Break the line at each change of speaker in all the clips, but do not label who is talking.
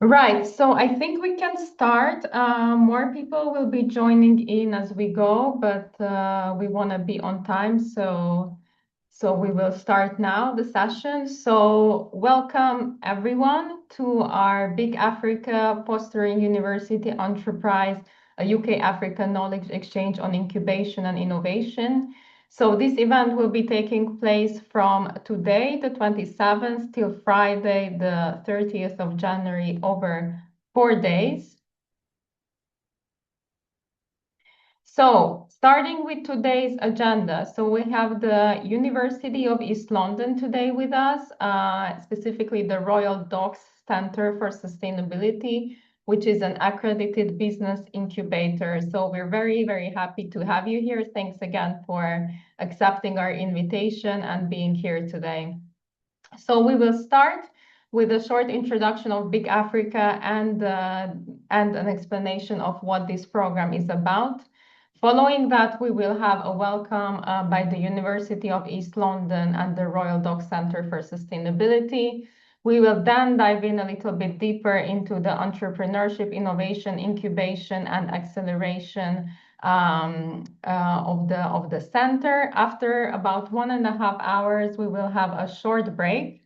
Right, so I think we can start. More people will be joining in as we go, but we want to be on time, so we will start now the session. So welcome everyone to our BIC Africa Fostering University Enterprise, a UK Africa Knowledge Exchange on Incubation and Innovation. So this event will be taking place from today, the 27th, till Friday, the 30th of January, over 4 days. So starting with today's agenda, so we have the University of East London today with us, specifically the Royal Docks Centre for Sustainability, which is an accredited business incubator. So we're very, very happy to have you here. Thanks again for accepting our invitation and being here today. So we will start with a short introduction of BIC Africa and an explanation of what this program is about. Following that, we will have a welcome by the University of East London and the Royal Docks Centre for Sustainability. We will then dive in a little bit deeper into the entrepreneurship, innovation, incubation, and acceleration of the center. After about 1.5 hours, we will have a short break.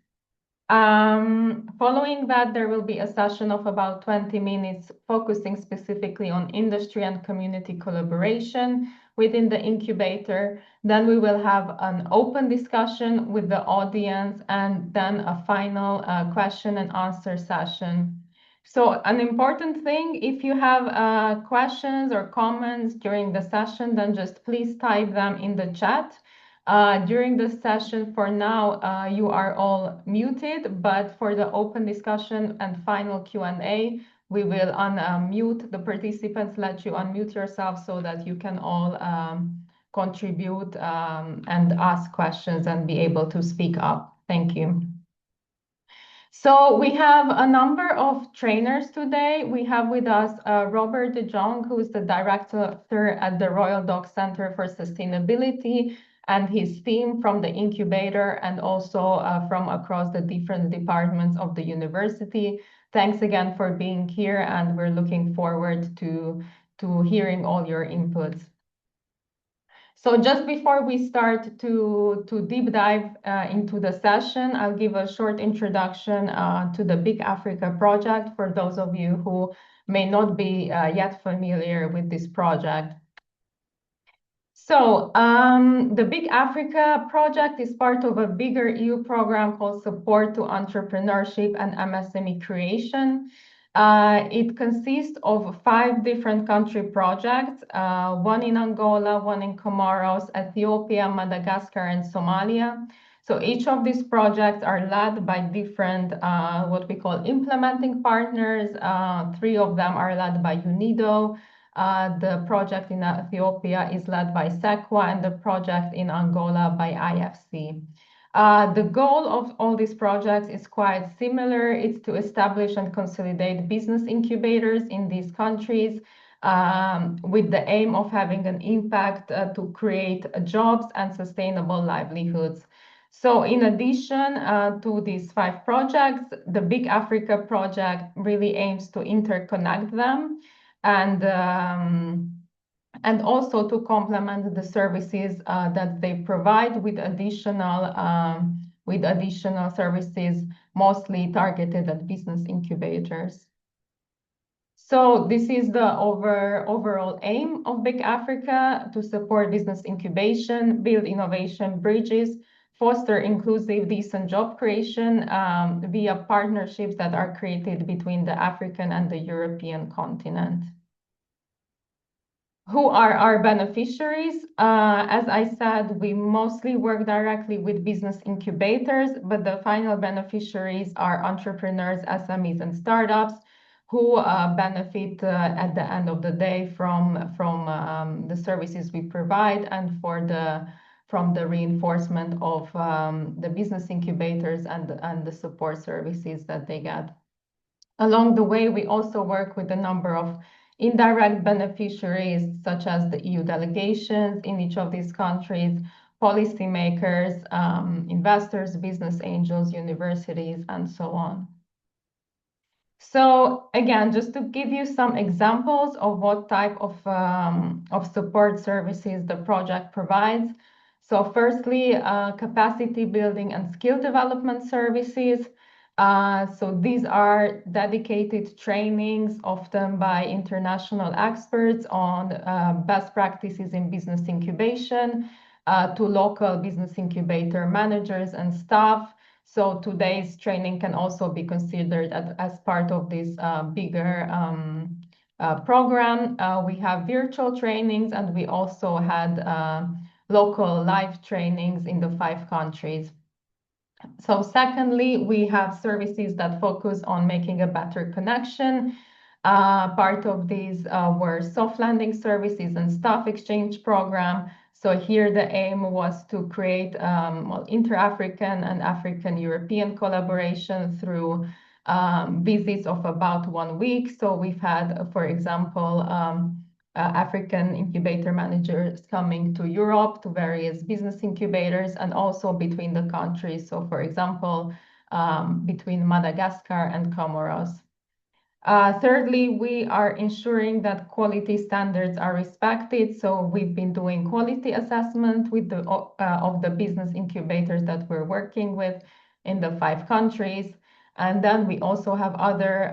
Following that, there will be a session of about 20 minutes focusing specifically on industry and community collaboration within the incubator. Then we will have an open discussion with the audience and then a final question and answer session. So an important thing, if you have questions or comments during the session, then just please type them in the chat. During the session for now, you are all muted, but for the open discussion and final Q&A, we will unmute the participants, let you unmute yourself so that you can all contribute and ask questions and be able to speak up. Thank you. So we have a number of trainers today. We have with us Robert de Jong, who is the director at the Royal Docks Centre for Sustainability, and his team from the incubator and also from across the different departments of the university. Thanks again for being here, and we're looking forward to hearing all your inputs. So just before we start to deep dive into the session, I'll give a short introduction to the BIC Africa project for those of you who may not be yet familiar with this project. So the BIC Africa project is part of a bigger EU program called Support to Entrepreneurship and MSME Creation. It consists of 5 different country projects, one in Angola, one in Comoros, Ethiopia, Madagascar, and Somalia. So each of these projects are led by different, what we call implementing partners. 3 of them are led by UNIDO. The project in Ethiopia is led by SEQUA, and the project in Angola by IFC. The goal of all these projects is quite similar. It's to establish and consolidate business incubators in these countries with the aim of having an impact to create jobs and sustainable livelihoods. So in addition to these 5 projects, the BIC Africa project really aims to interconnect them and also to complement the services that they provide with additional services, mostly targeted at business incubators. So this is the overall aim of BIC Africa: to support business incubation, build innovation bridges, foster inclusive, decent job creation via partnerships that are created between the African and the European continent. Who are our beneficiaries? As I said, we mostly work directly with business incubators, but the final beneficiaries are entrepreneurs, SMEs, and startups who benefit at the end of the day from the services we provide and from the reinforcement of the business incubators and the support services that they get. Along the way, we also work with a number of indirect beneficiaries, such as the EU delegations in each of these countries, policymakers, investors, business angels, universities, and so on. So again, just to give you some examples of what type of support services the project provides. So firstly, capacity building and skill development services. So these are dedicated trainings, often by international experts on best practices in business incubation to local business incubator managers and staff. So today's training can also be considered as part of this bigger program. We have virtual trainings, and we also had local live trainings in the 5 countries. So secondly, we have services that focus on making a better connection. Part of these were soft landing services and staff exchange program. So here the aim was to create inter-African and African-European collaboration through visits of about 1 week. So we've had, for example, African incubator managers coming to Europe to various business incubators and also between the countries. So for example, between Madagascar and Comoros. Thirdly, we are ensuring that quality standards are respected. So we've been doing quality assessment with of the business incubators that we're working with in the 5 countries. And then we also have other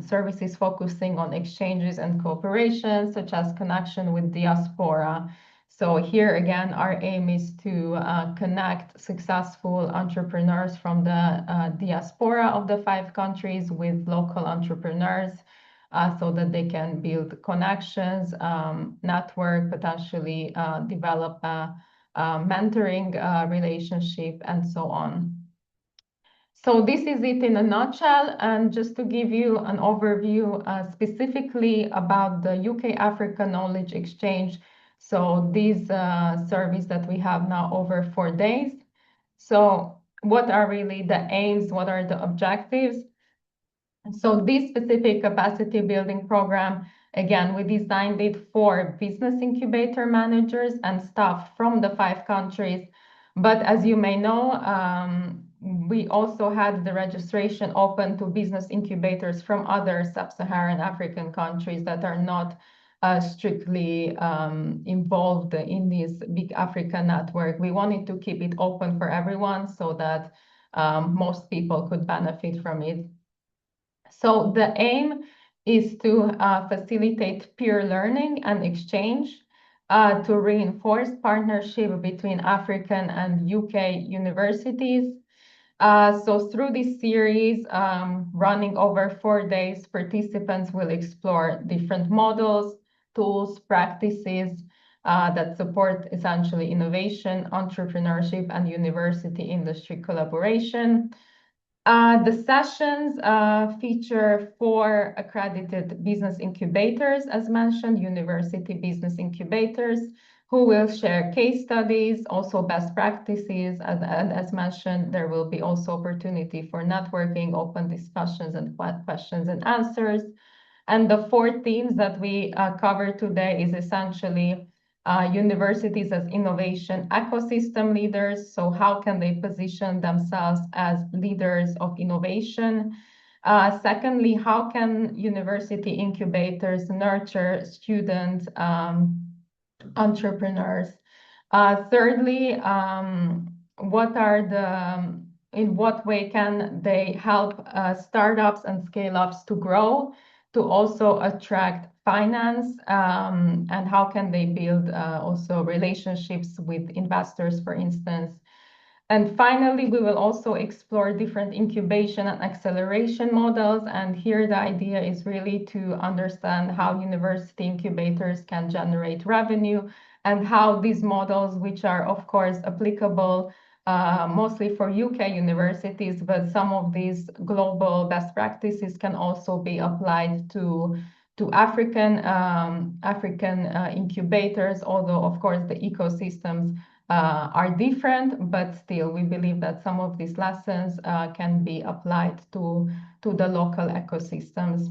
services focusing on exchanges and cooperation, such as connection with diaspora. So here again, our aim is to connect successful entrepreneurs from the diaspora of the 5 countries with local entrepreneurs so that they can build connections, network, potentially develop a mentoring relationship, and so on. So this is it in a nutshell. And just to give you an overview specifically about the UK Africa Knowledge Exchange. So this service that we have now over 4 days. So what are really the aims? What are the objectives? So this specific capacity building program, again, we designed it for business incubator managers and staff from the 5 countries. But as you may know, we also had the registration open to business incubators from other sub-Saharan African countries that are not strictly involved in this BIC Africa network. We wanted to keep it open for everyone so that most people could benefit from it. So the aim is to facilitate peer learning and exchange, to reinforce partnership between African and UK universities. So through this series, running over 4 days, participants will explore different models, tools, practices that support essentially innovation, entrepreneurship, and university industry collaboration. The sessions feature 4 accredited business incubators, as mentioned, university business incubators, who will share case studies, also best practices. And as mentioned, there will be also opportunity for networking, open discussions, and questions and answers. And the 4 themes that we cover today is essentially universities as innovation ecosystem leaders. So how can they position themselves as leaders of innovation? Secondly, how can university incubators nurture student entrepreneurs? Thirdly, in what way can they help startups and scale-ups to grow, to also attract finance, and how can they build also relationships with investors, for instance. And finally, we will also explore different incubation and acceleration models. And here the idea is really to understand how university incubators can generate revenue and how these models, which are of course applicable mostly for UK universities, but some of these global best practices can also be applied to African incubators, although of course the ecosystems are different, but still we believe that some of these lessons can be applied to the local ecosystems.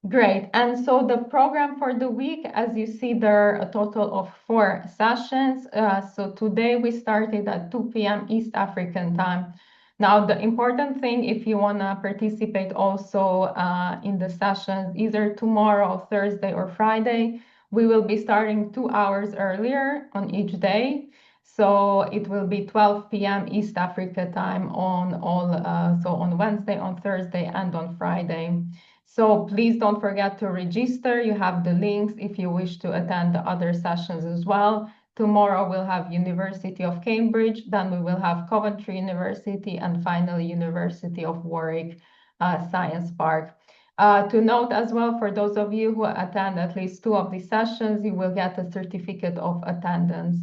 Great. And so the program for the week, as you see, there are a total of 4 sessions. So today we started at 2 p.m. East African time. Now, the important thing, if you want to participate also in the sessions, either tomorrow, Thursday, or Friday, we will be starting 2 hours earlier on each day. So it will be 12 p.m. East Africa time on so on Wednesday, on Thursday, and on Friday. So please don't forget to register. You have the links if you wish to attend the other sessions as well. Tomorrow we'll have University of Cambridge, then we will have Coventry University, and finally University of Warwick Science Park. To note as well, for those of you who attend at least 2 of these sessions, you will get a certificate of attendance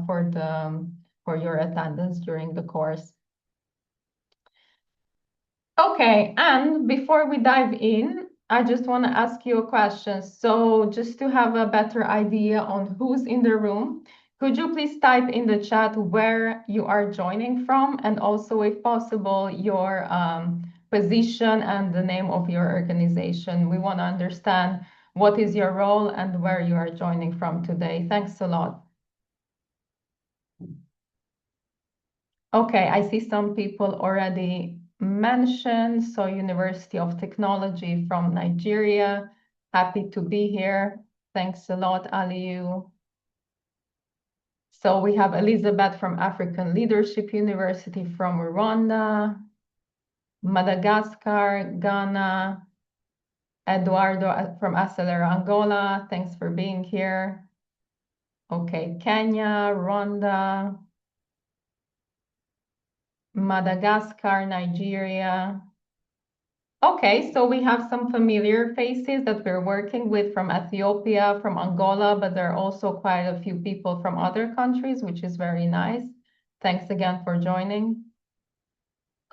for your attendance during the course. Okay, and before we dive in, I just want to ask you a question. So just to have a better idea on who's in the room, could you please type in the chat where you are joining from, and also, if possible, your position and the name of your organization. We want to understand what is your role and where you are joining from today. Thanks a lot. Okay, I see some people already mentioned. So University of Technology from Nigeria, happy to be here. Thanks a lot, Aliyu. So we have Elizabeth from African Leadership University from Rwanda, Madagascar, Ghana, Eduardo from Acelera Angola, thanks for being here. Okay, Kenya, Rwanda, Madagascar, Nigeria. Okay, so we have some familiar faces that we're working with from Ethiopia, from Angola, but there are also quite a few people from other countries, which is very nice. Thanks again for joining.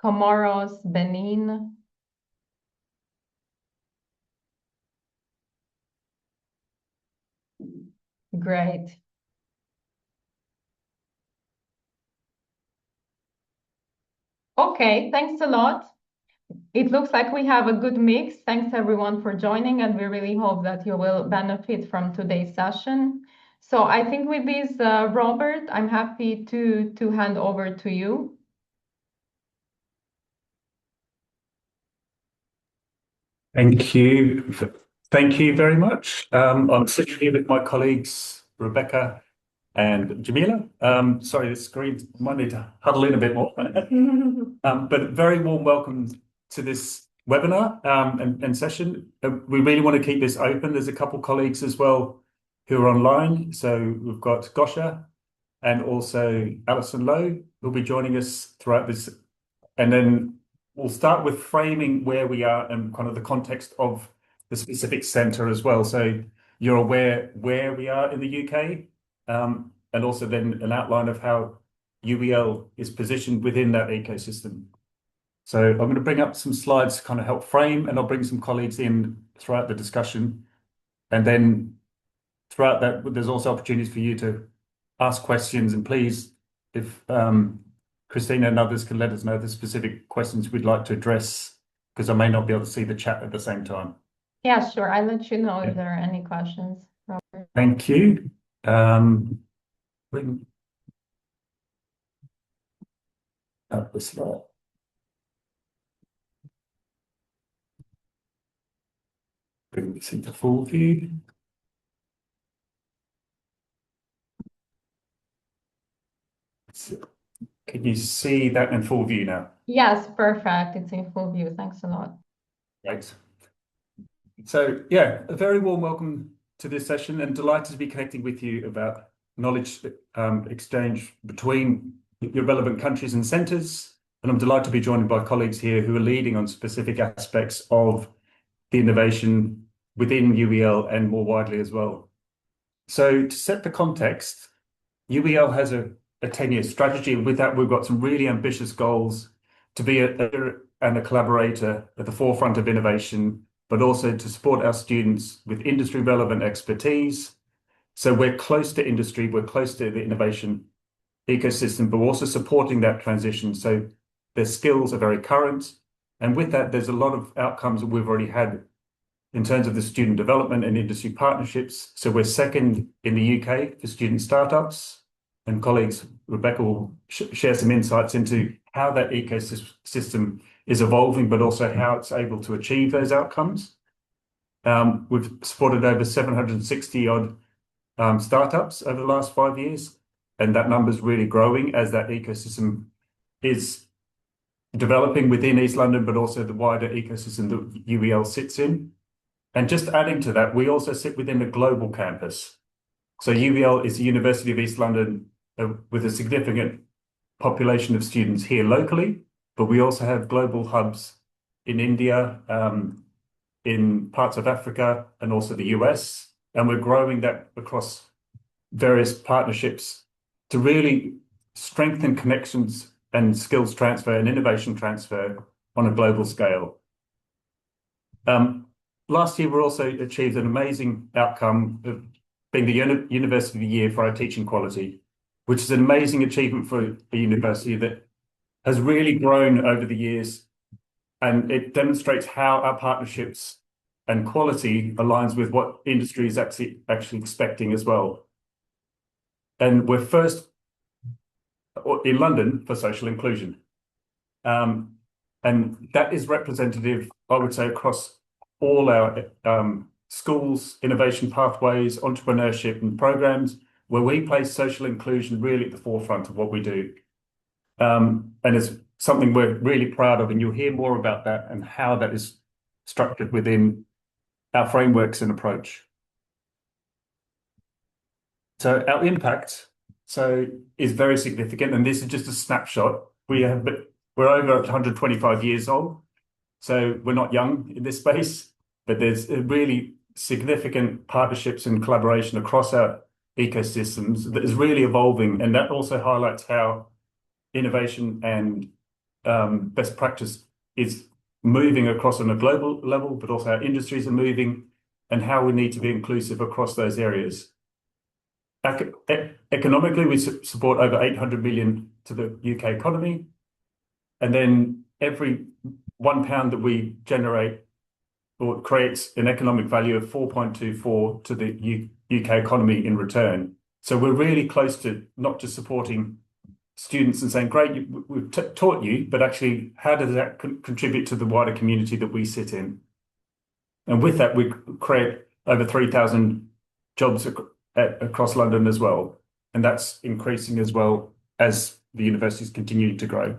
Comoros, Benin. Great. Okay, thanks a lot. It looks like we have a good mix. Thanks everyone for joining, and we really hope that you will benefit from today's session. So I think with this, Robert, I'm happy to hand over to you.
Thank you. Thank you very much. I'm sitting here with my colleagues, Rebecca and Jamila. Sorry, the screen might need to huddle in a bit more. But a very warm welcome to this webinar and session. We really want to keep this open. There's a couple colleagues as well who are online. So we've got Gosha and also Alison Lowe who'll be joining us throughout this. And then we'll start with framing where we are and kind of the context of the specific centre as well. So you're aware where we are in the UK, and also then an outline of how UEL is positioned within that ecosystem. So I'm going to bring up some slides to kind of help frame, and I'll bring some colleagues in throughout the discussion. And then throughout that, there's also opportunities for you to ask questions. And please, if Christina and others can let us know the specific questions we'd like to address, because I may not be able to see the chat at the same time.
Yeah, sure. I'll let you know if there are any questions, Robert.
Thank you. Bring up the slide. Bring this into full view. So, can you see that in full view now?
Yes, perfect. It's in full view. Thanks a lot.
Right. So yeah, a very warm welcome to this session, and delighted to be connecting with you about knowledge exchange between your relevant countries and centres. And I'm delighted to be joined by colleagues here who are leading on specific aspects of the innovation within UEL and more widely as well. So to set the context, UEL has a 10-year strategy. With that, we've got some really ambitious goals to be a collaborator at the forefront of innovation, but also to support our students with industry relevant expertise. So we're close to industry, we're close to the innovation ecosystem, but we're also supporting that transition. So their skills are very current. And with that, there's a lot of outcomes that we've already had in terms of the student development and industry partnerships. So we're second in the UK for student startups, and colleagues, Rebecca will share some insights into how that ecosystem is evolving, but also how it's able to achieve those outcomes. We've supported over 760 odd startups over the last 5 years, and that number is really growing as that ecosystem is developing within East London, but also the wider ecosystem that UEL sits in. And just adding to that, we also sit within a global campus. So UEL is the University of East London with a significant population of students here locally, but we also have global hubs in India, in parts of Africa, and also the US. And we're growing that across various partnerships to really strengthen connections and skills transfer and innovation transfer on a global scale. Last year, we also achieved an amazing outcome of being the University of the Year for our teaching quality, which is an amazing achievement for a university that has really grown over the years. And it demonstrates how our partnerships and quality aligns with what industry is actually expecting as well. And we're first in London for social inclusion. And that is representative, I would say, across all our schools, innovation pathways, entrepreneurship and programs, where we place social inclusion really at the forefront of what we do. And it's something we're really proud of, and you'll hear more about that and how that is structured within our frameworks and approach. So our impact is very significant, and this is just a snapshot. We're over 125 years old, so we're not young in this space, but there's really significant partnerships and collaboration across our ecosystems that is really evolving, and that also highlights how innovation and best practice is moving across on a global level, but also how industries are moving and how we need to be inclusive across those areas. Economically, we support over 800 million to the UK economy. And then every £1 that we generate or creates an economic value of 4.24 to the UK economy in return. So we're really close to not just supporting students and saying, great, we've taught you, but actually, how does that contribute to the wider community that we sit in? And with that, we create over 3,000 jobs across London as well. And that's increasing as well as the universities continue to grow.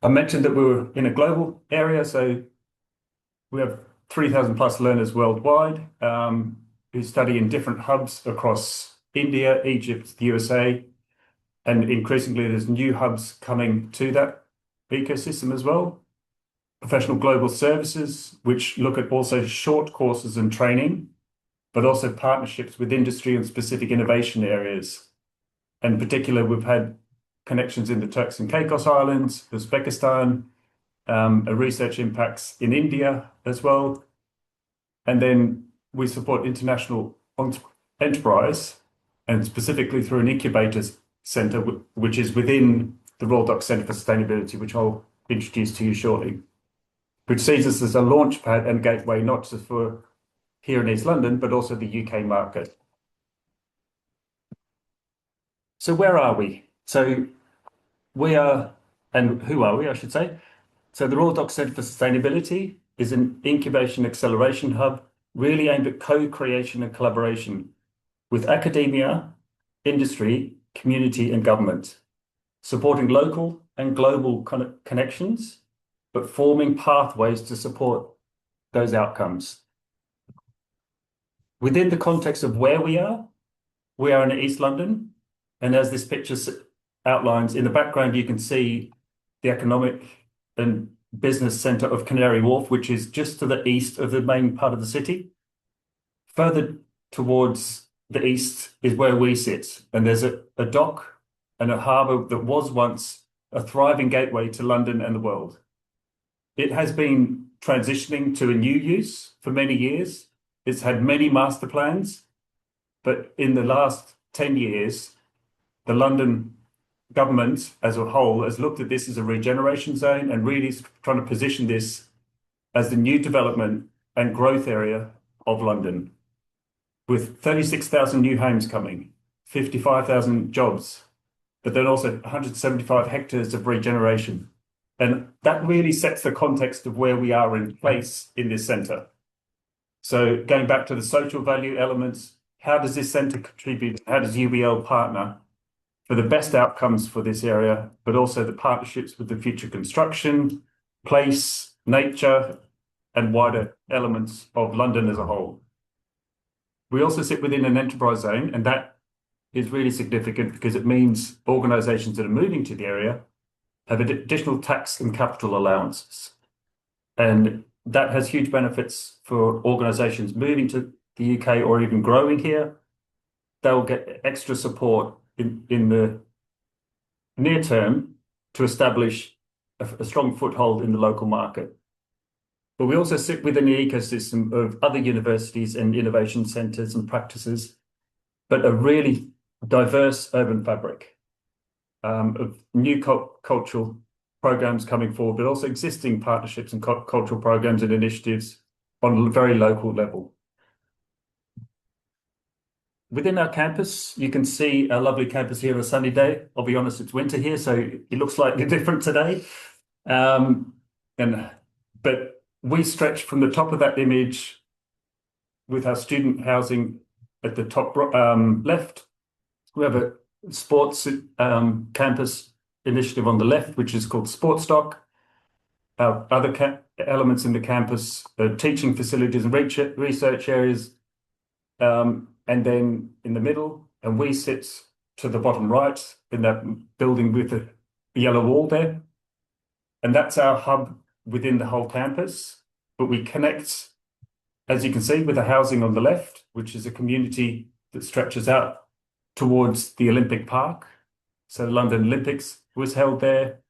I mentioned that we were in a global area, so we have 3,000 plus learners worldwide who study in different hubs across India, Egypt, the USA, and increasingly there's new hubs coming to that ecosystem as well. Professional global services, which look at also short courses and training, but also partnerships with industry and specific innovation areas. In particular, we've had connections in the Turks and Caicos Islands, Uzbekistan, research impacts in India as well. And then we support international enterprise, and specifically through an incubator centre, which is within the Royal Dock Centre for Sustainability, which I'll introduce to you shortly, which sees us as a launchpad and gateway, not just for here in East London, but also the UK market. So where are we? So we are, and who are we, I should say? So the Royal Dock Centre for Sustainability is an incubation acceleration hub, really aimed at co-creation and collaboration with academia, industry, community, and government, supporting local and global connections, but forming pathways to support those outcomes. Within the context of where we are in East London, and as this picture outlines, in the background you can see the economic and business centre of Canary Wharf, which is just to the east of the main part of the city. Further towards the east is where we sit, and there's a dock and a harbour that was once a thriving gateway to London and the world. It has been transitioning to a new use for many years. It's had many master plans, but in the last 10 years, the London government as a whole has looked at this as a regeneration zone and really is trying to position this as the new development and growth area of London, with 36,000 new homes coming, 55,000 jobs, but then also 175 hectares of regeneration. And that really sets the context of where we are in place in this centre. So going back to the social value elements, how does this centre contribute? How does UBL partner for the best outcomes for this area, but also the partnerships with the future construction, place, nature, and wider elements of London as a whole? We also sit within an enterprise zone, and that is really significant because it means organisations that are moving to the area have additional tax and capital allowances. And that has huge benefits for organisations moving to the UK or even growing here. They'll get extra support in the near term to establish a strong foothold in the local market. But we also sit within the ecosystem of other universities and innovation centres and practices, but a really diverse urban fabric of new cultural programs coming forward, but also existing partnerships and cultural programs and initiatives on a very local level. Within our campus, you can see a lovely campus here on a sunny day. I'll be honest, it's winter here, so it looks slightly different today. But we stretch from the top of that image with our student housing at the top left. We have a sports campus initiative on the left, which is called Sports Dock. Our other elements in the campus are teaching facilities and research areas. And then in the middle, and we sit to the bottom right in that building with the yellow wall there. And that's our hub within the whole campus. But we connect, as you can see, with the housing on the left, which is a community that stretches out towards the Olympic Park. So London Olympics was held there,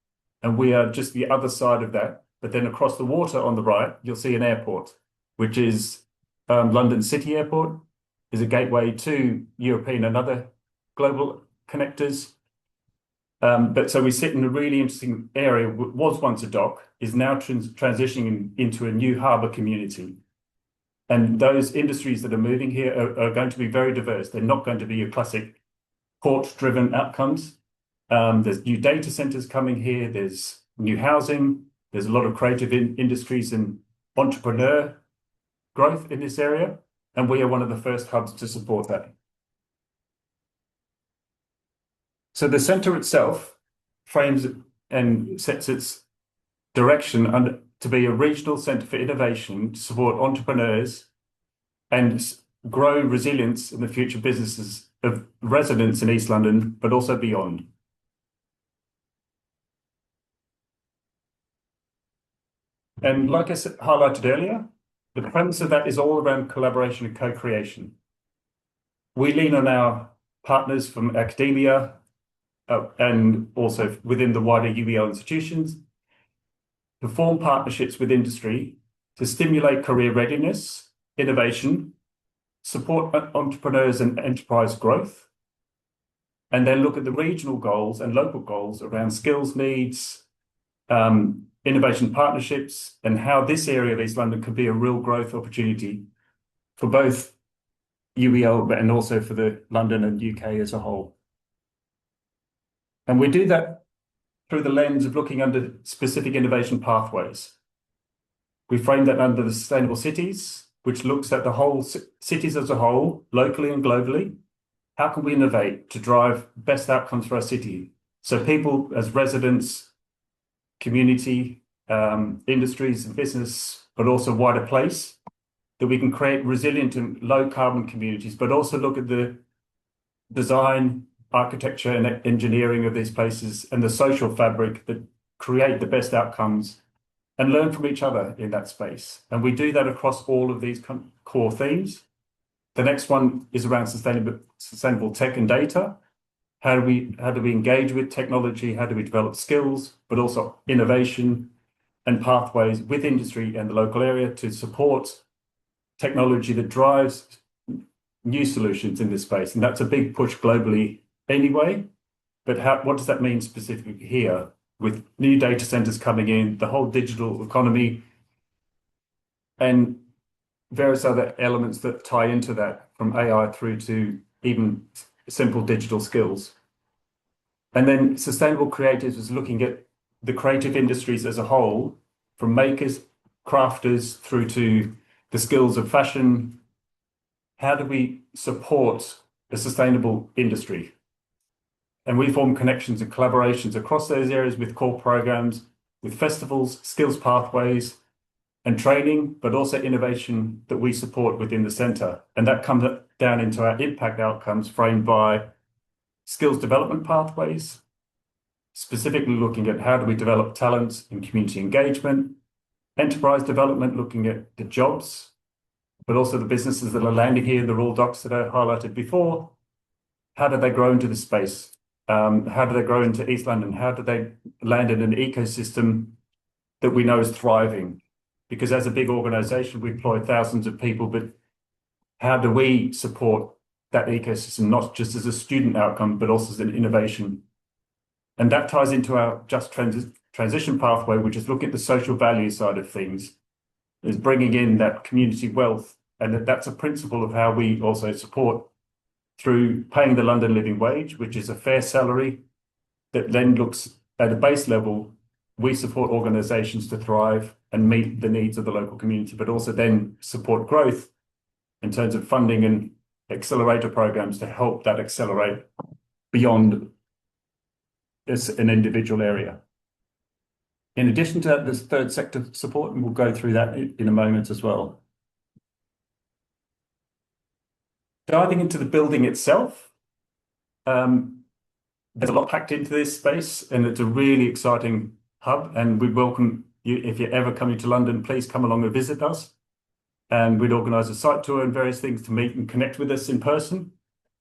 and we are just the other side of that. But then across the water on the right, you'll see an airport, which is London City Airport, is a gateway to European and other global connectors. But so we sit in a really interesting area. Was once a dock, is now transitioning into a new harbour community. And those industries that are moving here are going to be very diverse. They're not going to be your classic port-driven outcomes. There's new data centres coming here. There's new housing. There's a lot of creative industries and entrepreneur growth in this area. And we are one of the first hubs to support that. So the centre itself frames and sets its direction to be a regional centre for innovation to support entrepreneurs and grow resilience in the future businesses of residents in East London, but also beyond. And like I highlighted earlier, the premise of that is all around collaboration and co-creation. We lean on our partners from academia and also within the wider UBL institutions to form partnerships with industry to stimulate career readiness, innovation, support entrepreneurs and enterprise growth, and then look at the regional goals and local goals around skills needs, innovation partnerships, and how this area of East London could be a real growth opportunity for both UBL and also for the London and UK as a whole. And we do that through the lens of looking under specific innovation pathways. We frame that under the Sustainable Cities, which looks at the whole cities as a whole, locally and globally. How can we innovate to drive best outcomes for our city? So people as residents, community, industries and business, but also wider place, that we can create resilient and low carbon communities, but also look at the design, architecture and engineering of these places and the social fabric that create the best outcomes and learn from each other in that space. And we do that across all of these core themes. The next one is around sustainable tech and data. How do we engage with technology? How do we develop skills, but also innovation and pathways with industry and the local area to support technology that drives new solutions in this space? And that's a big push globally anyway. But what does that mean specifically here with new data centers coming in, the whole digital economy, and various other elements that tie into that, from AI through to even simple digital skills? And then sustainable creatives is looking at the creative industries as a whole, from makers, crafters, through to the skills of fashion. How do we support a sustainable industry? And we form connections and collaborations across those areas with core programs, with festivals, skills pathways, and training, but also innovation that we support within the centre. And that comes down into our impact outcomes framed by skills development pathways, specifically looking at how do we develop talent and community engagement, enterprise development, looking at the jobs, but also the businesses that are landing here, the raw docs that I highlighted before. How do they grow into the space? How do they grow into East London? How do they land in an ecosystem that we know is thriving? Because as a big organisation, we employ thousands of people, but how do we support that ecosystem, not just as a student outcome, but also as an innovation? And that ties into our just transition pathway, which is looking at the social value side of things, is bringing in that community wealth. And that's a principle of how we also support through paying the London living wage, which is a fair salary that then looks at a base level. We support organisations to thrive and meet the needs of the local community, but also then support growth in terms of funding and accelerator programs to help that accelerate beyond an individual area. In addition to that, there's third sector support, and we'll go through that in a moment as well. Diving into the building itself, there's a lot packed into this space, and it's a really exciting hub, and we welcome you. If you're ever coming to London, please come along and visit us. And we'd organise a site tour and various things to meet and connect with us in person,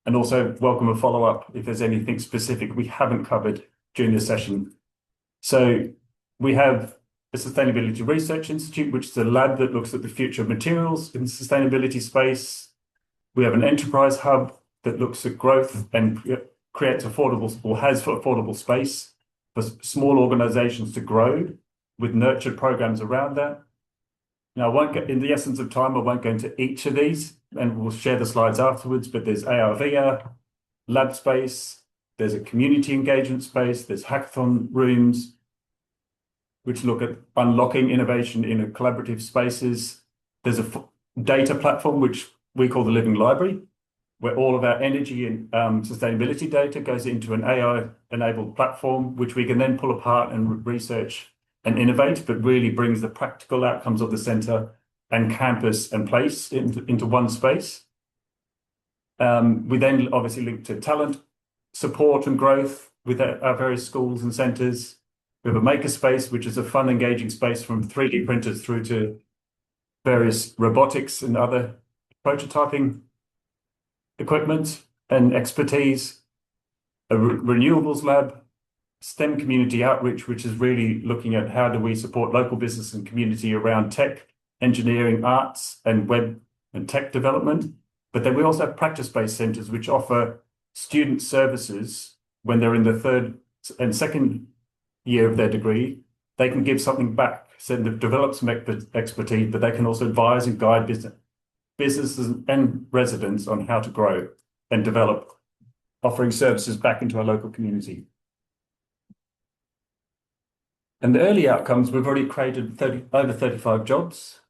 and also welcome a follow-up if there's anything specific we haven't covered during the session. So we have the Sustainability Research Institute, which is a lab that looks at the future of materials in the sustainability space. We have an enterprise hub that looks at growth and creates affordable, or has affordable space for small organisations to grow with nurtured programs around that. Now, I won't get, in the essence of time, I won't go into each of these, and we'll share the slides afterwards, but there's AR/VR, lab space, there's a community engagement space, there's hackathon rooms, which look at unlocking innovation in a collaborative spaces. There's a data platform, which we call the Living Library, where all of our energy and sustainability data goes into an AI-enabled platform, which we can then pull apart and research and innovate, but really brings the practical outcomes of the centre and campus and place into one space. We then obviously link to talent, support and growth with our various schools and centres. We have a maker space, which is a fun, engaging space from 3D printers through to various robotics and other prototyping equipment and expertise. A renewables lab, STEM community outreach, which is really looking at how do we support local business and community around tech, engineering, arts, and web and tech development. But then we also have practice-based centres, which offer student services when they're in the third and second year of their degree. They can give something back, so they've developed some expertise, but they can also advise and guide businesses and residents on how to grow and develop, offering services back into our local community. And the early outcomes, we've already created over 35 jobs.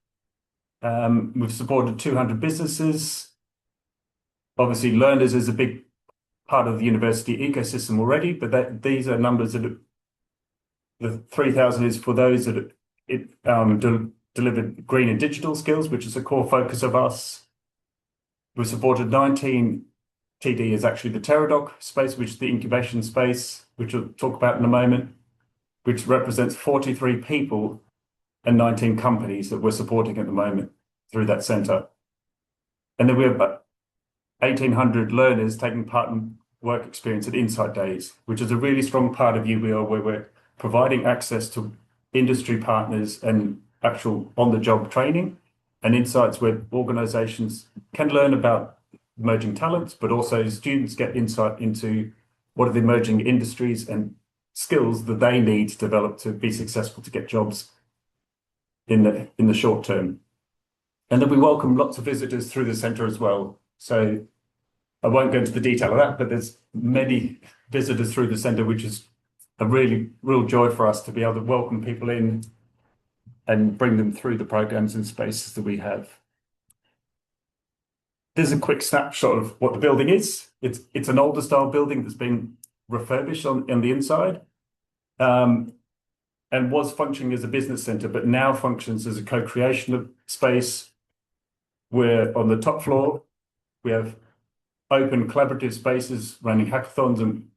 We've supported 200 businesses. Obviously, learners is a big part of the university ecosystem already, but these are numbers that the 3,000 is for those that delivered green and digital skills, which is a core focus of us. We've supported 19. TD is actually the Teradoc space, which is the incubation space, which we'll talk about in a moment, which represents 43 people and 19 companies that we're supporting at the moment through that centre. And then we have about 1,800 learners taking part in work experience at Insight Days, which is a really strong part of UBL, where we're providing access to industry partners and actual on-the-job training and insights where organisations can learn about emerging talents, but also students get insight into what are the emerging industries and skills that they need to develop to be successful to get jobs in the short term. And then we welcome lots of visitors through the centre as well. So I won't go into the detail of that, but there's many visitors through the centre, which is a real joy for us to be able to welcome people in and bring them through the programs and spaces that we have. There's a quick snapshot of what the building is. It's an older style building that's been refurbished on the inside, and was functioning as a business centre, but now functions as a co-creation space, where on the top floor we have open collaborative spaces running hackathons and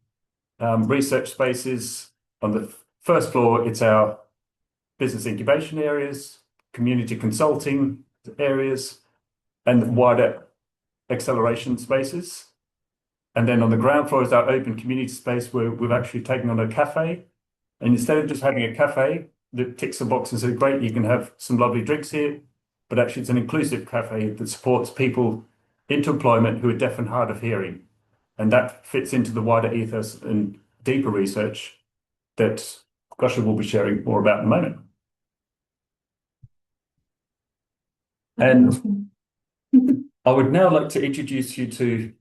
research spaces. On the first floor, it's our business incubation areas, community consulting areas, and wider acceleration spaces. And then on the ground floor is our open community space, where we've actually taken on a cafe. And instead of just having a cafe that ticks a box and says, great, you can have some lovely drinks here, but actually it's an inclusive cafe that supports people into employment who are deaf and hard of hearing. And that fits into the wider ethos and deeper research that Gosha will be sharing more about in a moment. And I would now like to introduce you to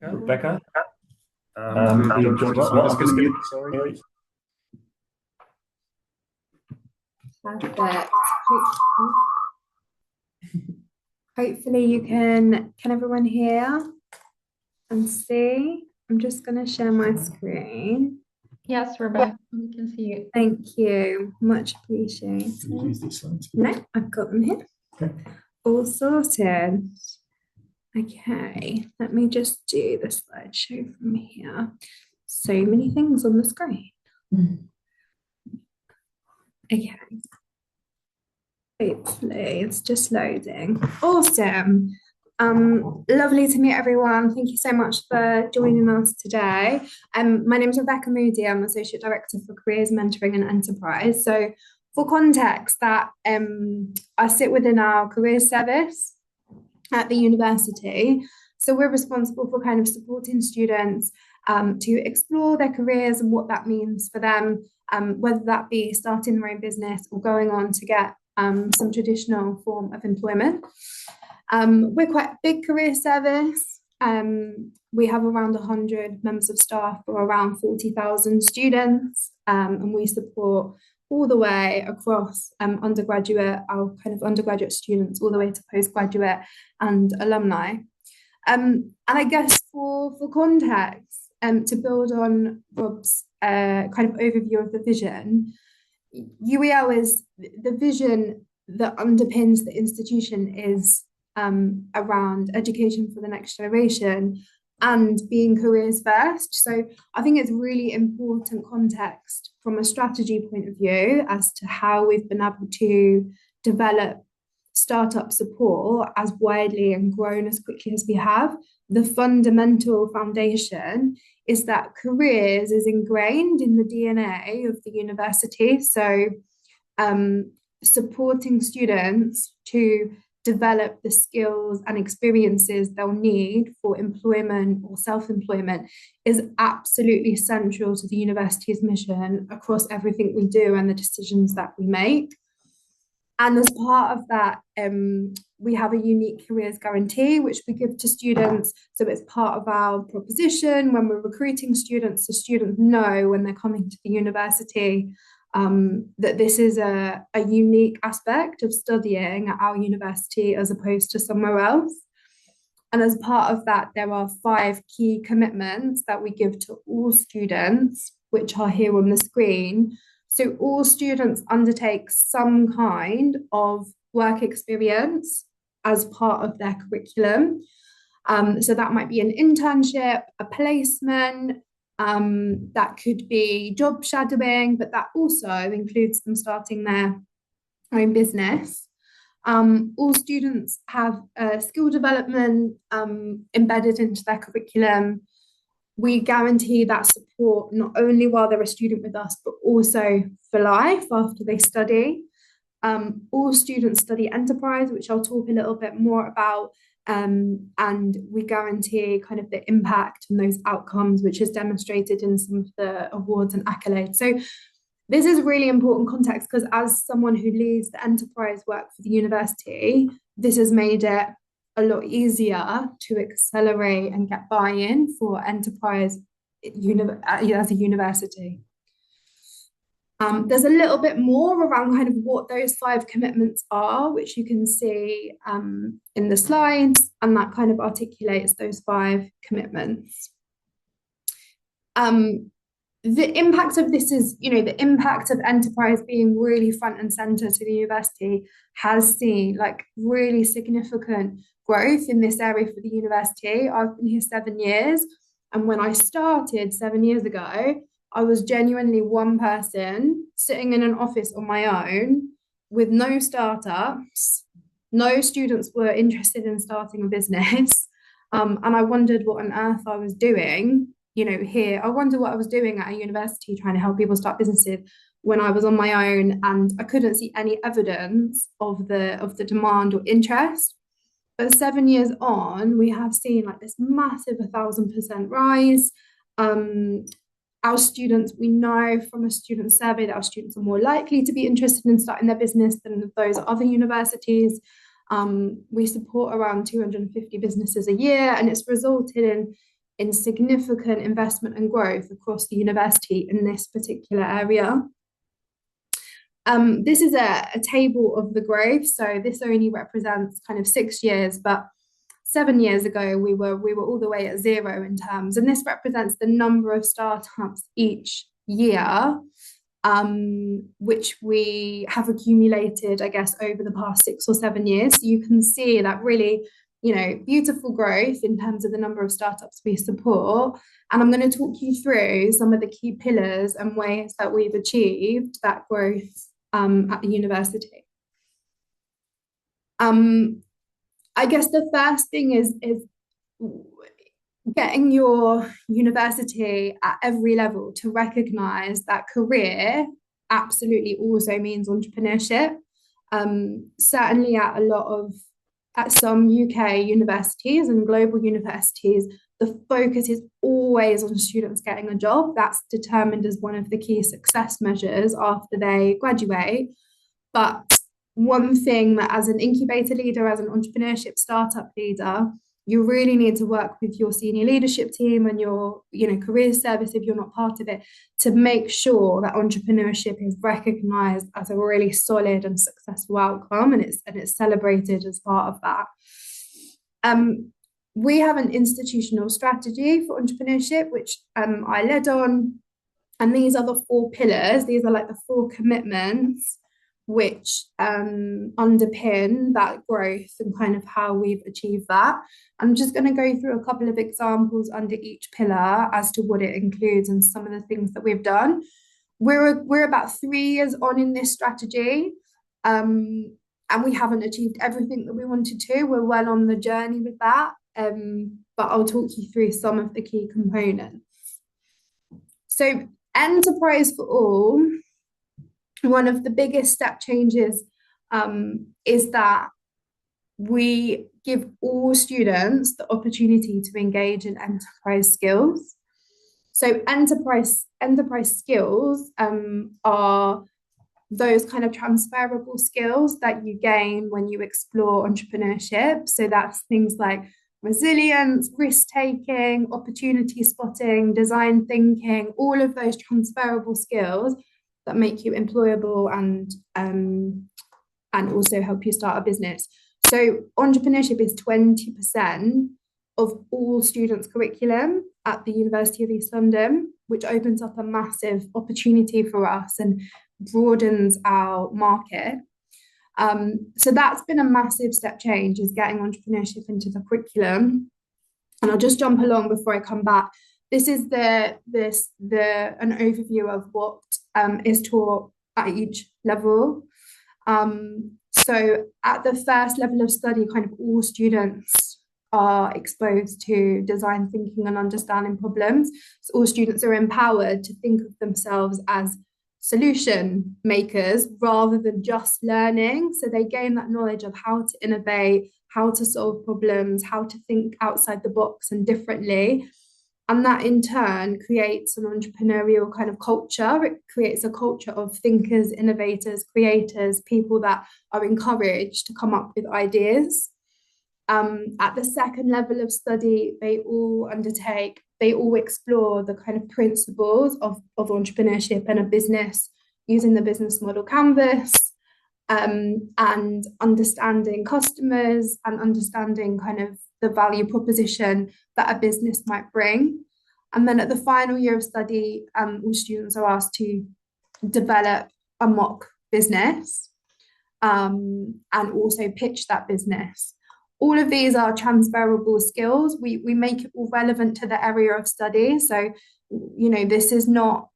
Rebecca.
Sorry. Perfect. Hopefully you can everyone hear and see? I'm just going to share my screen.
Yes, Rebecca, we can see you.
Thank you. Much appreciated. No, I've got them here.
Okay.
All sorted. Okay, let me just do the slideshow from here. So many things on the screen. Okay. Hopefully it's just loading. Awesome. Lovely to meet everyone. Thank you so much for joining us today. My name is Rebecca Moody. I'm Associate Director for Careers, Mentoring and Enterprise. So for context, that I sit within our careers service at the university. So we're responsible for kind of supporting students to explore their careers and what that means for them, whether that be starting their own business or going on to get some traditional form of employment. We're quite a big career service. We have around 100 members of staff for around 40,000 students, and we support all the way across undergraduate, our kind of undergraduate students, all the way to postgraduate and alumni. And I guess for context, to build on Rob's kind of overview of the vision, UEL is the vision that underpins the institution is around education for the next generation and being careers first. So I think it's really important context from a strategy point of view as to how we've been able to develop startup support as widely and grown as quickly as we have. The fundamental foundation is that careers is ingrained in the DNA of the university. So supporting students to develop the skills and experiences they'll need for employment or self-employment is absolutely central to the university's mission across everything we do and the decisions that we make. And as part of that, we have a unique careers guarantee, which we give to students. So it's part of our proposition when we're recruiting students, so students know when they're coming to the university that this is a unique aspect of studying at our university as opposed to somewhere else. And as part of that, there are 5 key commitments that we give to all students, which are here on the screen. So all students undertake some kind of work experience as part of their curriculum. So that might be an internship, a placement, that could be job shadowing, but that also includes them starting their own business. All students have skill development embedded into their curriculum. We guarantee that support not only while they're a student with us, but also for life after they study. All students study enterprise, which I'll talk a little bit more about, and we guarantee kind of the impact and those outcomes, which is demonstrated in some of the awards and accolades. So this is really important context because as someone who leads the enterprise work for the university, this has made it a lot easier to accelerate and get buy-in for enterprise as a university. There's a little bit more around kind of what those 5 commitments are, which you can see in the slides, and that kind of articulates those 5 commitments. The impact of this is, the impact of enterprise being really front and center to the university has seen like really significant growth in this area for the university. I've been here 7 years, and when I started 7 years ago, I was genuinely one person sitting in an office on my own with no startups. No students were interested in starting a business. And I wondered what on earth I was doing, here. I wonder what I was doing at a university trying to help people start businesses when I was on my own, and I couldn't see any evidence of the demand or interest. But 7 years on, we have seen like this massive 1,000% rise. Our students, we know from a student survey that our students are more likely to be interested in starting their business than those at other universities. We support around 250 businesses a year, and it's resulted in significant investment and growth across the university in this particular area. This is a table of the growth, so this only represents kind of 6 years, but 7 years ago we were all the way at 0 in terms, and this represents the number of startups each year, which we have accumulated, I guess, over the past 6 or 7 years. So you can see that really, beautiful growth in terms of the number of startups we support. And I'm going to talk you through some of the key pillars and ways that we've achieved that growth at the university. I guess the first thing is getting your university at every level to recognise that career absolutely also means entrepreneurship. Certainly at some UK universities and global universities, the focus is always on students getting a job. That's determined as one of the key success measures after they graduate. But one thing that as an incubator leader, as an entrepreneurship startup leader, you really need to work with your senior leadership team and your career service, if you're not part of it, to make sure that entrepreneurship is recognised as a really solid and successful outcome, and it's celebrated as part of that. We have an institutional strategy for entrepreneurship, which I led on, and these are the 4 pillars. These are like the 4 commitments which underpin that growth and kind of how we've achieved that. I'm just going to go through a couple of examples under each pillar as to what it includes and some of the things that we've done. We're about 3 years on in this strategy, and we haven't achieved everything that we wanted to. We're well on the journey with that, but I'll talk you through some of the key components. So, Enterprise for All, one of the biggest step changes is that we give all students the opportunity to engage in enterprise skills. So enterprise skills are those kind of transferable skills that you gain when you explore entrepreneurship. So that's things like resilience, risk-taking, opportunity spotting, design thinking, all of those transferable skills that make you employable and also help you start a business. So entrepreneurship is 20% of all students' curriculum at the University of East London, which opens up a massive opportunity for us and broadens our market. So that's been a massive step change, is getting entrepreneurship into the curriculum. And I'll just jump along before I come back. This is an overview of what is taught at each level. So at the first level of study, kind of all students are exposed to design thinking and understanding problems. So all students are empowered to think of themselves as solution makers rather than just learning. So they gain that knowledge of how to innovate, how to solve problems, how to think outside the box and differently. And that in turn creates an entrepreneurial kind of culture. It creates a culture of thinkers, innovators, creators, people that are encouraged to come up with ideas. At the second level of study, they all explore the kind of principles of entrepreneurship and a business using the business model canvas, and understanding customers and understanding kind of the value proposition that a business might bring. And then at the final year of study, all students are asked to develop a mock business, and also pitch that business. All of these are transferable skills. We make it all relevant to the area of study. So, this is not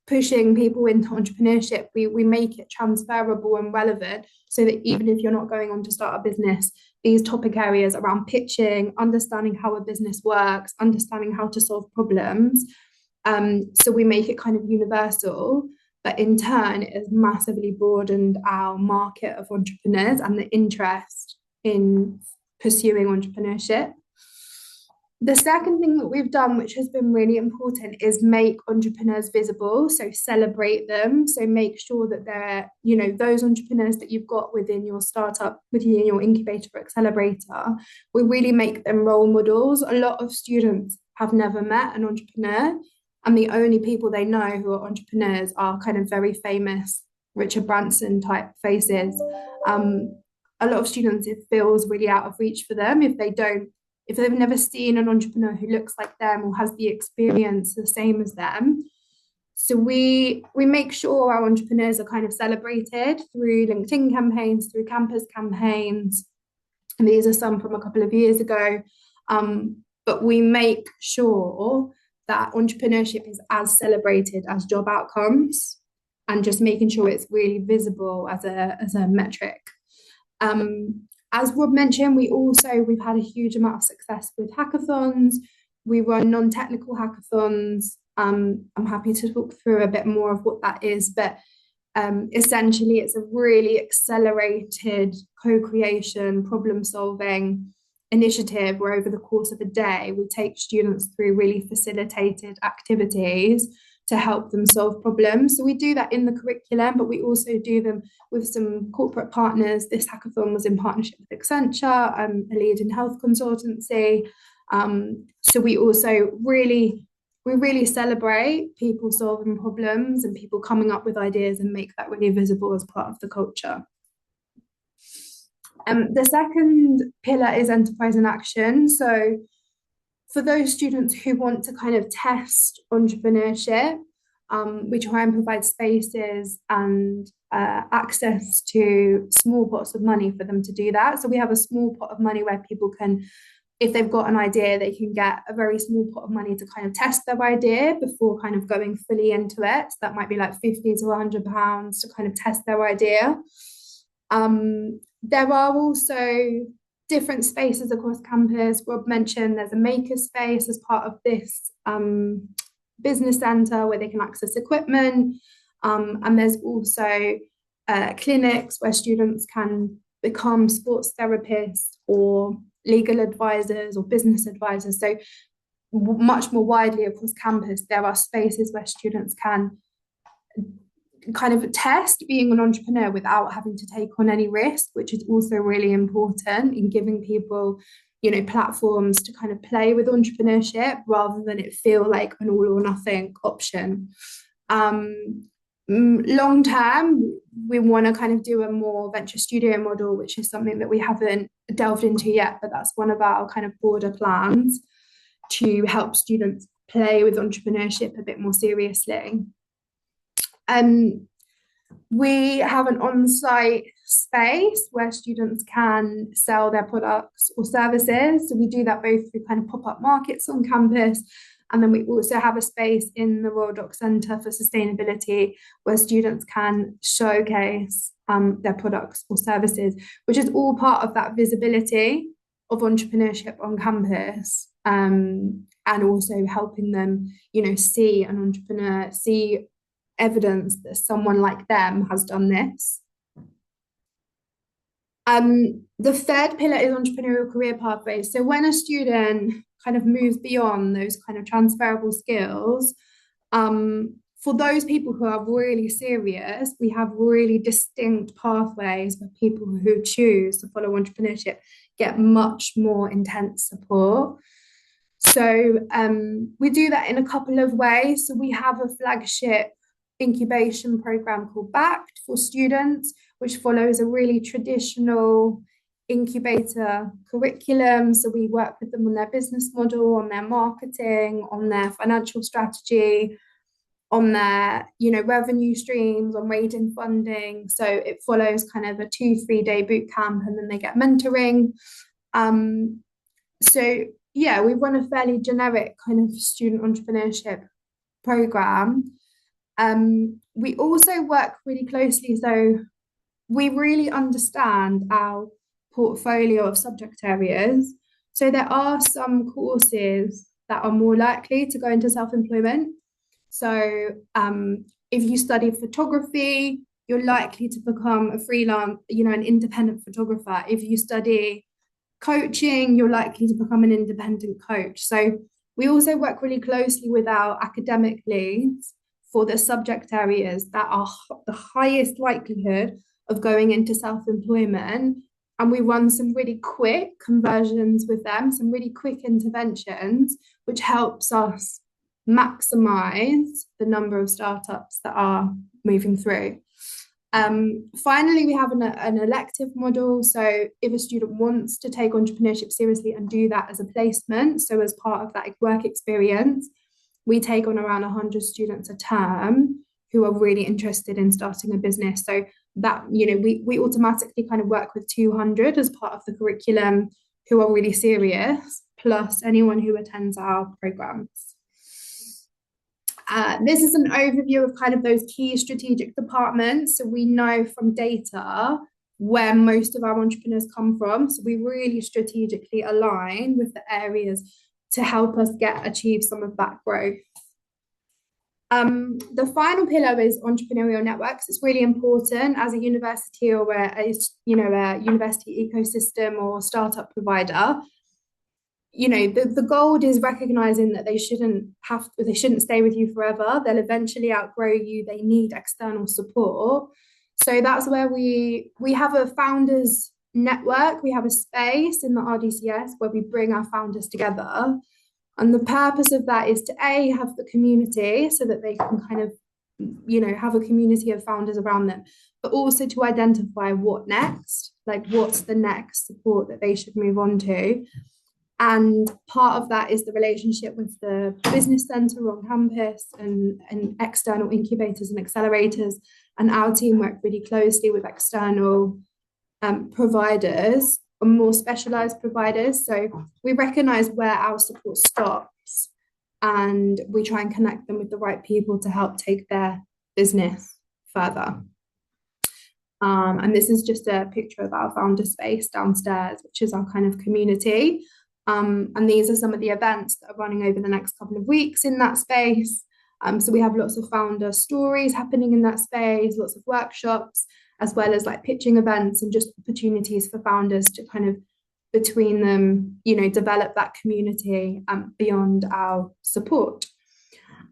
pushing people into entrepreneurship. We make it transferable and relevant so that even if you're not going on to start a business, these topic areas around pitching, understanding how a business works, understanding how to solve problems. So we make it kind of universal, but in turn, it has massively broadened our market of entrepreneurs and the interest in pursuing entrepreneurship. The second thing that we've done, which has been really important, is make entrepreneurs visible. So celebrate them. So make sure that they're, those entrepreneurs that you've got within your startup, within your incubator or accelerator, we really make them role models. A lot of students have never met an entrepreneur, and the only people they know who are entrepreneurs are kind of very famous Richard Branson type faces. A lot of students, it feels really out of reach for them if they've never seen an entrepreneur who looks like them or has the experience the same as them. So we make sure our entrepreneurs are kind of celebrated through LinkedIn campaigns, through campus campaigns. And these are some from a couple of years ago. But we make sure that entrepreneurship is as celebrated as job outcomes, and just making sure it's really visible as a metric. As Rob mentioned, we've had a huge amount of success with hackathons. We run non-technical hackathons. I'm happy to talk through a bit more of what that is, but essentially it's a really accelerated co-creation, problem-solving initiative where over the course of a day, we take students through really facilitated activities to help them solve problems. So we do that in the curriculum, but we also do them with some corporate partners. This hackathon was in partnership with Accenture, a leading health consultancy. So we also really celebrate people solving problems and people coming up with ideas and make that really visible as part of the culture. The second pillar is enterprise in action. So for those students who want to kind of test entrepreneurship, we try and provide spaces and access to small pots of money for them to do that. So we have a small pot of money where people can, if they've got an idea, they can get a very small pot of money to kind of test their idea before kind of going fully into it. So that might be like £50 to £100 to kind of test their idea. There are also different spaces across campus. Rob mentioned there's a maker space as part of this business centre where they can access equipment. And there's also clinics where students can become sports therapists or legal advisors or business advisors. So much more widely across campus, there are spaces where students can kind of test being an entrepreneur without having to take on any risk, which is also really important in giving people, platforms to kind of play with entrepreneurship rather than it feel like an all or nothing option. Long term, we want to kind of do a more venture studio model, which is something that we haven't delved into yet, but that's one of our kind of broader plans to help students play with entrepreneurship a bit more seriously. We have an on-site space where students can sell their products or services. So we do that both through kind of pop-up markets on campus, and then we also have a space in the Royal Dock Centre for Sustainability where students can showcase their products or services, which is all part of that visibility of entrepreneurship on campus, and also helping them, see an entrepreneur, see evidence that someone like them has done this. The third pillar is entrepreneurial career pathways. So when a student kind of moves beyond those kind of transferable skills, for for those people who are really serious, we have really distinct pathways where people who choose to follow entrepreneurship get much more intense support. So we do that in a couple of ways. So we have a flagship incubation program called BACT for students, which follows a really traditional incubator curriculum. So we work with them on their business model, on their marketing, on their financial strategy, on their revenue streams, on raising funding. So it follows kind of a 2-3 day boot camp, and then they get mentoring. So yeah, we run a fairly generic kind of student entrepreneurship program. We also work really closely, so we really understand our portfolio of subject areas. So there are some courses that are more likely to go into self-employment. So if you study photography, you're likely to become a freelance, an independent photographer. If you study coaching, you're likely to become an independent coach. So we also work really closely with our academic leads for the subject areas that are the highest likelihood of going into self-employment. And we run some really quick conversions with them, some really quick interventions, which helps us maximize the number of startups that are moving through. Finally, we have an elective model. So if a student wants to take entrepreneurship seriously and do that as a placement, so as part of that work experience, we take on around 100 students a term who are really interested in starting a business. So that, we automatically kind of work with 200 as part of the curriculum who are really serious, plus anyone who attends our programs. This is an overview of kind of those key strategic departments. So we know from data where most of our entrepreneurs come from. So we really strategically align with the areas to help us achieve some of that growth. The final pillar is entrepreneurial networks. It's really important as a university or a university ecosystem or startup provider. The goal is recognizing that they shouldn't stay with you forever. They'll eventually outgrow you. They need external support. So that's where we have a founders network. We have a space in the RDCS where we bring our founders together. And the purpose of that is to have the community so that they can kind of, have a community of founders around them, but also to identify what next, like what's the next support that they should move on to. And part of that is the relationship with the business center on campus and external incubators and accelerators. And our team work really closely with external providers, or more specialized providers. So we recognize where our support stops and we try and connect them with the right people to help take their business further. And this is just a picture of our founder space downstairs, which is our kind of community. And these are some of the events that are running over the next couple of weeks in that space. So we have lots of founder stories happening in that space, lots of workshops, as well as like pitching events and just opportunities for founders to kind of between them, develop that community beyond our support.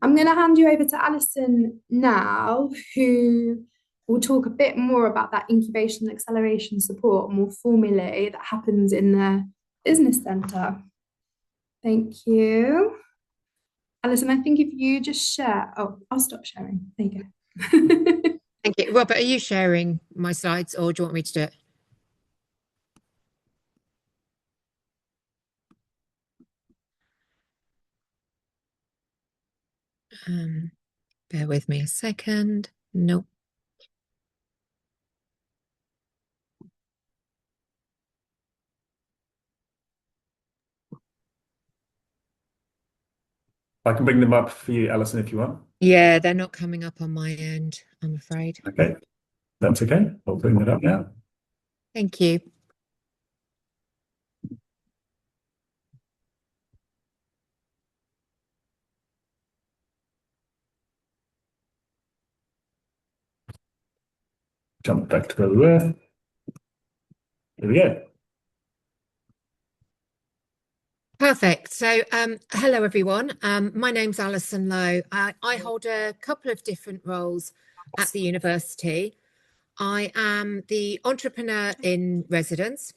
I'm going to hand you over to Alison now, who will talk a bit more about that incubation and acceleration support more formally that happens in the business centre. Thank you. Alison, I think if you just share, I'll stop sharing. There you go.
Thank you. Robert, are you sharing my slides or do you want me to do it? Bear with me a second. Nope.
I can bring them up for you, Alison, if you want.
Yeah, they're not coming up on my end, I'm afraid.
Okay, that's okay. I'll bring that up now.
Thank you.
Jump back to where we were. Here we go.
Perfect. So, hello everyone. My name's Alison Lowe. I hold a couple of different roles at the university. I am the entrepreneur in residence.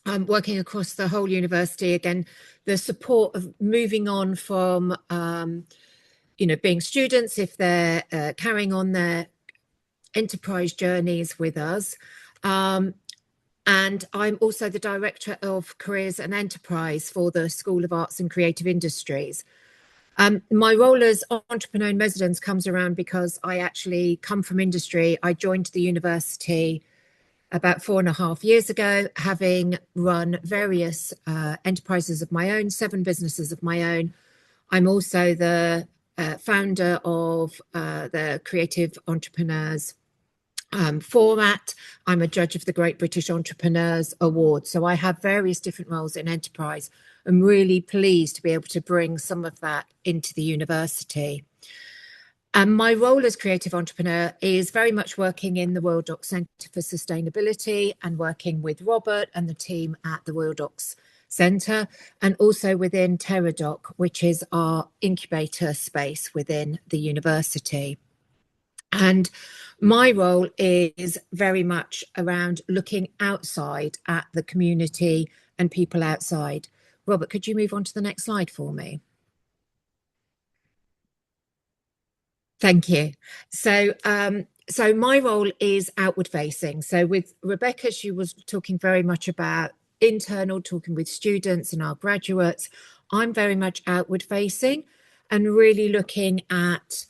I'm working across the whole university. Again, the support of moving on from, being students if they're carrying on their enterprise journeys with us. And I'm also the Director of Careers and Enterprise for the School of Arts and Creative Industries. My role as entrepreneur in residence comes around because I actually come from industry. I joined the university about 4.5 years ago, having run various enterprises of my own, 7 businesses of my own. I'm also the founder of the Creative Entrepreneurs format. I'm a judge of the Great British Entrepreneurs Award. So I have various different roles in enterprise. I'm really pleased to be able to bring some of that into the university. And my role as creative entrepreneur is very much working in the Royal Docks Centre for Sustainability and working with Robert and the team at the Royal Docks Centre, and also within TerraDoc, which is our incubator space within the university. And my role is very much around looking outside at the community and people outside. Robert, could you move on to the next slide for me? Thank you. So my role is outward facing. So with Rebecca, she was talking very much about internal, talking with students and our graduates. I'm very much outward facing and really looking at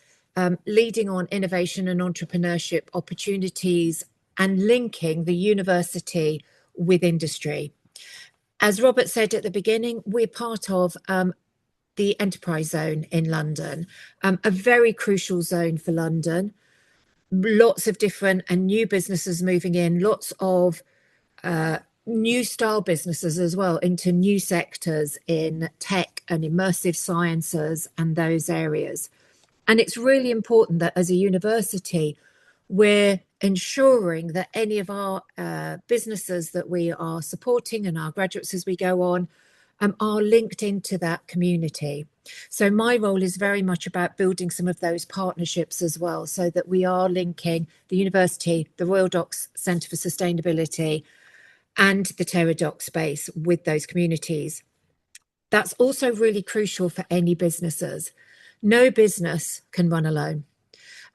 leading on innovation and entrepreneurship opportunities and linking the university with industry. As Robert said at the beginning, we're part of the Enterprise Zone in London, a very crucial zone for London. Lots of different and new businesses moving in, lots of new style businesses as well into new sectors in tech and immersive sciences and those areas. And it's really important that as a university, we're ensuring that any of our businesses that we are supporting and our graduates as we go on are linked into that community. So my role is very much about building some of those partnerships as well, so that we are linking the university, the Royal Docks Centre for Sustainability and the TerraDoc space with those communities. That's also really crucial for any businesses. No business can run alone.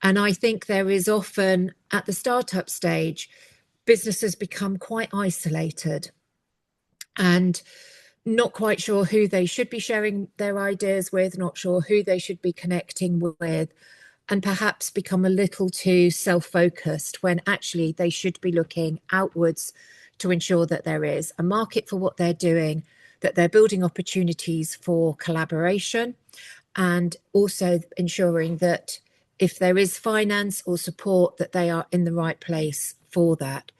And I think there is often, at the startup stage, businesses become quite isolated and not quite sure who they should be sharing their ideas with, not sure who they should be connecting with, and perhaps become a little too self-focused when actually they should be looking outwards to ensure that there is a market for what they're doing, that they're building opportunities for collaboration, and also ensuring that if there is finance or support, that they are in the right place for that.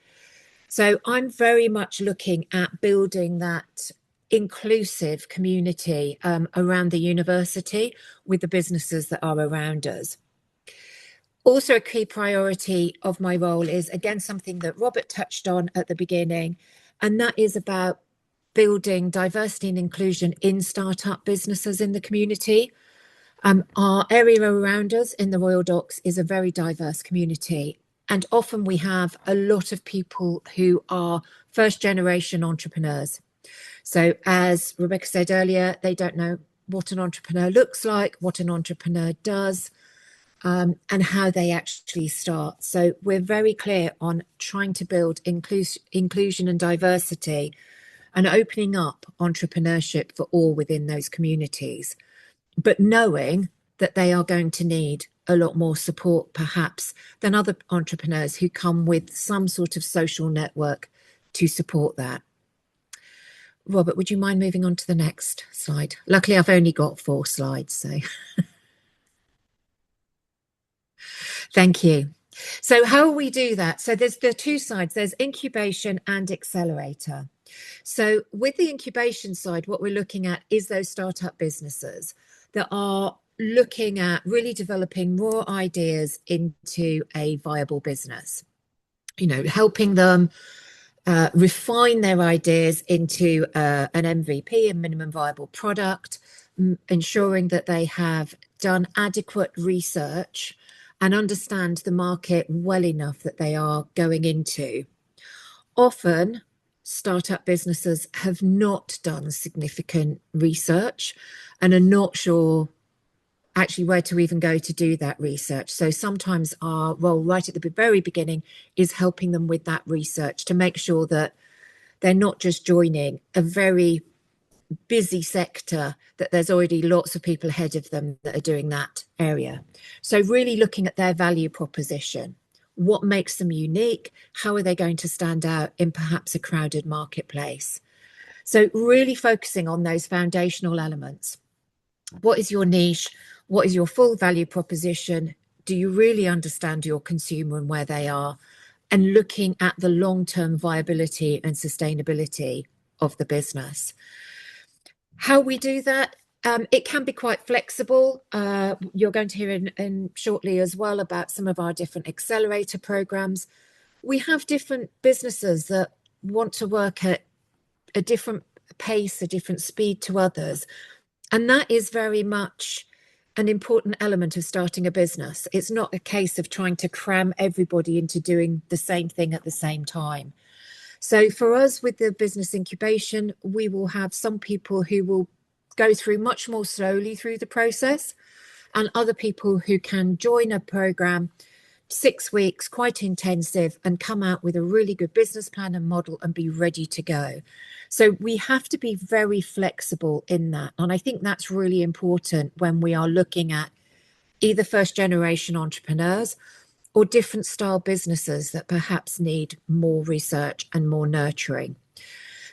So I'm very much looking at building that inclusive community around the university with the businesses that are around us. Also, a key priority of my role is, again, something that Robert touched on at the beginning, and that is about building diversity and inclusion in startup businesses in the community. Our area around us in the Royal Docks is a very diverse community, and often we have a lot of people who are first generation entrepreneurs. So as Rebecca said earlier, they don't know what an entrepreneur looks like, what an entrepreneur does, and how they actually start. So we're very clear on trying to build inclusion and diversity and opening up entrepreneurship for all within those communities, but knowing that they are going to need a lot more support perhaps than other entrepreneurs who come with some sort of social network to support that. Robert, would you mind moving on to the next slide? Luckily, I've only got 4 slides, so thank you. So how will we do that? So there's the 2 sides, there's incubation and accelerator. So with the incubation side, what we're looking at is those startup businesses that are looking at really developing raw ideas into a viable business, helping them refine their ideas into an MVP, a minimum viable product, ensuring that they have done adequate research and understand the market well enough that they are going into. Often, startup businesses have not done significant research and are not sure actually where to even go to do that research. So sometimes our role right at the very beginning is helping them with that research to make sure that they're not just joining a very busy sector, that there's already lots of people ahead of them that are doing that area. So really looking at their value proposition, what makes them unique, how are they going to stand out in perhaps a crowded marketplace? So really focusing on those foundational elements. What is your niche? What is your full value proposition? Do you really understand your consumer and where they are? And looking at the long-term viability and sustainability of the business. How we do that, it can be quite flexible. You're going to hear in shortly as well about some of our different accelerator programs. We have different businesses that want to work at a different pace, a different speed to others. And that is very much an important element of starting a business. It's not a case of trying to cram everybody into doing the same thing at the same time. So for us with the business incubation, we will have some people who will go through much more slowly through the process, and other people who can join a program 6 weeks, quite intensive, and come out with a really good business plan and model and be ready to go. So we have to be very flexible in that. And I think that's really important when we are looking at either first generation entrepreneurs or different style businesses that perhaps need more research and more nurturing.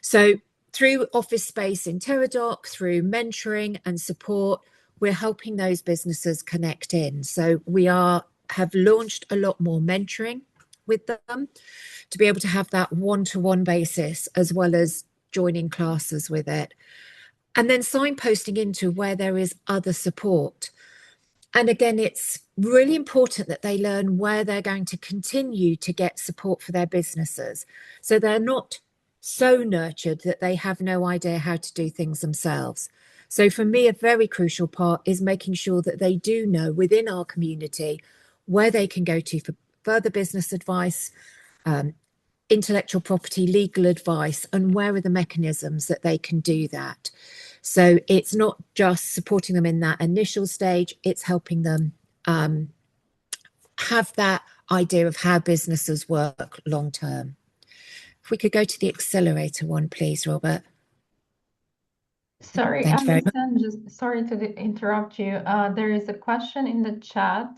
So through Office Space in Teradoc, through mentoring and support, we're helping those businesses connect in. So we have launched a lot more mentoring with them to be able to have that one-to-one basis, as well as joining classes with it. And then signposting into where there is other support. And again, it's really important that they learn where they're going to continue to get support for their businesses. So they're not so nurtured that they have no idea how to do things themselves. So for me, a very crucial part is making sure that they do know within our community where they can go to for further business advice, intellectual property, legal advice, and where are the mechanisms that they can do that. So it's not just supporting them in that initial stage, it's helping them have that idea of how businesses work long term. If we could go to the accelerator one, please, Robert.
Sorry,
Thank you very much.
Alison, just sorry to interrupt you. There is a question in the chat,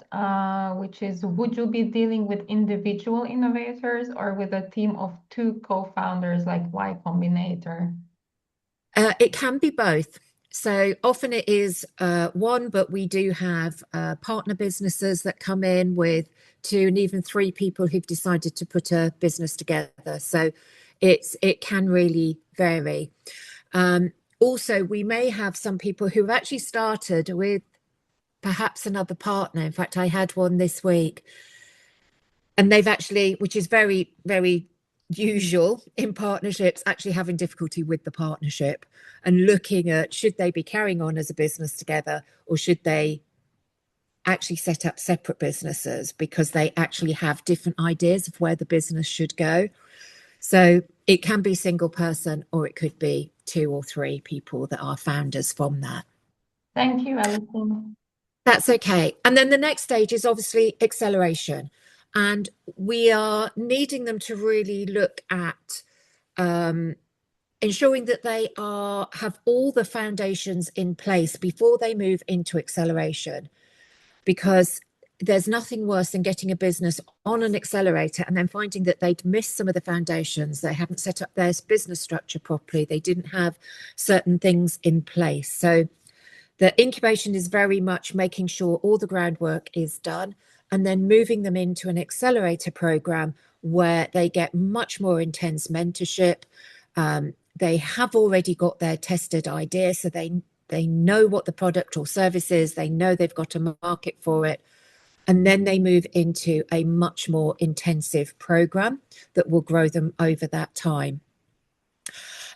which is, would you be dealing with individual innovators or with a team of 2 co-founders like Y Combinator?
It can be both. So often it is one, but we do have partner businesses that come in with 2 and even 3 people who've decided to put a business together. So it can really vary. Also, we may have some people who have actually started with perhaps another partner. In fact, I had one this week, and they've actually, which is very, very usual in partnerships, actually having difficulty with the partnership and looking at, should they be carrying on as a business together, or should they actually set up separate businesses because they actually have different ideas of where the business should go. So it can be single person, or it could be 2 or 3 people that are founders from that.
Thank you, Alison.
That's okay. And then the next stage is obviously acceleration. And we are needing them to really look at ensuring that they have all the foundations in place before they move into acceleration. Because there's nothing worse than getting a business on an accelerator and then finding that they'd missed some of the foundations. They haven't set up their business structure properly. They didn't have certain things in place. So the incubation is very much making sure all the groundwork is done and then moving them into an accelerator program where they get much more intense mentorship. They have already got their tested idea, so they know what the product or service is. They know they've got a market for it. And then they move into a much more intensive program that will grow them over that time.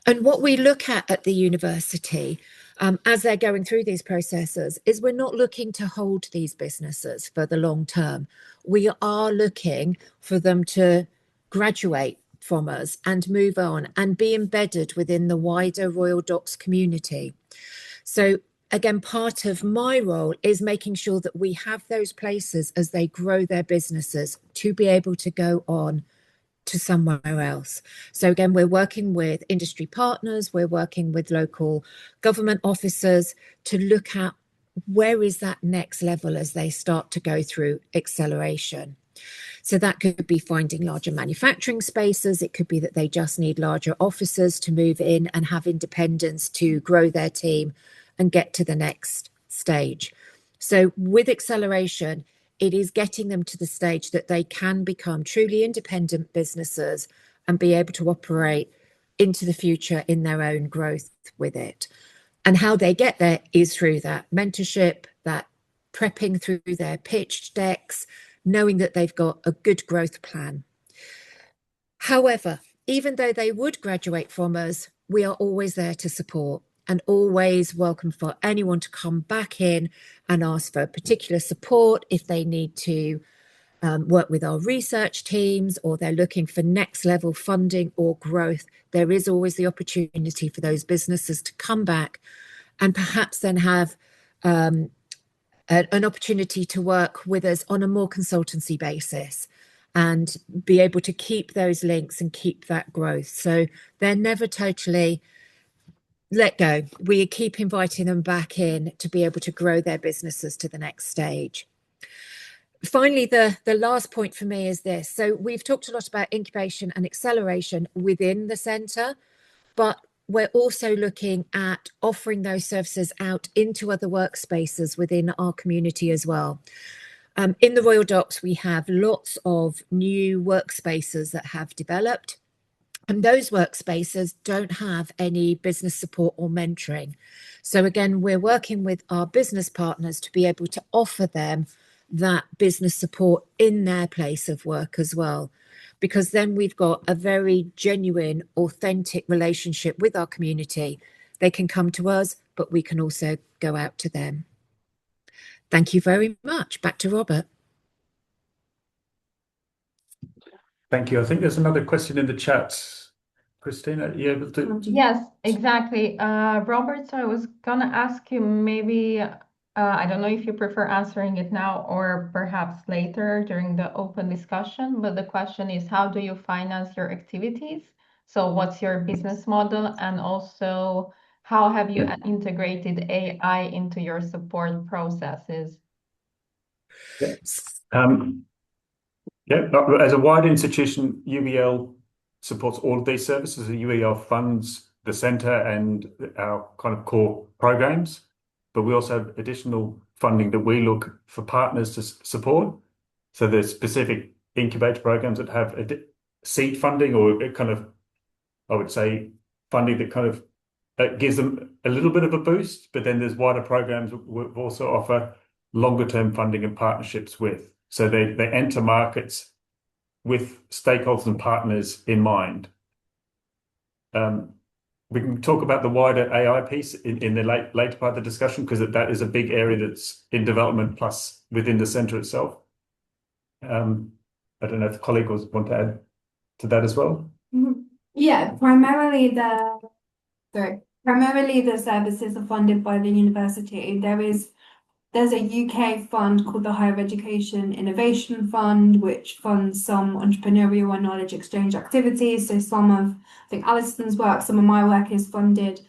And what we look at the university as they're going through these processes is we're not looking to hold these businesses for the long term. We are looking for them to graduate from us and move on and be embedded within the wider Royal Docks community. So again, part of my role is making sure that we have those places as they grow their businesses to be able to go on to somewhere else. So again, we're working with industry partners, we're working with local government officers to look at where is that next level as they start to go through acceleration. So that could be finding larger manufacturing spaces. It could be that they just need larger offices to move in and have independence to grow their team and get to the next stage. So with acceleration, it is getting them to the stage that they can become truly independent businesses and be able to operate into the future in their own growth with it. And how they get there is through that mentorship, that prepping through their pitch decks, knowing that they've got a good growth plan. However, even though they would graduate from us, we are always there to support and always welcome for anyone to come back in and ask for particular support if they need to work with our research teams or they're looking for next level funding or growth. There is always the opportunity for those businesses to come back and perhaps then have an opportunity to work with us on a more consultancy basis and be able to keep those links and keep that growth. So they're never totally let go. We keep inviting them back in to be able to grow their businesses to the next stage. Finally, the last point for me is this. So we've talked a lot about incubation and acceleration within the centre, but we're also looking at offering those services out into other workspaces within our community as well. In the Royal Docks, we have lots of new workspaces that have developed. And those workspaces don't have any business support or mentoring. So again, we're working with our business partners to be able to offer them that business support in their place of work as well, because then we've got a very genuine, authentic relationship with our community. They can come to us, but we can also go out to them. Thank you very much. Back to Robert.
Thank you. I think there's another question in the chat. Christina, are you able to?
Yes, exactly. Robert, so I was gonna ask you maybe, I don't know if you prefer answering it now or perhaps later during the open discussion, but the question is, how do you finance your activities? So what's your business model? And also, how have you integrated AI into your support processes?
Yeah. As a wide institution, UBL supports all of these services. The UEL funds the centre and our kind of core programs, but we also have additional funding that we look for partners to support. So there's specific incubator programs that have seed funding or kind of, I would say, funding that kind of gives them a little bit of a boost, but then there's wider programs we also offer longer term funding and partnerships with. So they enter markets with stakeholders and partners in mind. We can talk about the wider AI piece in the later part of the discussion, because that is a big area that's in development plus within the centre itself. I don't know if colleagues want to add to that as well.
Yeah, primarily the services are funded by the university. There's a UK fund called the Higher Education Innovation Fund, which funds some entrepreneurial and knowledge exchange activities. So I think Alison's work, some of my work is funded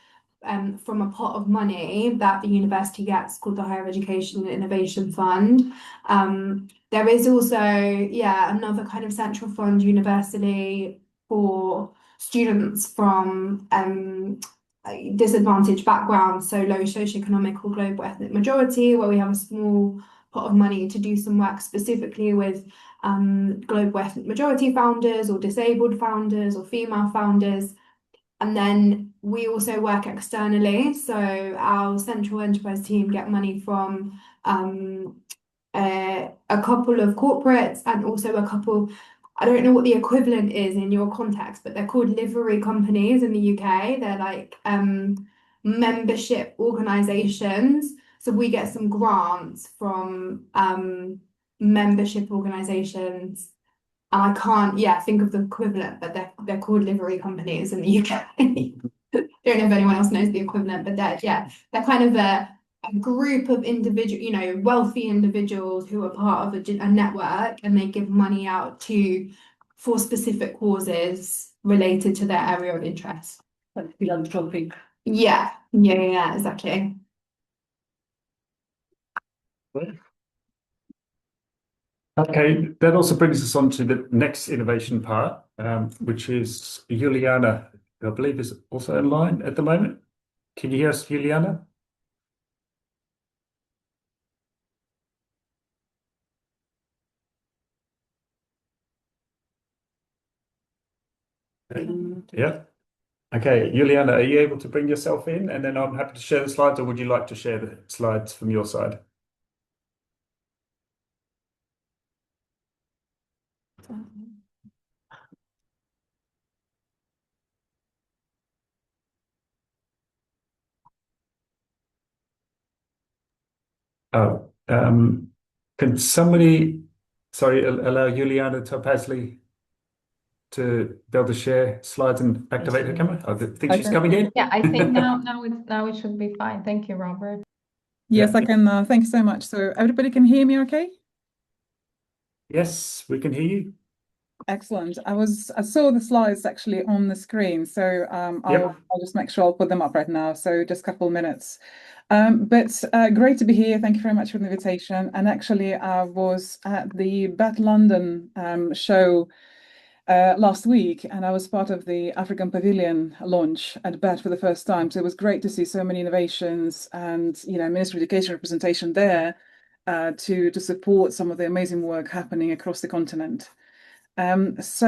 from a pot of money that the university gets called the Higher Education Innovation Fund. There is also, another kind of central fund universally for students from disadvantaged backgrounds, so low socioeconomic or global ethnic majority, where we have a small pot of money to do some work specifically with global ethnic majority founders or disabled founders or female founders. And then we also work externally, so our central enterprise team get money from a couple of corporates and also a couple, I don't know what the equivalent is in your context, but they're called livery companies in the UK. They're like membership organizations. So we get some grants from membership organizations. And I can't, think of the equivalent, but they're called livery companies in the UK. Don't know if anyone else knows the equivalent, but they're kind of a group of individual, wealthy individuals who are part of a network, and they give money out for specific causes related to their area of interest.
Like philanthropy.
Yeah, exactly.
Okay, that also brings us on to the next innovation part, which is Juliana, who I believe is also online at the moment. Can you hear us, Juliana? Yeah. Okay, Juliana, are you able to bring yourself in? And then I'm happy to share the slides, or would you like to share the slides from your side? Oh, can somebody, sorry, allow Juliana Topasley to be able to share slides and activate her camera? I think she's coming in.
Yeah, I think now it should be fine. Thank you, Robert.
Yes,
Yeah.
I can. Thank you so much. So everybody can hear me okay?
Yes, we can hear you.
Excellent. I saw the slides actually on the screen, so I'll just make sure I'll put them up right now. So just a couple of minutes. But great to be here. Thank you very much for the invitation. And actually, I was at the BAT London show last week, and I was part of the African Pavilion launch at BAT for the first time. So it was great to see so many innovations and Ministry of Education representation there to support some of the amazing work happening across the continent. As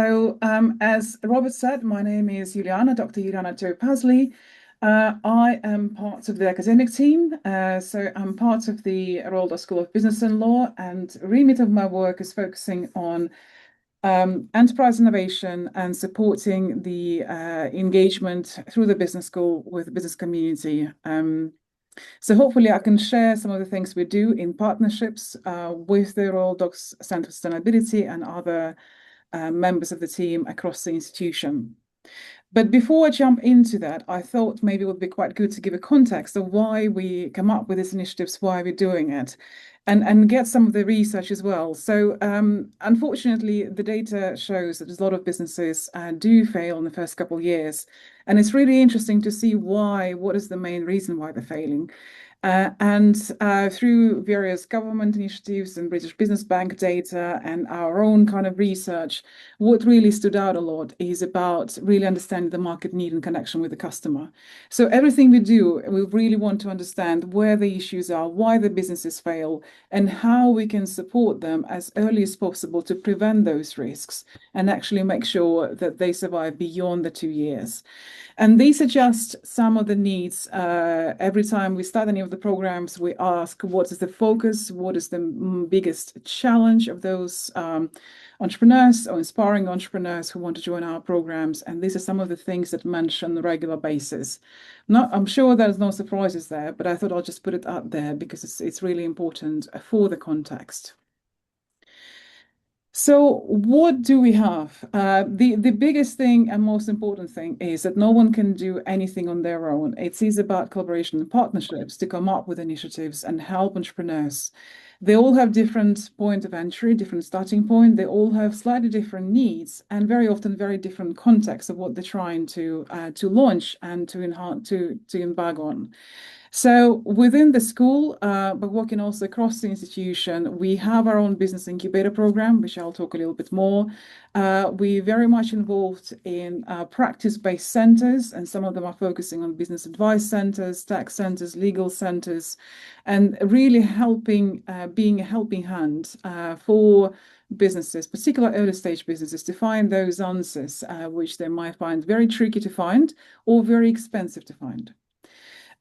Robert said, my name is Juliana, Dr. Juliana Topasley. I am part of the academic team, so I'm part of the Royal Dutch School of Business and Law, and remit of my work is focusing on enterprise innovation and supporting the engagement through the business school with the business community. So hopefully I can share some of the things we do in partnerships with the Royal Docks Centre for Sustainability and other members of the team across the institution. But before I jump into that, I thought maybe it would be quite good to give a context of why we come up with these initiatives, why we're doing it, and get some of the research as well. So unfortunately, the data shows that there's a lot of businesses do fail in the first couple of years. And it's really interesting to see what is the main reason why they're failing. Through various government initiatives and British Business Bank data and our own kind of research, what really stood out a lot is about really understanding the market need in connection with the customer. So everything we do, we really want to understand where the issues are, why the businesses fail, and how we can support them as early as possible to prevent those risks and actually make sure that they survive beyond the 2 years. And these are just some of the needs. Every time we start any of the programs, we ask, what is the focus? What is the biggest challenge of those entrepreneurs or inspiring entrepreneurs who want to join our programs? And these are some of the things that mention on a regular basis. I'm sure there's no surprises there, but I thought I'll just put it out there because it's really important for the context. So what do we have? The biggest thing and most important thing is that no one can do anything on their own. It is about collaboration and partnerships to come up with initiatives and help entrepreneurs. They all have different point of entry, different starting point. They all have slightly different needs and very often very different contexts of what they're trying to launch and to embark on. So within the school, but working also across the institution, we have our own business incubator program, which I'll talk a little bit more. We're very much involved in practice-based centers, and some of them are focusing on business advice centers, tax centers, legal centers, and really being a helping hand for businesses, particularly early stage businesses, to find those answers which they might find very tricky to find or very expensive to find.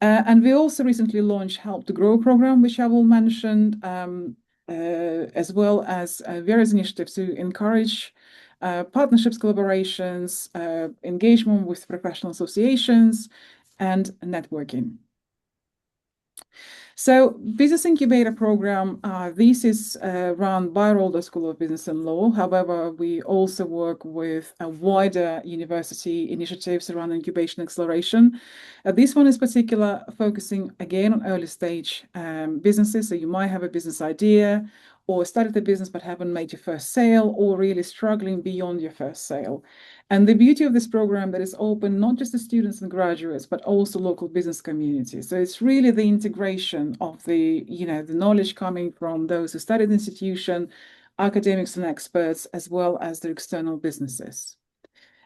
And we also recently launched Help to Grow program, which I will mention. as well as various initiatives to encourage partnerships, collaborations, engagement with professional associations, and networking. So Business Incubator Program, this is run by Roldo School of Business and Law. However, we also work with a wider university initiatives around incubation acceleration. This one is particular focusing again on early stage businesses. So you might have a business idea or started a business but haven't made your first sale, or really struggling beyond your first sale. And the beauty of this program that is open not just to students and graduates, but also local business communities. So it's really the integration of the knowledge coming from those who studied the institution, academics and experts, as well as their external businesses.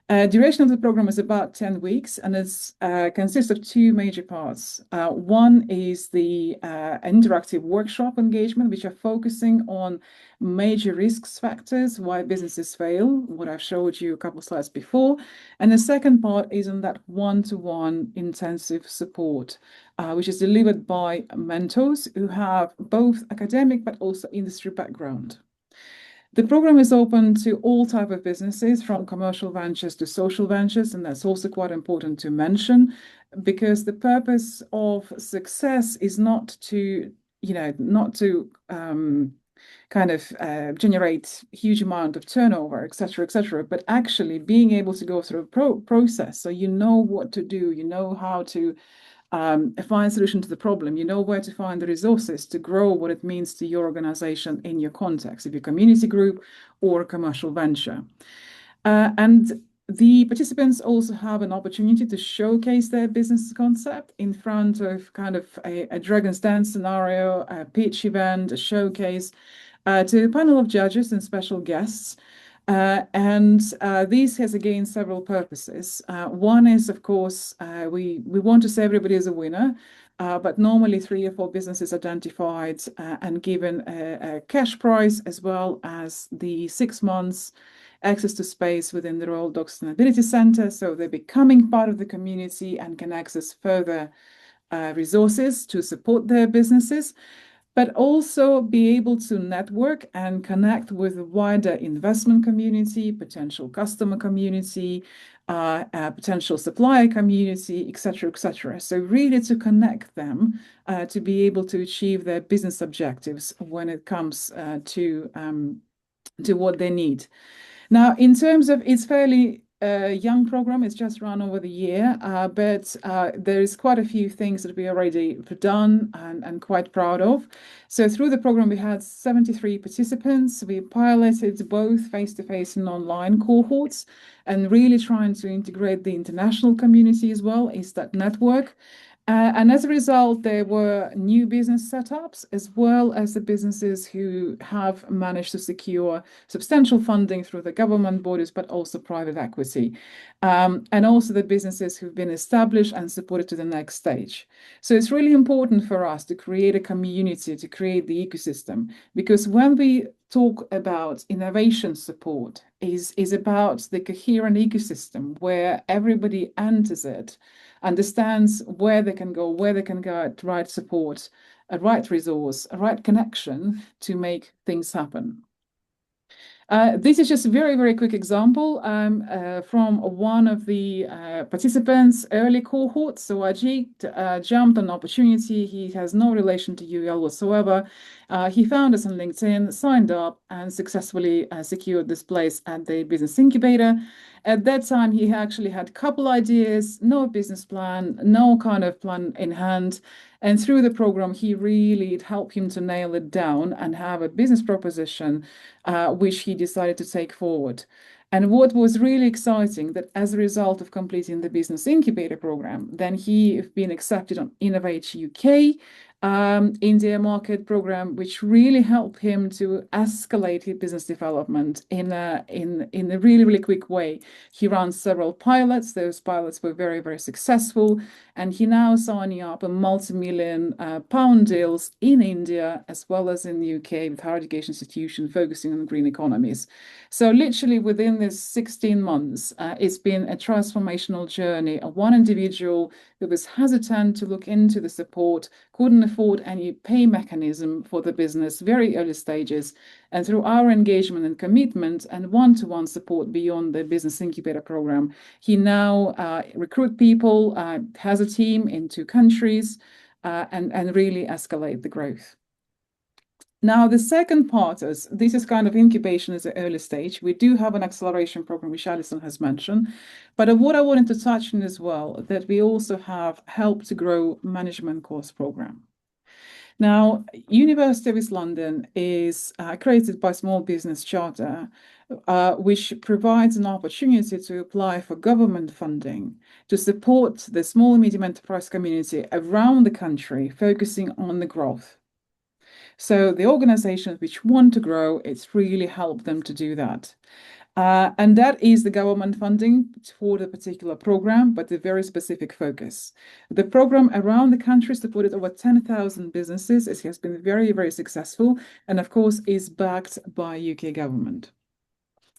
Duration of the program is about 10 weeks, and it consists of two major parts. One is the interactive workshop engagement, which are focusing on major risks factors, why businesses fail, what I've showed you a couple of slides before. And the second part is on that one-to-one intensive support, which is delivered by mentors who have both academic but also industry background. The program is open to all types of businesses, from commercial ventures to social ventures, and that's also quite important to mention, because the purpose of success is not to generate huge amount of turnover, etc., but actually being able to go through a process, so you know what to do, you know how to find a solution to the problem, you know where to find the resources to grow what it means to your organization in your context, if you're a community group or a commercial venture. And the participants also have an opportunity to showcase their business concept in front of kind of a Dragon's Den scenario, a pitch event, a showcase, to a panel of judges and special guests. This has again several purposes. One is, of course, we want to say everybody is a winner, but normally 3 or 4 businesses identified and given a cash prize, as well as the 6 months access to space within the Royal Dock Sustainability Centre, so they're becoming part of the community and can access further resources to support their businesses, but also be able to network and connect with the wider investment community, potential customer community, potential supplier community, etc. So really to connect them to be able to achieve their business objectives when it comes to what they need. Now, in terms of, it's fairly young program, it's just run over the year, but there's quite a few things that we already done and quite proud of. So through the program, we had 73 participants. We piloted both face-to-face and online cohorts, and really trying to integrate the international community as well, is that network. And as a result, there were new business setups, as well as the businesses who have managed to secure substantial funding through the government bodies, but also private equity. And also the businesses who've been established and supported to the next stage. So it's really important for us to create a community, to create the ecosystem, because when we talk about innovation support, is about the coherent ecosystem where everybody enters it, understands where they can go at right support, a right resource, a right connection to make things happen. This is just a very, very quick example from one of the participants' early cohorts. So Ajit jumped on an opportunity. He has no relation to UL whatsoever. He found us on LinkedIn, signed up, and successfully secured this place at the Business Incubator. At that time, he actually had a couple ideas, no business plan, no kind of plan in hand. And through the program, it helped him to nail it down and have a business proposition, which he decided to take forward. And what was really exciting, that as a result of completing the Business Incubator program, then he has been accepted on Innovate UK, India market program, which really helped him to escalate his business development in a really, really quick way. He ran several pilots. Those pilots were very, very successful. And he now signing up a multi-million pound deals in India, as well as in the UK, with higher education institutions focusing on green economies. So literally within this 16 months, it's been a transformational journey. One individual who was hesitant to look into the support, couldn't afford any pay mechanism for the business, very early stages. And through our engagement and commitment and one-to-one support beyond the business incubator program, he now recruit people, has a team in 2 countries, and really escalate the growth. Now, the second part is, this is kind of incubation as an early stage. We do have an acceleration program, which Alison has mentioned. But what I wanted to touch on as well, that we also have Help to Grow management course program. Now, University of East London is created by Small Business Charter, which provides an opportunity to apply for government funding to support the small and medium enterprise community around the country, focusing on the growth. So the organizations which want to grow, it's really helped them to do that. And that is the government funding for the particular program, but a very specific focus. The program around the country supported over 10,000 businesses. It has been very, very successful, and of course is backed by UK government.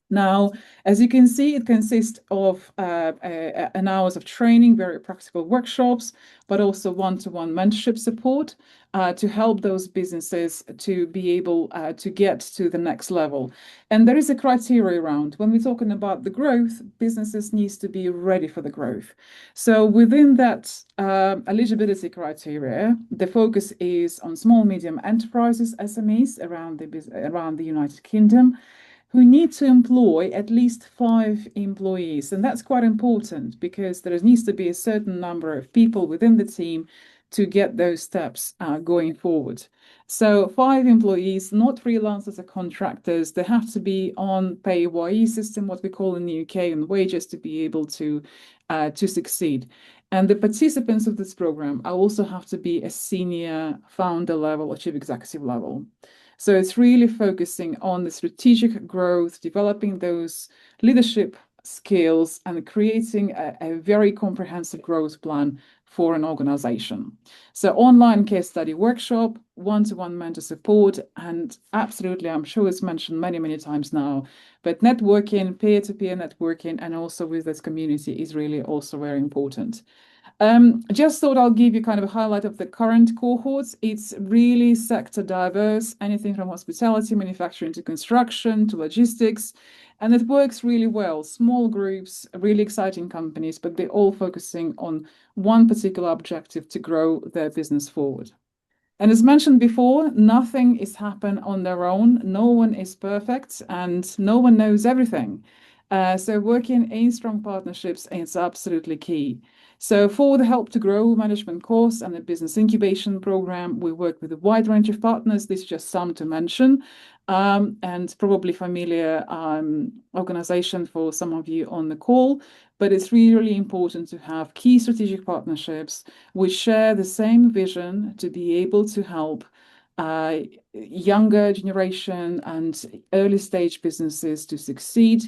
Now, as you can see, it consists of an hours of training, very practical workshops, but also one-to-one mentorship support to help those businesses to be able to get to the next level. And there is a criteria around. When we're talking about the growth, businesses needs to be ready for the growth. So within that eligibility criteria, the focus is on small, medium enterprises, SMEs around the United Kingdom, who need to employ at least 5 employees. And that's quite important because there needs to be a certain number of people within the team to get those steps going forward. So 5 employees, not freelancers or contractors. They have to be on PAYE system, what we call in the UK, and wages to be able to succeed. And the participants of this program also have to be a senior founder level or chief executive level. So it's really focusing on the strategic growth, developing those leadership skills, and creating a very comprehensive growth plan for an organization. So online case study workshop, one-to-one mentor support, and absolutely, I'm sure it's mentioned many, many times now, but networking, peer-to-peer networking, and also with this community is really also very important. Just thought I'll give you kind of a highlight of the current cohorts. It's really sector diverse, anything from hospitality, manufacturing to construction to logistics, and it works really well. Small groups, really exciting companies, but they're all focusing on one particular objective to grow their business forward. And as mentioned before, nothing is happened on their own. No one is perfect and no one knows everything. So working in strong partnerships is absolutely key. So for the Help to Grow management course and the business incubation program, we work with a wide range of partners. This is just some to mention, and probably familiar organization for some of you on the call. But it's really important to have key strategic partnerships which share the same vision to be able to help younger generation and early stage businesses to succeed,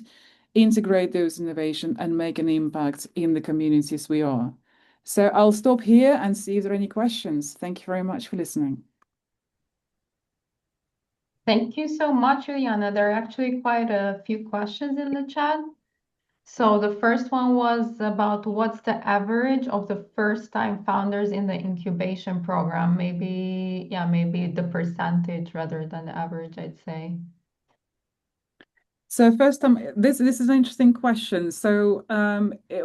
integrate those innovation, and make an impact in the communities we are. So I'll stop here and see if there are any questions. Thank you very much for listening.
Thank you so much, Juliana. There are actually quite a few questions in the chat. So the first one was about what's the average of the first-time founders in the incubation program? Maybe the percentage rather than the average, I'd say.
So first time, this is an interesting question. So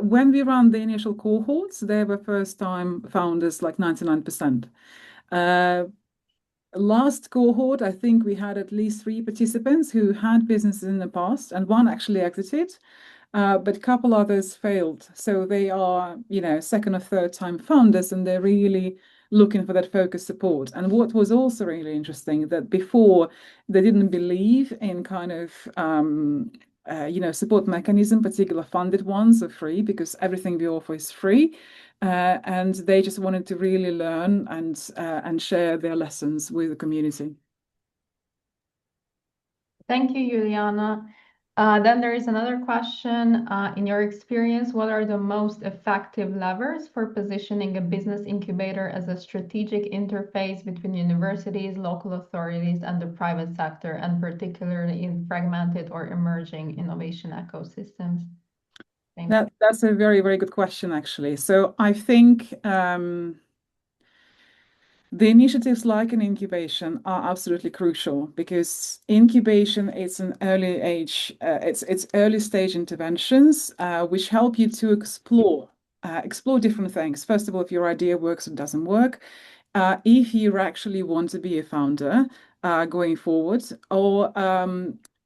when we ran the initial cohorts, they were first-time founders, like 99%. Last cohort, I think we had at least 3 participants who had businesses in the past, and 1 actually exited, but a couple others failed. So they are, second or third time founders, and they're really looking for that focused support. And what was also really interesting, that before they didn't believe in kind of support mechanism, particular funded ones are free, because everything we offer is free, and they just wanted to really learn and share their lessons with the community.
Thank you, Juliana. Then there is another question. In your experience, what are the most effective levers for positioning a business incubator as a strategic interface between universities, local authorities, and the private sector, and particularly in fragmented or emerging innovation ecosystems?
That's a very, very good question, actually. So I think The initiatives like an incubation are absolutely crucial because incubation is an early age, it's early stage interventions which help you to explore different things. First of all, if your idea works or doesn't work, if you actually want to be a founder going forward, or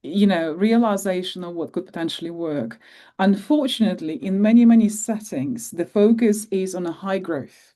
realization of what could potentially work. Unfortunately, in many settings, the focus is on a high growth.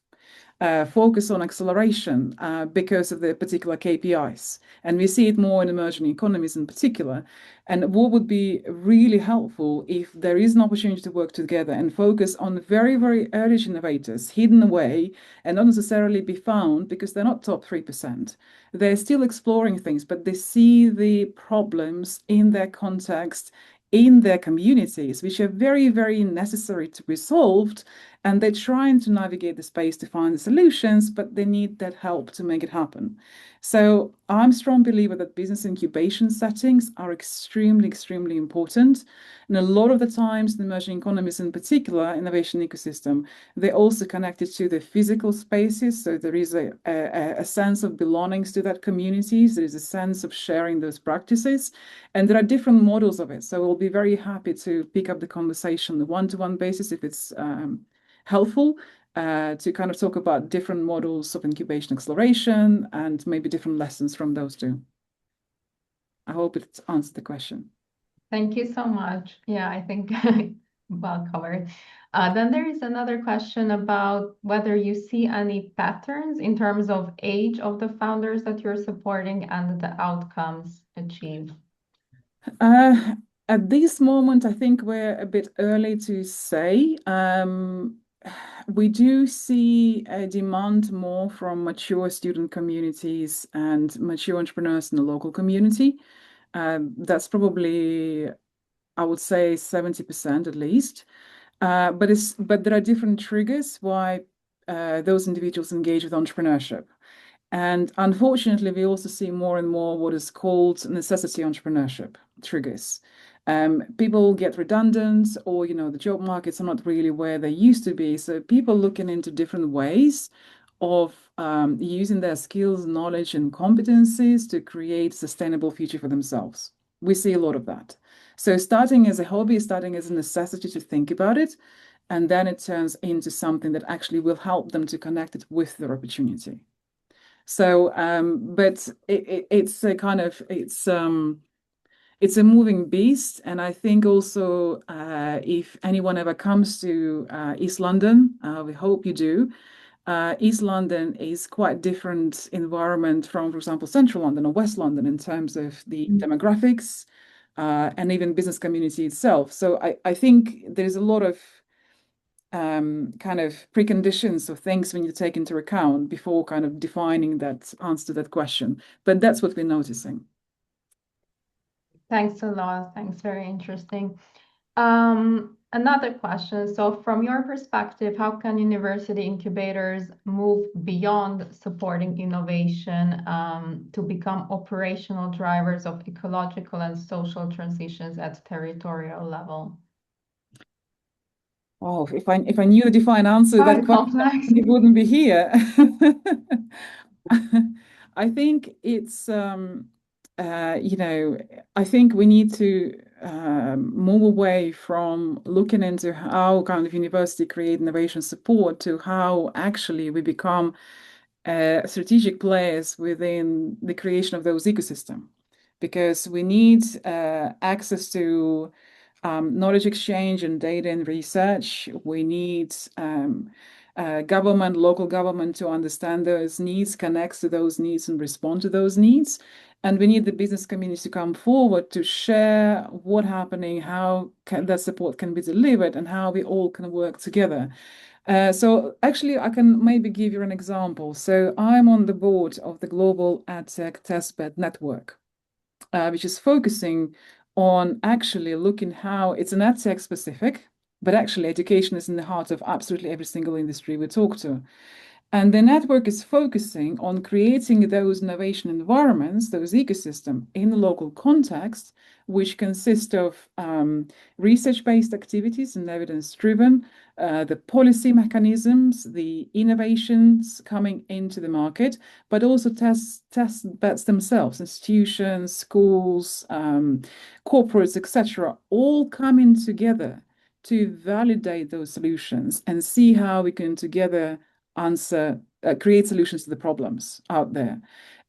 Focus on acceleration because of the particular KPIs. And we see it more in emerging economies in particular. And what would be really helpful if there is an opportunity to work together and focus on very early innovators hidden away and not necessarily be found because they're not top 3%. They're still exploring things, but they see the problems in their context, in their communities, which are very necessary to be solved. And they're trying to navigate the space to find the solutions, but they need that help to make it happen. So I'm a strong believer that business incubation settings are extremely important. And a lot of the times, the emerging economies in particular, innovation ecosystem, they're also connected to the physical spaces. So there is a sense of belongings to that communities. There is a sense of sharing those practices. And there are different models of it. So we'll be very happy to pick up the conversation on a one-to-one basis if it's helpful to kind of talk about different models of incubation acceleration and maybe different lessons from those two. I hope it answered the question.
Thank you so much. Yeah, I think well covered. Then there is another question about whether you see any patterns in terms of age of the founders that you're supporting and the outcomes achieved.
At this moment, I think we're a bit early to say. We do see a demand more from mature student communities and mature entrepreneurs in the local community. That's probably, I would say, 70% at least. But there are different triggers why those individuals engage with entrepreneurship. And unfortunately, we also see more and more what is called necessity entrepreneurship triggers. People get redundant, or the job markets are not really where they used to be. So people looking into different ways of using their skills, knowledge, and competencies to create a sustainable future for themselves. We see a lot of that. So starting as a hobby, starting as a necessity to think about it, and then it turns into something that actually will help them to connect it with their opportunity. So, but it's a kind of, it's a moving beast. And I think also if anyone ever comes to East London, we hope you do. East London is quite different environment from, for example, Central London or West London in terms of the demographics and even business community itself. So I think there's a lot of kind of preconditions of things when you take into account before kind of defining that answer to that question. But that's what we're noticing.
Thanks a lot. Thanks. Very interesting. Another question. So from your perspective, how can university incubators move beyond supporting innovation to become operational drivers of ecological and social transitions at territorial level?
Oh, if I knew the defined answer to that question, it wouldn't be here. I think it's I think we need to move away from looking into how kind of university create innovation support to how actually we become strategic players within the creation of those ecosystems, because we need access to knowledge exchange and data and research. We need government, local government to understand those needs, connect to those needs and respond to those needs. And we need the business community to come forward to share what's happening, how that support can be delivered, and how we all can work together. So actually, I can maybe give you an example. So I'm on the board of the Global EdTech Testbed Network, which is focusing on actually looking how it's an EdTech specific, but actually education is in the heart of absolutely every single industry we talk to. And the network is focusing on creating those innovation environments, those ecosystems in the local context, which consist of research-based activities and evidence-driven, the policy mechanisms, the innovations coming into the market, but also test beds themselves, institutions, schools, corporates, etc., all coming together to validate those solutions and see how we can together create solutions to the problems out there.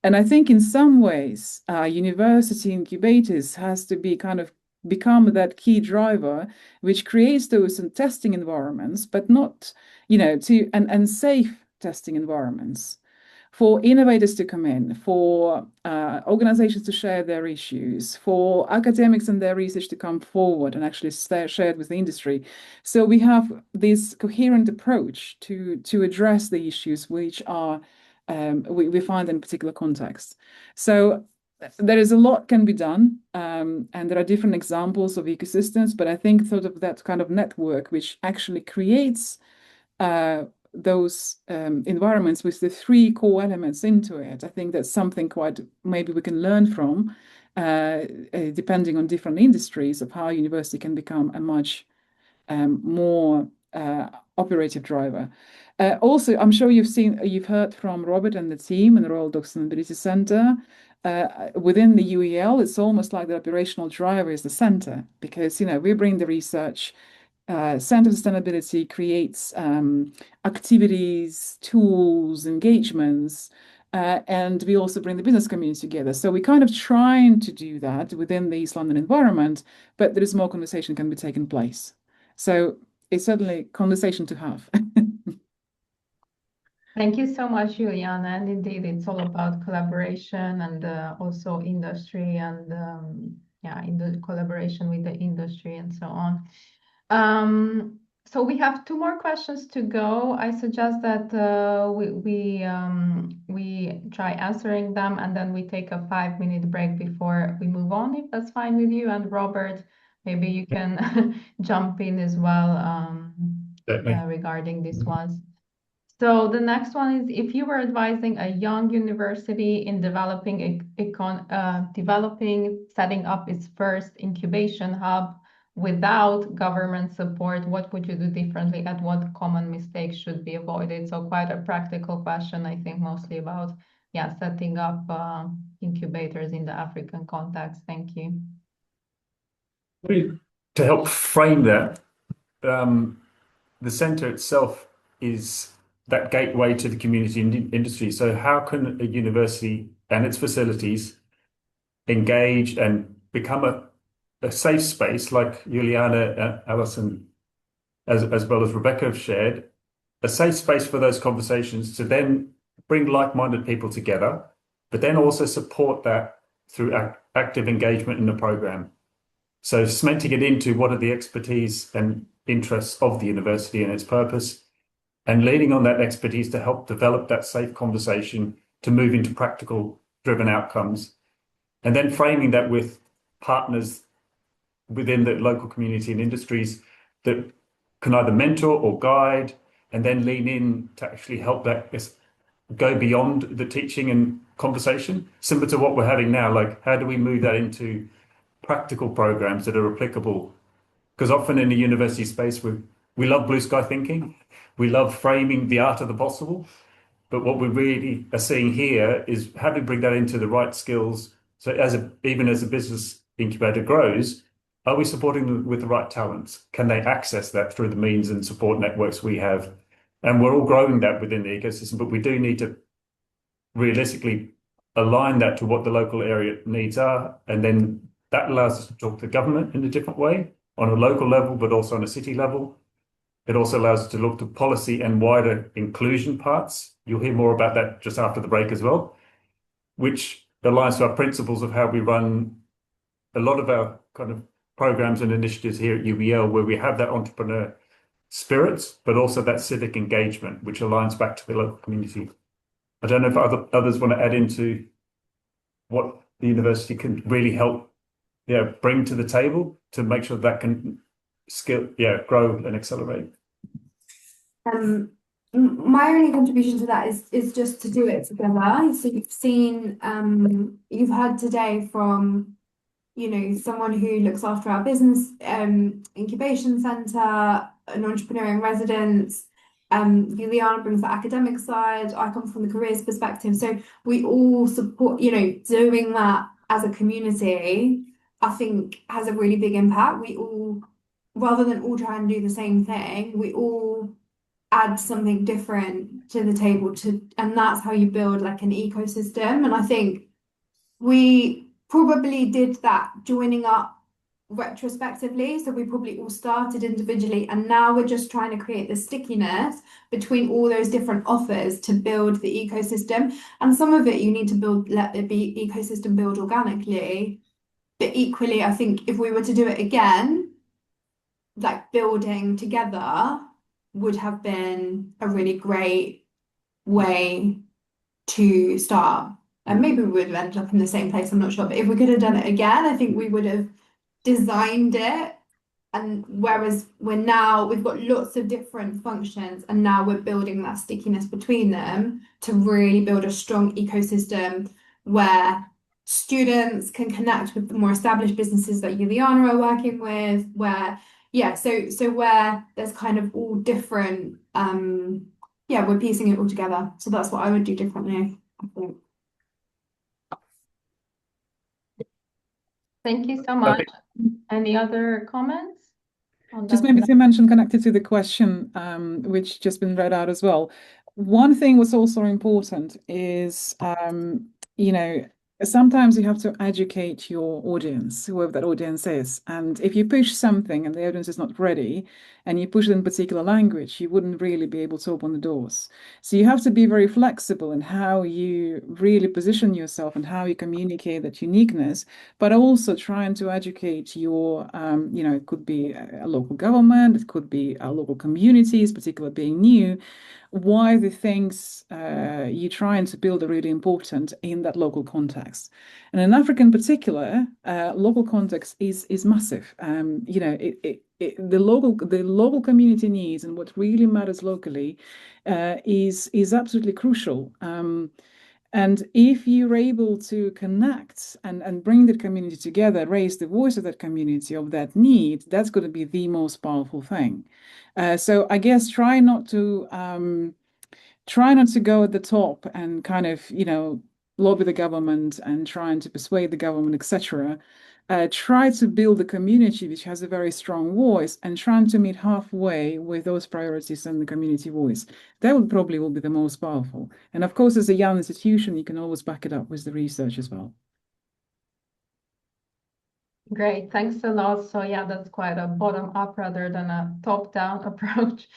And I think in some ways, university incubators has to be kind of become that key driver, which creates those testing environments, but not, and safe testing environments for innovators to come in, for organizations to share their issues, for academics and their research to come forward and actually shared with the industry. So we have this coherent approach to address the issues which are we find in a particular context. So there is a lot can be done, and there are different examples of ecosystems, but I think sort of that kind of network which actually creates those environments with the three core elements into it. I think that's something quite maybe we can learn from, depending on different industries, of how university can become a much more operative driver. Also, I'm sure you've heard from Robert and the team in the Royal Dock Sustainability Centre. Within the UEL, it's almost like the operational driver is the centre, because we bring the research. Centre of Sustainability creates activities, tools, engagements, and we also bring the business community together. So we're kind of trying to do that within the East London environment, but there is more conversation can be taking place. So it's certainly a conversation to have.
Thank you so much, Juliana. And indeed, it's all about collaboration and also industry and in the collaboration with the industry and so on. So we have two more questions to go. I suggest that we try answering them, and then we take a 5-minute break before we move on, if that's fine with you. And Robert, maybe you can jump in as well regarding these ones. So the next one is, if you were advising a young university in setting up its first incubation hub without government support, what would you do differently? And what common mistakes should be avoided? So quite a practical question, I think, mostly about setting up incubators in the African context. Thank you.
To help frame that, the centre itself is that gateway to the community and industry. So how can a university and its facilities engage and become a safe space, like Juliana, Alison, as well as Rebecca have shared, a safe space for those conversations to then bring like-minded people together, but then also support that through active engagement in the program. So cementing it into what are the expertise and interests of the university and its purpose, and leaning on that expertise to help develop that safe conversation to move into practical driven outcomes, and then framing that with partners within the local community and industries that can either mentor or guide, and then lean in to actually help that go beyond the teaching and conversation, similar to what we're having now. Like, how do we move that into practical programs that are applicable? Because often in the university space, we love blue sky thinking, we love framing the art of the possible, but what we really are seeing here is how do we bring that into the right skills? So even as a business incubator grows, are we supporting them with the right talents? Can they access that through the means and support networks we have? And we're all growing that within the ecosystem, but we do need to realistically align that to what the local area needs are. And then that allows us to talk to the government in a different way on a local level, but also on a city level. It also allows us to look to policy and wider inclusion parts. You'll hear more about that just after the break as well, which aligns to our principles of how we run a lot of our kind of programs and initiatives here at UEL, where we have that entrepreneur spirit, but also that civic engagement, which aligns back to the local community. I don't know if others want to add into what the university can really help bring to the table to make sure that can grow and accelerate.
My only contribution to that is just to do it together. So you've heard today from, someone who looks after our business incubation centre, an entrepreneur in residence. Juliana brings the academic side. I come from the careers perspective. So we all support, doing that as a community, I think has a really big impact. We all, rather than all try and do the same thing, we all add something different to the table and that's how you build like an ecosystem. And I think we probably did that joining up retrospectively. So we probably all started individually and now we're just trying to create the stickiness between all those different offers to build the ecosystem. And some of it you need to let the ecosystem build organically. But equally, I think if we were to do it again, like building together would have been a really great way to start. And maybe we would have ended up in the same place, I'm not sure. But if we could have done it again, I think we would have designed it. And whereas we've got lots of different functions, and now we're building that stickiness between them to really build a strong ecosystem where students can connect with the more established businesses that Juliana are working with, so where there's kind of all different, we're piecing it all together. So that's what I would do differently, I think.
Thank you so much. Any other comments?
Just maybe to mention, connected to the question, which just been read out as well. One thing was also important is, sometimes you have to educate your audience, whoever that audience is. And if you push something and the audience is not ready, and you push it in a particular language, you wouldn't really be able to open the doors. So you have to be very flexible in how you really position yourself and how you communicate that uniqueness, but also trying to educate your, it could be a local government, it could be local communities, particularly being new, why the things you're trying to build are really important in that local context. And in Africa in particular, local context is massive. The local community needs and what really matters locally is absolutely crucial. And if you're able to connect and bring the community together, raise the voice of that community, of that need, that's going to be the most powerful thing. So I guess try not to go at the top and kind of, lobby the government and trying to persuade the government, etc. Try to build a community which has a very strong voice and trying to meet halfway with those priorities and the community voice. That will be the most powerful. And of course, as a young institution, you can always back it up with the research as well.
Great, thanks a lot. So yeah, that's quite a bottom-up rather than a top-down approach.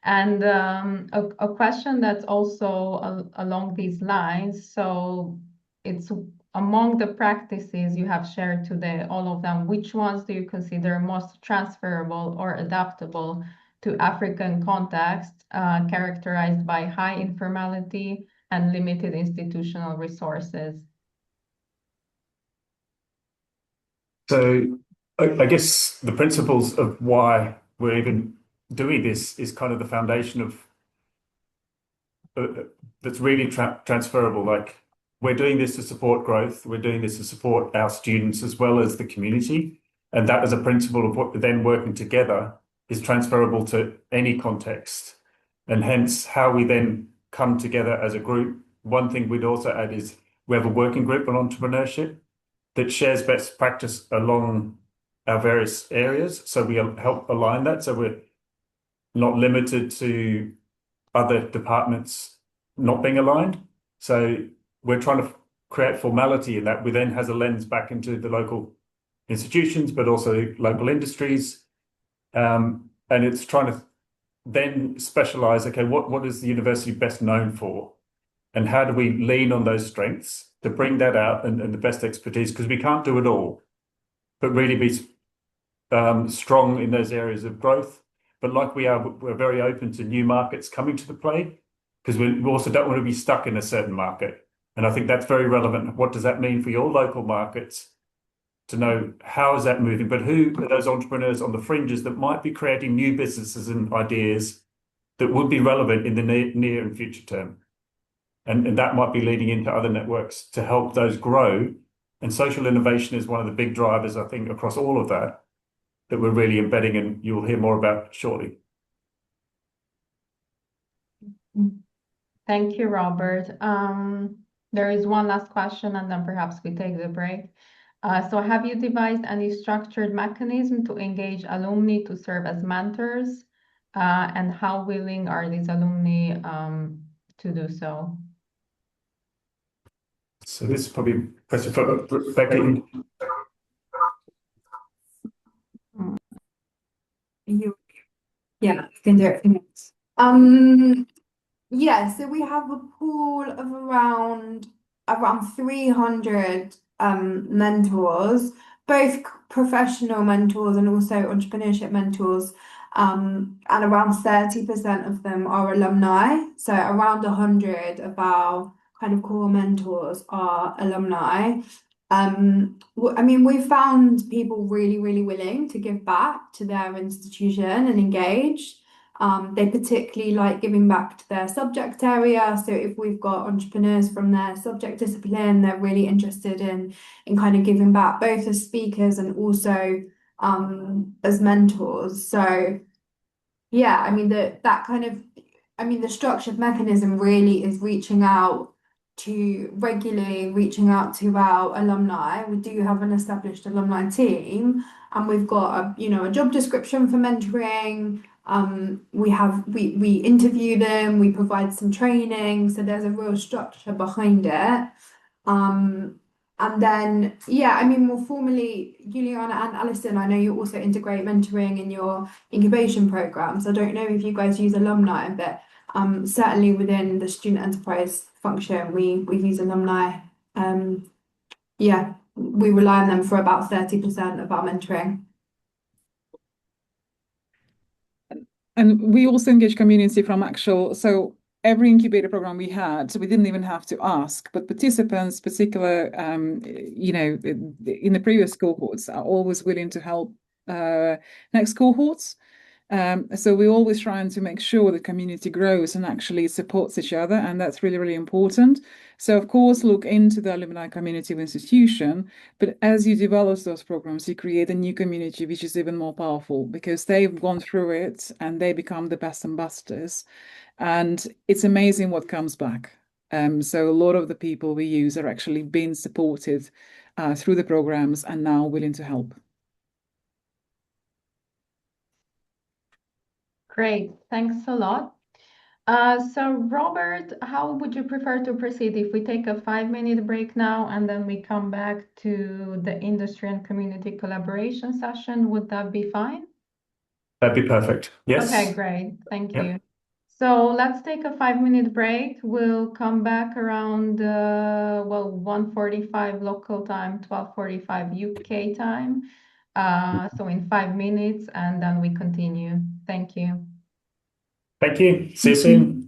And a question that's also along these lines. So it's among the practices you have shared today, all of them, which ones do you consider most transferable or adaptable to African context, characterized by high informality and limited institutional resources?
So I guess the principles of why we're even doing this is kind of the foundation of that's really transferable. Like, we're doing this to support growth. We're doing this to support our students as well as the community. And that as a principle of what we're then working together is transferable to any context. And hence how we then come together as a group. One thing we'd also add is we have a working group on entrepreneurship that shares best practice along our various areas. So we help align that. So we're not limited to other departments not being aligned. So we're trying to create formality in that. We then has a lens back into the local institutions, but also local industries. And it's trying to then specialize, okay, what is the university best known for? And how do we lean on those strengths to bring that out and the best expertise? Because we can't do it all, but really be strong in those areas of growth. But like we're very open to new markets coming to the play, because we also don't want to be stuck in a certain market. And I think that's very relevant. What does that mean for your local markets? To know how is that moving, but who are those entrepreneurs on the fringes that might be creating new businesses and ideas that would be relevant in the near and future term. And that might be leading into other networks to help those grow. And social innovation is one of the big drivers, I think, across all of that we're really embedding, and you'll hear more about shortly.
Thank you, Robert. There is one last question, and then perhaps we take the break. So have you devised any structured mechanism to engage alumni to serve as mentors? And how willing are these alumni to do so?
So this is probably a question for Rebecca.
Yeah, I can do it. Yeah, so we have a pool of around 300 mentors, both professional mentors and also entrepreneurship mentors. And around 30% of them are alumni. So around 100 of our kind of core mentors are alumni. I mean, we've found people really, really willing to give back to their institution and engage. They particularly like giving back to their subject area. So if we've got entrepreneurs from their subject discipline, they're really interested in kind of giving back, both as speakers and also as mentors. So yeah, I mean the structured mechanism really is regularly reaching out to our alumni. We do have an established alumni team, and we've got a job description for mentoring. We interview them, we provide some training, so there's a real structure behind it. And then, yeah, I mean, more formally, Juliana and Alison, I know you also integrate mentoring in your incubation programs. I don't know if you guys use alumni, but certainly within the student enterprise function, we use alumni. Yeah, we rely on them for about 30% of our mentoring.
And we also engage community from so every incubator program we had, so we didn't even have to ask, but participants, particular, in the previous cohorts, are always willing to help next cohorts. So we're always trying to make sure the community grows and actually supports each other, and that's really, really important. So of course, look into the alumni community of institution, but as you develop those programs, you create a new community, which is even more powerful because they've gone through it and they become the best ambassadors. And it's amazing what comes back. So a lot of the people we use are actually being supported through the programs and now willing to help.
Great, thanks a lot. So Robert, how would you prefer to proceed if we take a 5-minute break now and then we come back to the industry and community collaboration session? Would that be fine?
That'd be perfect. Yes.
Okay, great. Thank
Yep.
you. So let's take a 5-minute break. We'll come back around 1:45 local time, 12:45 UK time. So in 5 minutes, and then we continue. Thank you.
Thank you. See you soon.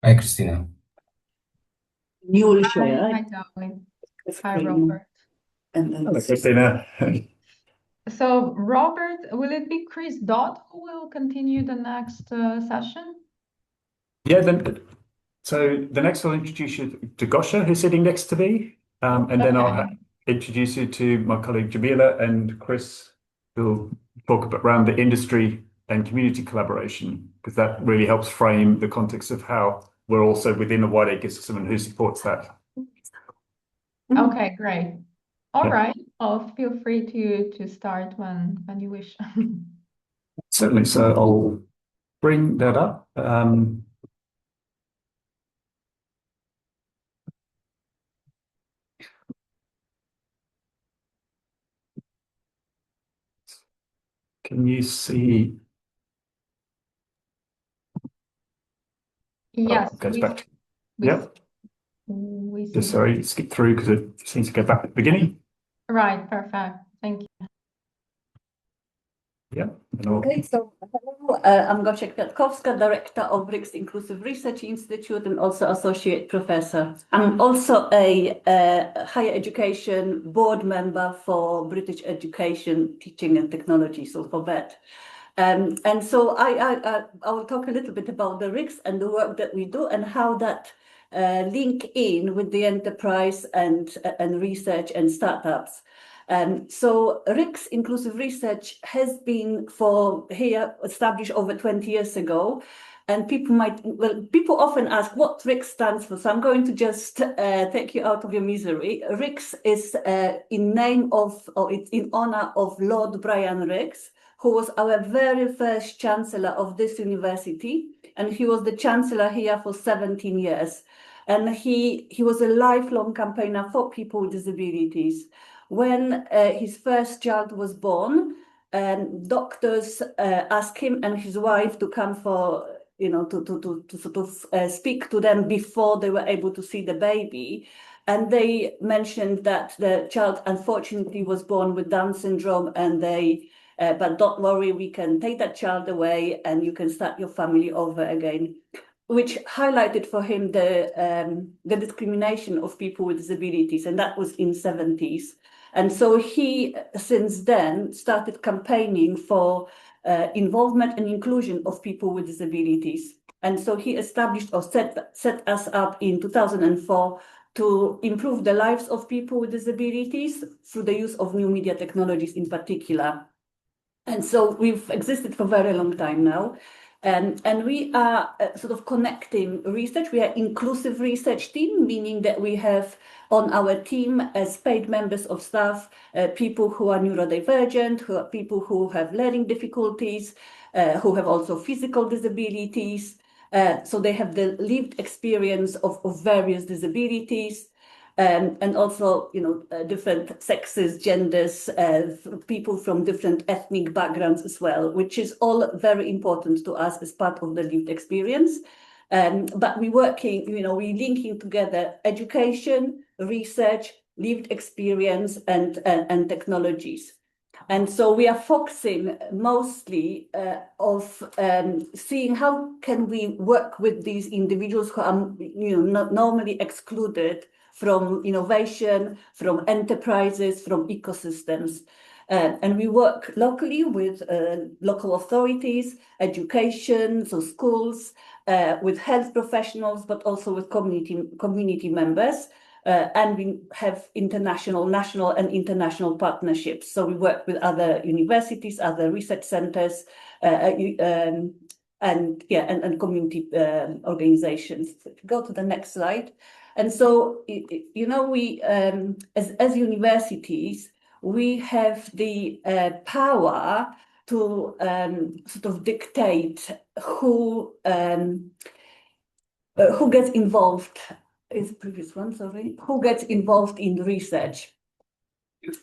Hi, Christina.
You will share.
Hi, Darling. Hi,
Screen.
Robert.
And then
Hello, Christina.
So, Robert, will it be Chris Dodd who will continue the next session?
Yeah, so the next I'll introduce you to Gosha, who's sitting next to me, and then I'll
Okay.
introduce you to my colleague Jamila and Chris, who'll talk about around the industry and community collaboration, because that really helps frame the context of how we're also within a wider ecosystem and who supports that.
Okay, great. All
Yeah.
right. Well, feel free to start when you wish.
Certainly. So I'll bring that up. Can you see?
Yes,
Oh, it goes
we,
back to,
we,
yeah.
we see.
Just sorry, skip through because it seems to go back at the beginning.
Right, perfect. Thank you.
Yeah.
Okay, so hello, I'm Gosia Kwiatkowska, Director of BRICS Inclusive Research Institute and also Associate Professor. I'm also a higher education board member for British Education, Teaching and Technology, so for BET. And so I will talk a little bit about the RICS and the work that we do and how that link in with the enterprise and research and startups. So RICS Inclusive Research has been established over 20 years ago. And people often ask what RICS stands for. So I'm going to just take you out of your misery. RICS is it's in honor of Lord Brian Rix, who was our very first chancellor of this university. And he was the chancellor here for 17 years. And he was a lifelong campaigner for people with disabilities. When his first child was born, doctors asked him and his wife to come for, to sort of speak to them before they were able to see the baby. And they mentioned that the child unfortunately was born with Down syndrome, and but don't worry, we can take that child away and you can start your family over again, which highlighted for him the discrimination of people with disabilities, and that was in 70s. And so he, since then, started campaigning for involvement and inclusion of people with disabilities. And so he established or set us up in 2004 to improve the lives of people with disabilities through the use of new media technologies in particular. And so we've existed for a very long time now. And we are sort of connecting research. We are inclusive research team, meaning that we have on our team as paid members of staff, people who are neurodivergent, people who have learning difficulties, who have also physical disabilities. So they have the lived experience of various disabilities. And also, different sexes, genders, people from different ethnic backgrounds as well, which is all very important to us as part of the lived experience. But we're linking together education, research, lived experience, and technologies. And so we are focusing mostly of seeing how can we work with these individuals who are not normally excluded from innovation, from enterprises, from ecosystems. And we work locally with local authorities, education, so schools, with health professionals, but also with community members. And we have national and international partnerships. So we work with other universities, other research centers, and community organizations. Go to the next slide. And so, we, as universities, we have the power to sort of dictate who gets involved. Is the previous one, sorry. Who gets involved in research,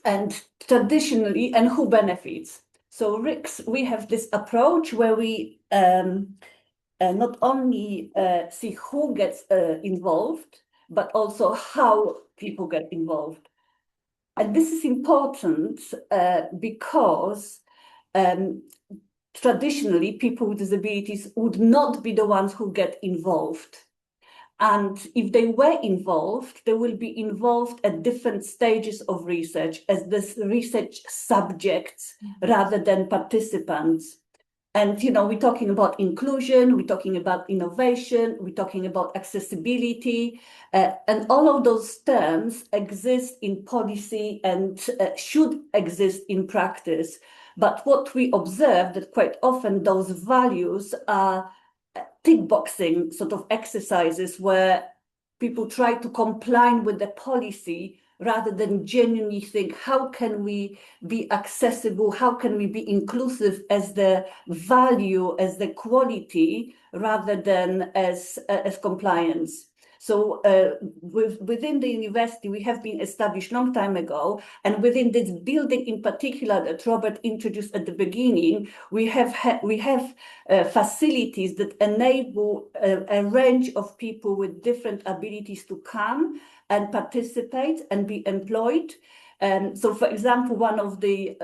and traditionally, and who benefits. So RICS, we have this approach where we not only see who gets involved, but also how people get involved. And this is important because traditionally people with disabilities would not be the ones who get involved And if they were involved, they will be involved at different stages of research as this research subjects rather than participants. And, you know, we're talking about inclusion, we're talking about innovation, we're talking about accessibility, and all of those terms exist in policy and should exist in practice. But what we observe that quite often those values are tick boxing sort of exercises where people try to comply with the policy rather than genuinely think, how can we be accessible? How can we be inclusive as the value, as the quality, rather than as compliance? So within the university, we have been established a long time ago, and within this building in particular that Robert introduced at the beginning, we have facilities that enable a range of people with different abilities to come and participate and be employed. So, for example, one of the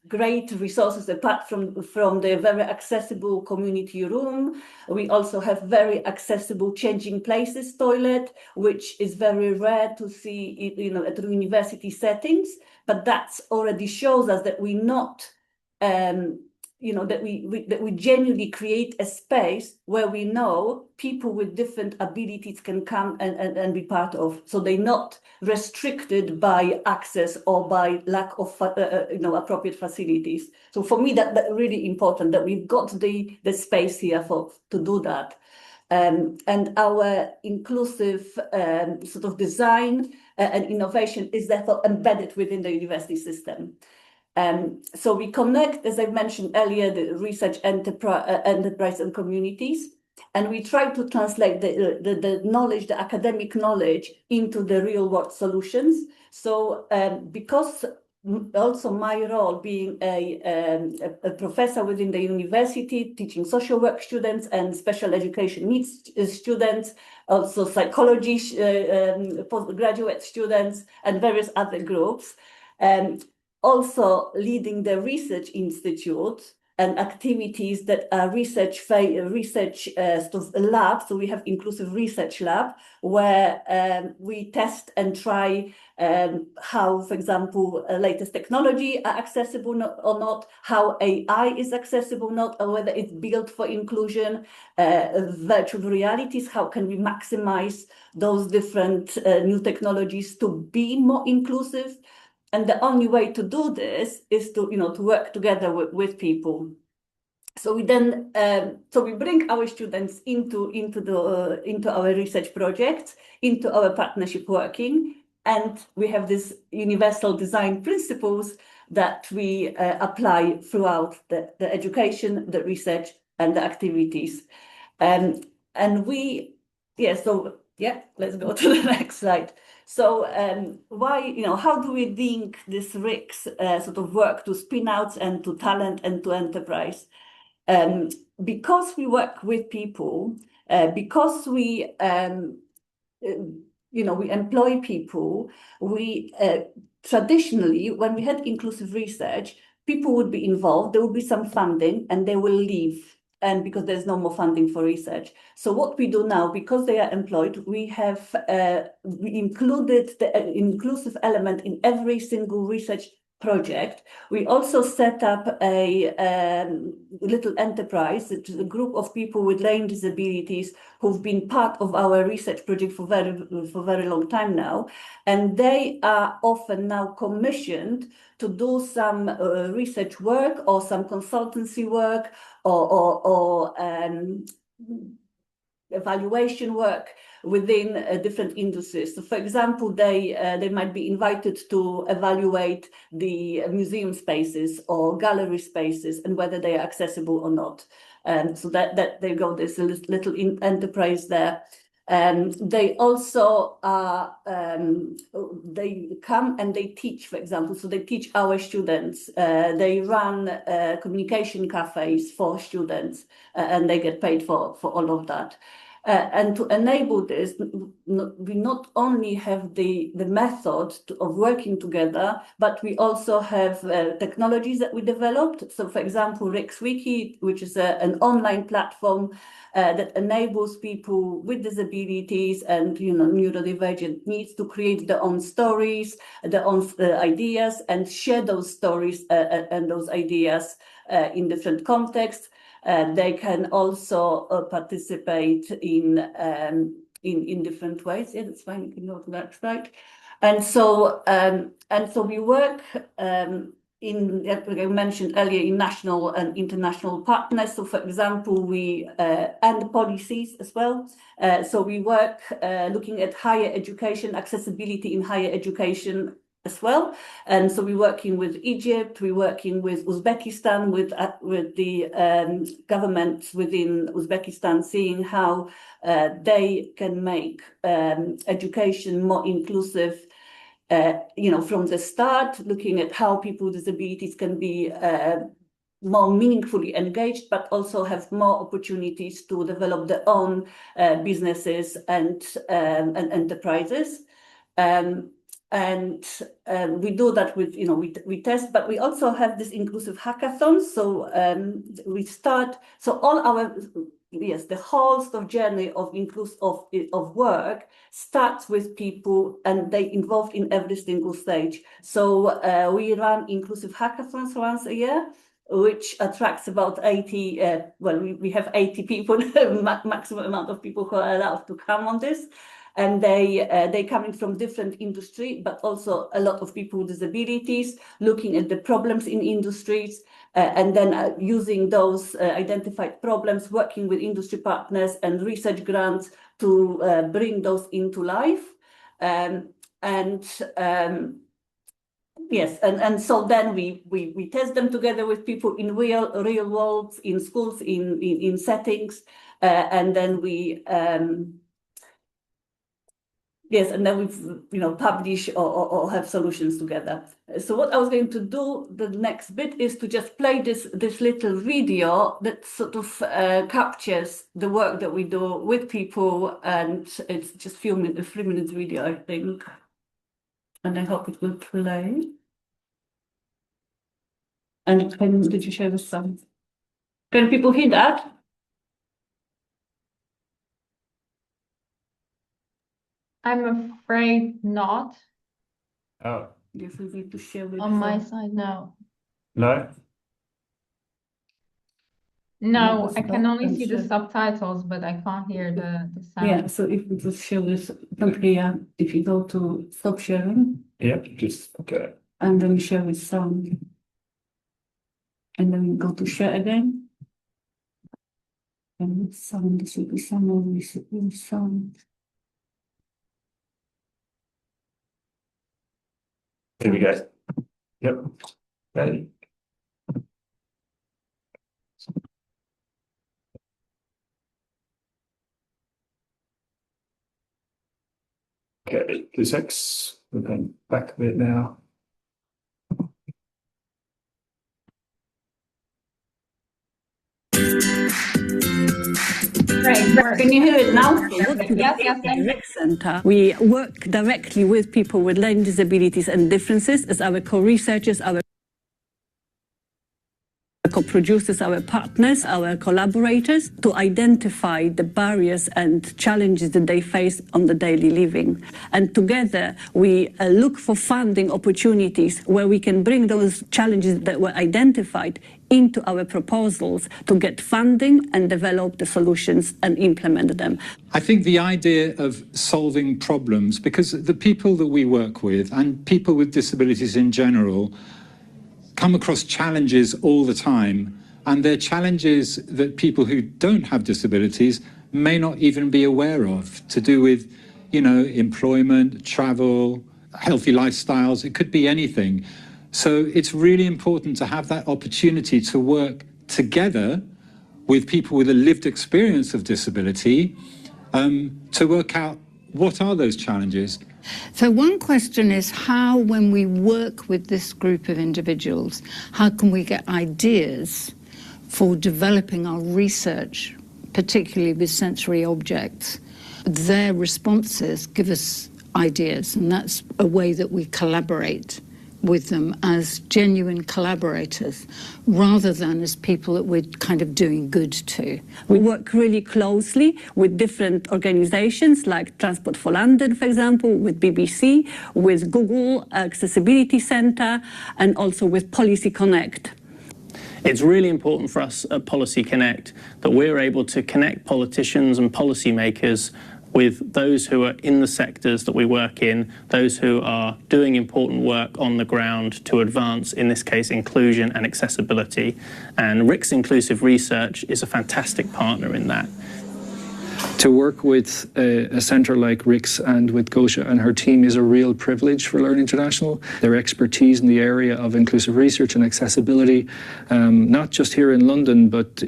great resources, apart from the very accessible community room, we also have very accessible changing places toilet, which is very rare to see, you know, at the university settings. But that already shows us that we're not, you know, that we genuinely create a space where we know people with different abilities can come and be part of. So they're not restricted by access or by lack of you know, appropriate facilities. So for me, that really important that we've got the space here to do that. And our inclusive sort of design and innovation is therefore embedded within the university system. So we connect, as I mentioned earlier, the research enterprise and communities, and we try to translate the knowledge, the academic knowledge, into the real world solutions. So because also my role being a professor within the university, teaching social work students and special education needs students, also psychology postgraduate students and various other groups, also leading the research institute and activities that are research sort of lab. So we have inclusive research lab where we test and try how, for example, latest technology are accessible or not, how AI is accessible or not, or whether it's built for inclusion, virtual realities, how can we maximize those different new technologies to be more inclusive. And the only way to do this is to, you know, to work together with people. So we then, so we bring our students into our research projects, into our partnership working, and we have these universal design principles that we apply throughout the education, the research, and the activities. And we, let's go to the next slide. So why, you know, how do we link this RICS sort of work to spin-outs and to talent and to enterprise? Because we work with people, because we, you know, we employ people, we traditionally, when we had inclusive research, people would be involved, there would be some funding, and they will leave. And because there's no more funding for research. So what we do now, because they are employed, we have we included the inclusive element in every single research project. We also set up a little enterprise, which is a group of people with learning disabilities who've been part of our research project for very long time now. And they are often now commissioned to do some research work or some consultancy work or evaluation work within different industries. So, for example, they might be invited to evaluate the museum spaces or gallery spaces and whether they are accessible or not. So that they go, there's a little enterprise there. They also are, they come and they teach, for example, so they teach our students. They run communication cafes for students and they get paid for all of that. And to enable this, we not only have the method of working together, but we also have technologies that we developed. So, for example, RDCS, which is an online platform that enables people with disabilities and neurodivergent needs to create their own stories, their own ideas, and share those stories and those ideas in different contexts. They can also participate in different ways. Yeah, that's fine. You can go to that slide. And so we work like I mentioned earlier, in national and international partners. So, for example, and policies as well. So we work looking at higher education, accessibility in higher education as well. And so we're working with Egypt, we're working with Uzbekistan, with the government within Uzbekistan, seeing how they can make education more inclusive, from the start, looking at how people with disabilities can be more meaningfully engaged, but also have more opportunities to develop their own businesses and enterprises. And we do that with, we test, but we also have this inclusive hackathons. So the whole sort of journey of work starts with people, and they involved in every single stage. So we run inclusive hackathons once a year, which attracts about 80, we have 80 people, maximum amount of people who are allowed to come on this. And they coming from different industry, but also a lot of people with disabilities, looking at the problems in industries, and then using those identified problems, working with industry partners and research grants to bring those into life. Yes, and so then we test them together with people in real world, in schools, in settings, and then we. Yes, and then we publish or have solutions together. So what I was going to do, the next bit, is to just play this little video that sort of captures the work that we do with people, and it's just a 3-minute video, I think. And I hope it will play. And did you share the sound? Can people hear that?
I'm afraid not.
Oh,
Yes, we need to share with
On my side, no.
no?
No, I can only see the subtitles, but I can't hear the sound.
Yeah, so if we just share this, if you go to stop sharing.
Yep, just okay.
And then share with sound. And then we go to share again. And with sound, this will be sound, this will be sound.
Here we go. Yep. Ready. Okay, 2 secs. We're going back a bit now.
Great.
Can you hear it now?
Yes.
Center. We work directly with people with learning disabilities and differences as our co-researchers, our co-producers, our partners, our collaborators, to identify the barriers and challenges that they face on the daily living. And together we look for funding opportunities where we can bring those challenges that were identified into our proposals to get funding and develop the solutions and implement them.
I think the idea of solving problems, because the people that we work with and people with disabilities in general come across challenges all the time, and they're challenges that people who don't have disabilities may not even be aware of, to do with, employment, travel, healthy lifestyles. It could be anything. So it's really important to have that opportunity to work together with people with a lived experience of disability to work out what are those challenges.
So one question is how, when we work with this group of individuals, how can we get ideas for developing our research particularly with sensory objects, their responses give us ideas, and that's a way that we collaborate with them as genuine collaborators rather than as people that we're kind of doing good to.
We work really closely with different organizations like Transport for London, for example, with BBC, with Google Accessibility Centre, and also with Policy Connect.
It's really important for us at Policy Connect that we're able to connect politicians and policymakers with those who are in the sectors that we work in, those who are doing important work on the ground to advance, in this case, inclusion and accessibility. And RICS Inclusive Research is a fantastic partner in that.
To work with a centre like RICS and with Gosha and her team is a real privilege for Learn International. Their expertise in the area of inclusive research and accessibility, not just here in London, but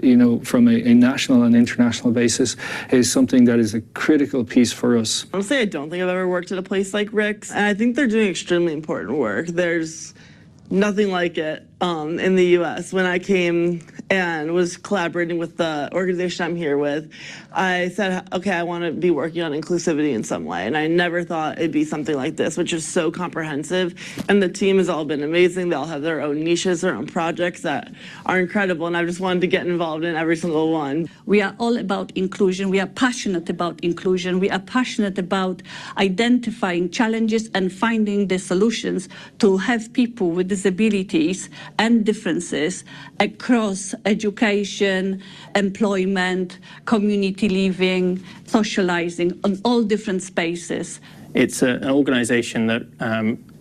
from a national and international basis, is something that is a critical piece for us.
Honestly, I don't think I've ever worked at a place like RICS, and I think they're doing extremely important work. There's nothing like it in the US. When I came and was collaborating with the organization I'm here with, I said, okay, I want to be working on inclusivity in some way. And I never thought it'd be something like this, which is so comprehensive. And the team has all been amazing. They all have their own niches, their own projects that are incredible. And I just wanted to get involved in every single one.
We are all about inclusion. We are passionate about inclusion. We are passionate about identifying challenges and finding the solutions to have people with disabilities and differences across education, employment, community living, socializing, on all different spaces.
It's an organisation that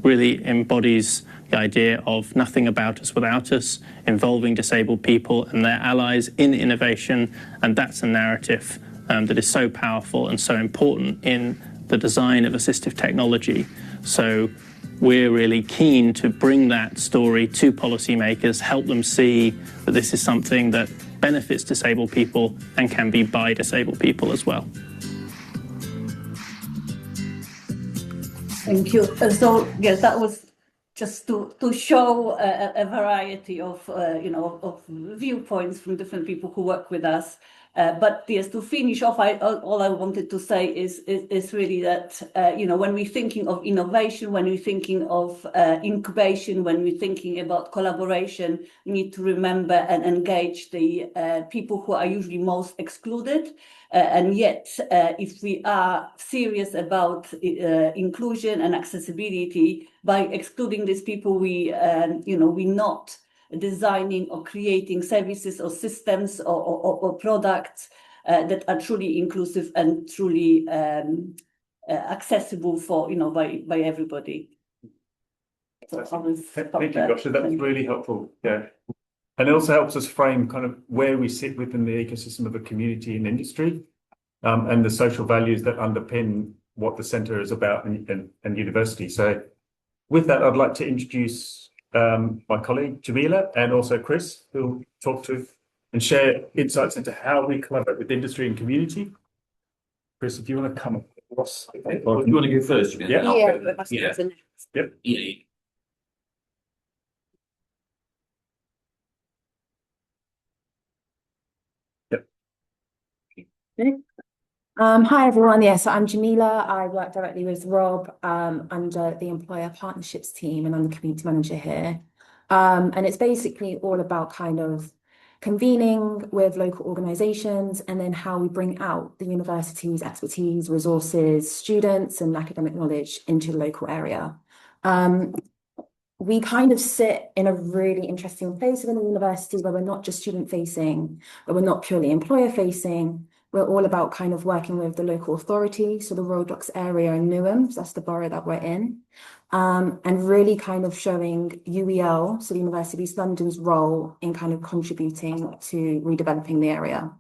really embodies the idea of nothing about us without us, involving disabled people and their allies in innovation, and that's a narrative that is so powerful and so important in the design of assistive technology. So we're really keen to bring that story to policymakers, help them see that this is something that benefits disabled people and can be by disabled people as well.
Thank you. So yes, that was just to show a variety of of viewpoints from different people who work with us. But yes, to finish off, all I wanted to say is really that when we're thinking of innovation, when we're thinking of incubation, when we're thinking about collaboration, we need to remember and engage the people who are usually most excluded. And yet, if we are serious about inclusion and accessibility, by excluding these people, we're not designing or creating services or systems or products that are truly inclusive and truly accessible for by everybody. So
Thank you, Gosha. That's really helpful. Yeah, and it also helps us frame kind of where we sit within the ecosystem of a community and industry, and the social values that underpin what the centre is about and university. So, with that, I'd like to introduce my colleague Jamila and also Chris, who'll talk to and share insights into how we collaborate with industry and community. Chris, if you want to come across.
Or if you want to go first, Jamila.
Yeah. Yep.
Yeah.
Hi everyone, so I'm Jamila. I work directly with Rob under the employer partnerships team, and I'm the community manager here. And it's basically all about kind of convening with local organisations and then how we bring out the university's expertise, resources, students and academic knowledge into the local area. We kind of sit in a really interesting place within the university where we're not just student facing, but we're not purely employer facing. We're all about kind of working with the local authority, so the Royal Docks area in Newham, so that's the borough that we're in, and really kind of showing UEL, so the University of East London's role in kind of contributing to redeveloping the area.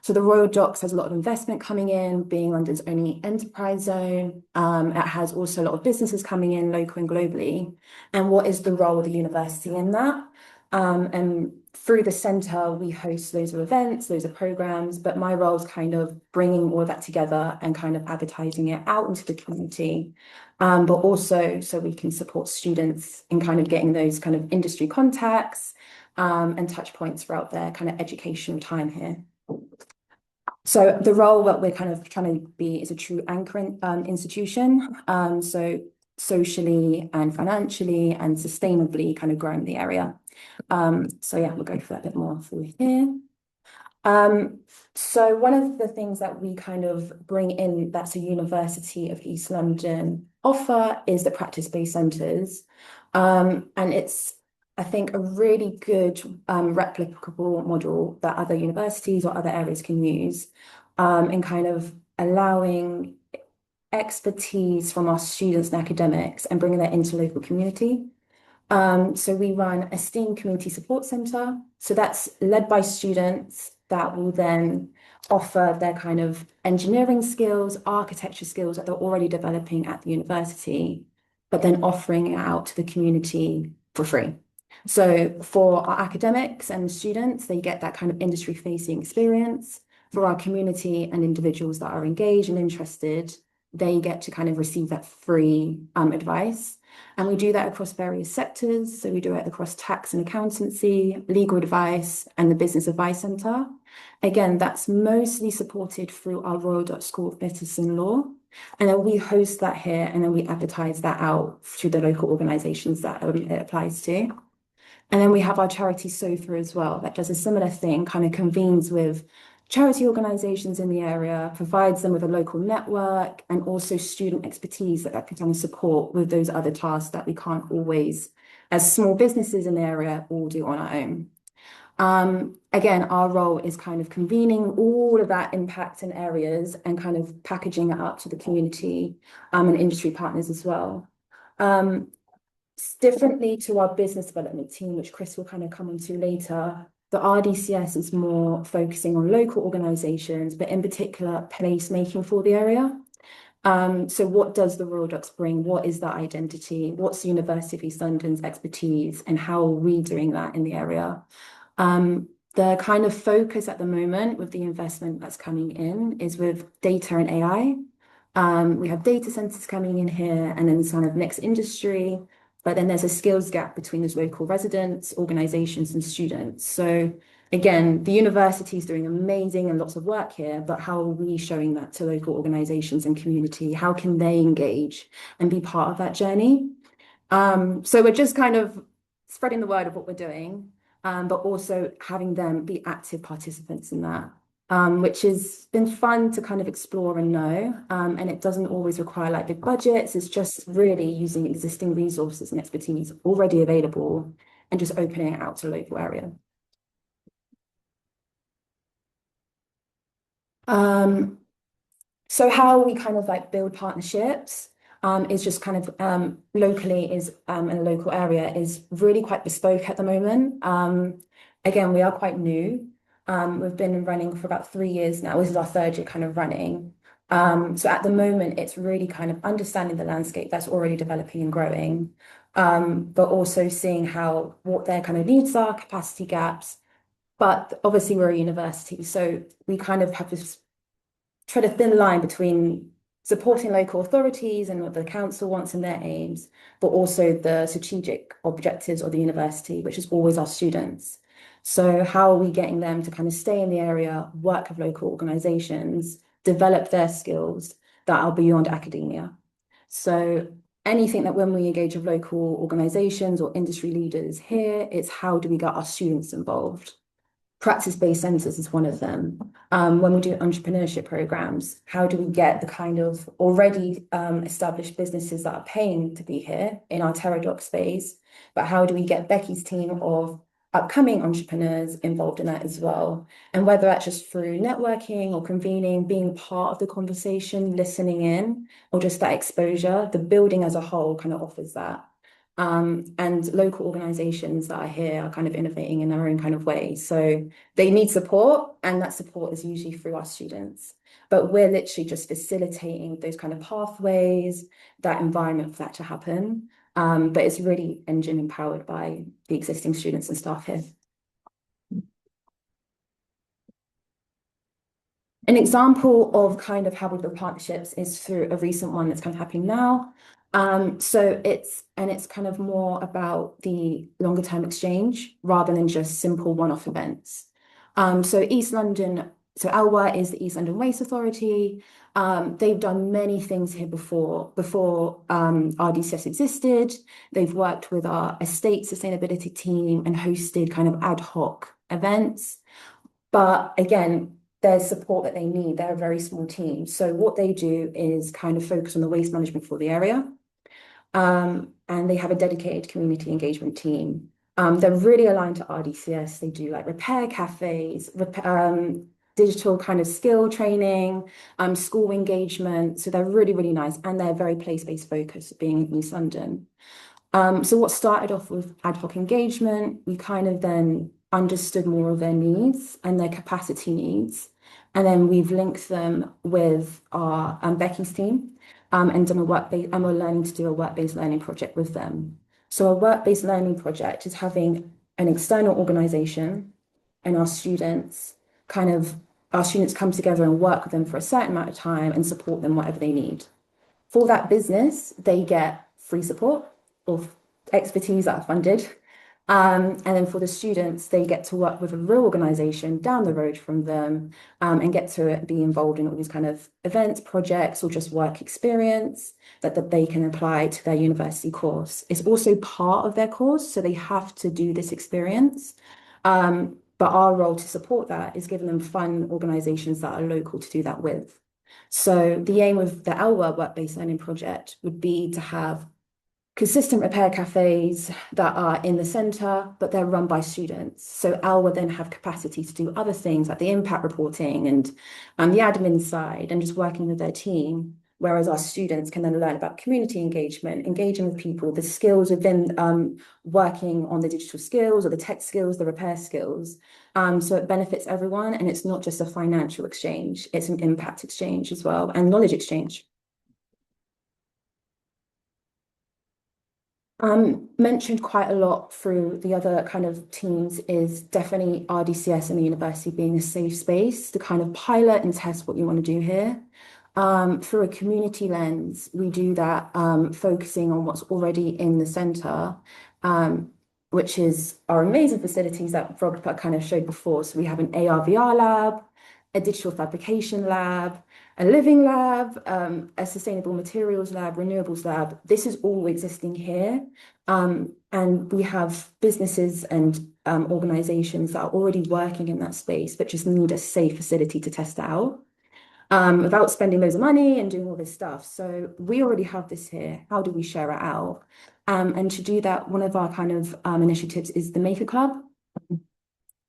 So the Royal Docks has a lot of investment coming in, being London's only enterprise zone. It has also a lot of businesses coming in, local and globally. And what is the role of the university in that? And through the centre, we host loads of events, loads of programmes, but my role is kind of bringing all of that together and kind of advertising it out into the community, but also so we can support students in kind of getting those kind of industry contacts and touch points throughout their kind of educational time here. So the role that we're kind of trying to be is a true anchoring institution. So socially and financially and sustainably kind of growing the area. So yeah, we'll go for that a bit more through here. So one of the things that we kind of bring in that's a University of East London offer is the practice-based centres. And it's, I think, a really good replicable model that other universities or other areas can use in kind of allowing expertise from our students and academics and bringing that into local community. So we run a STEAM Community Support Centre. So that's led by students that will then offer their kind of engineering skills, architecture skills that they're already developing at the university, but then offering it out to the community for free. So for our academics and students, they get that kind of industry-facing experience. For our community and individuals that are engaged and interested, they get to kind of receive that free advice. And we do that across various sectors. So we do it across tax and accountancy, legal advice, and the Business Advice Centre. Again, that's mostly supported through our Royal Dutch School of Business and Law. And then we host that here and then we advertise that out to the local organisations that it applies to. And then we have our charity SOFA as well, that does a similar thing, kind of convenes with charity organisations in the area, provides them with a local network and also student expertise that can kind of support with those other tasks that we can't always, as small businesses in the area, all do on our own. Again, our role is kind of convening all of that impact in areas and kind of packaging it up to the community and industry partners as well. Differently to our business development team, which Chris will kind of come on to later, the RDCS is more focusing on local organisations, but in particular placemaking for the area. So what does the Royal Docks bring? What is that identity? What's the University of East London's expertise and how are we doing that in the area? The kind of focus at the moment with the investment that's coming in is with data and AI. We have data centres coming in here and then kind of next industry. But then there's a skills gap between those local residents, organisations and students. So again, the university is doing amazing and lots of work here, but how are we showing that to local organisations and community? How can they engage and be part of that journey? So we're just kind of spreading the word of what we're doing, but also having them be active participants in that. Which has been fun to kind of explore and know, and it doesn't always require like big budgets. It's just really using existing resources and expertise already available and just opening it out to a local area. So how we kind of like build partnerships is just kind of locally is in a local area is really quite bespoke at the moment. Again, we are quite new. We've been running for about 3 years now. This is our 3rd year kind of running. So at the moment, it's really kind of understanding the landscape that's already developing and growing, but also seeing what their kind of needs are, capacity gaps. But obviously we're a university, so we kind of have this tread a thin line between supporting local authorities and what the council wants in their aims, but also the strategic objectives of the university, which is always our students. So how are we getting them to kind of stay in the area, work with local organisations, develop their skills that are beyond academia? So anything that when we engage with local organisations or industry leaders here, it's how do we get our students involved? Practice-based centres is one of them. When we do entrepreneurship programmes, how do we get the kind of already established businesses that are paying to be here in our TerraDoc space, but how do we get Becky's team of upcoming entrepreneurs involved in that as well? And whether that's just through networking or convening, being part of the conversation, listening in, or just that exposure, the building as a whole kind of offers that. And local organisations that are here are kind of innovating in their own kind of way. So they need support, and that support is usually through our students. But we're literally just facilitating those kind of pathways, that environment for that to happen. But it's really engine empowered by the existing students and staff here. An example of kind of how we build partnerships is through a recent one that's kind of happening now. So it's kind of more about the longer term exchange rather than just simple one-off events. So East London So ALWA is the East London Waste Authority. They've done many things here before RDCS existed. They've worked with our estate sustainability team and hosted kind of ad hoc events. But again, there's support that they need. They're a very small team. So what they do is kind of focus on the waste management for the area. And they have a dedicated community engagement team. They're really aligned to RDCS. They do like repair cafes, digital kind of skill training, school engagement. So they're really, really nice. And they're very place-based focused, being in East London. So what started off with ad hoc engagement, we kind of then understood more of their needs and their capacity needs. And then we've linked them with our Becky's team and done we're learning to do a work-based learning project with them. So a work-based learning project is having an external organization and our students come together and work with them for a certain amount of time and support them whatever they need. For that business, they get free support or expertise that are funded. And then for the students, they get to work with a real organization down the road from them and get to be involved in all these kind of events, projects, or just work experience that they can apply to their university course. It's also part of their course, so they have to do this experience. But our role to support that is giving them fun organizations that are local to do that with. So the aim of the ALWA work-based learning project would be to have consistent repair cafes that are in the centre, but they're run by students. So ALWA then have capacity to do other things like the impact reporting and the admin side and just working with their team. Whereas our students can then learn about community engagement, engaging with people, the skills within working on the digital skills or the tech skills, the repair skills. So it benefits everyone, and it's not just a financial exchange, it's an impact exchange as well, and knowledge exchange. Mentioned quite a lot through the other kind of teams is definitely RDCS and the university being a safe space to kind of pilot and test what you want to do here. Through a community lens, we do that focusing on what's already in the centre, which is our amazing facilities that Rob kind of showed before. So we have an AR/VR lab, a digital fabrication lab, a living lab, a sustainable materials lab, renewables lab. This is all existing here. And we have businesses and organisations that are already working in that space, but just need a safe facility to test out. Without spending loads of money and doing all this stuff. So we already have this here. How do we share it out? And to do that, one of our kind of initiatives is the Maker Club.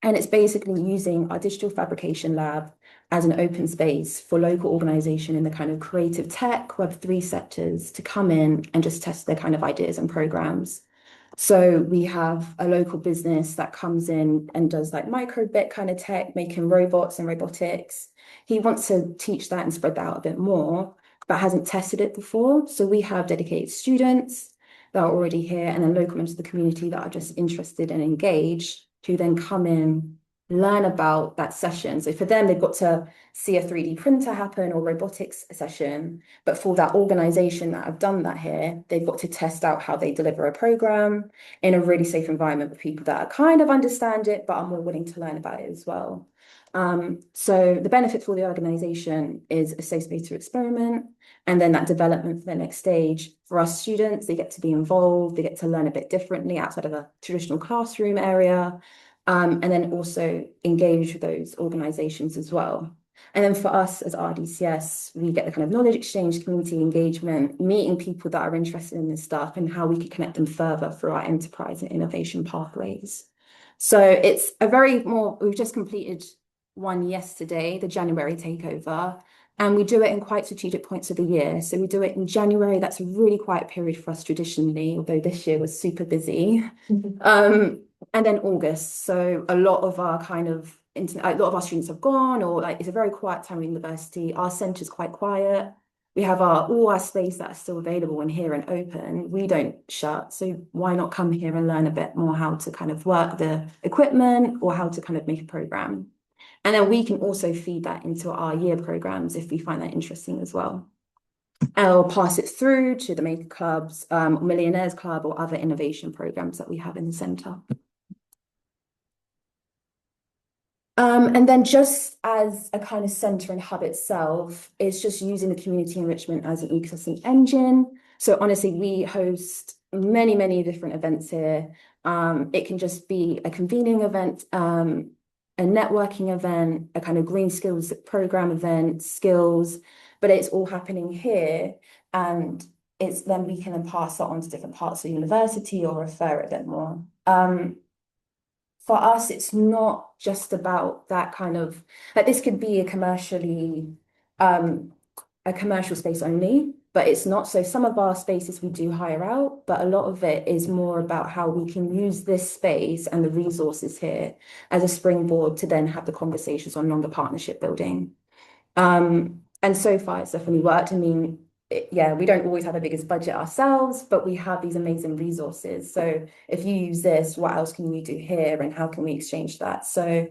And it's basically using our digital fabrication lab as an open space for local organisation in the kind of creative tech, Web3 sectors to come in and just test their kind of ideas and programmes. So we have a local business that comes in and does like microbit kind of tech, making robots and robotics. He wants to teach that and spread that out a bit more, but hasn't tested it before. So we have dedicated students that are already here and then local members of the community that are just interested and engaged to then come in, learn about that session. So for them, they've got to see a 3D printer happen or robotics session. But for that organisation that have done that here, they've got to test out how they deliver a programme in a really safe environment with people that kind of understand it, but are more willing to learn about it as well. So the benefit for the organisation is a safe space to experiment, and then that development for the next stage. For our students, they get to be involved, they get to learn a bit differently outside of a traditional classroom area, and then also engage with those organisations as well. And then for us as RDCS, we get the kind of knowledge exchange, community engagement, meeting people that are interested in this stuff and how we can connect them further through our enterprise and innovation pathways. So it's we've just completed one yesterday, the January takeover, and we do it in quite strategic points of the year. So we do it in January. That's a really quiet period for us traditionally, although this year was super busy. And then August. So a lot of our students have gone, or like it's a very quiet time in university. Our centre's quite quiet. We have all our space that is still available in here and open. We don't shut. So why not come here and learn a bit more how to kind of work the equipment or how to kind of make a programme. And then we can also feed that into our year programmes if we find that interesting as well. And I'll pass it through to the Maker Clubs, Millionaires Club, or other innovation programmes that we have in the centre. And then just as a kind of center and hub itself, it's just using the community enrichment as an ecosystem engine. So honestly, we host many, many different events here. It can just be a convening event, a networking event, a kind of green skills program event, skills, but it's all happening here. And it's then we can then pass that on to different parts of the university or refer it a bit more. For us, it's not just about that kind of, like this could be a commercial space only, but it's not. So some of our spaces we do hire out, but a lot of it is more about how we can use this space and the resources here as a springboard to then have the conversations on longer partnership building. And so far it's definitely worked. I mean, yeah, we don't always have the biggest budget ourselves, but we have these amazing resources. So if you use this, what else can you do here and how can we exchange that? So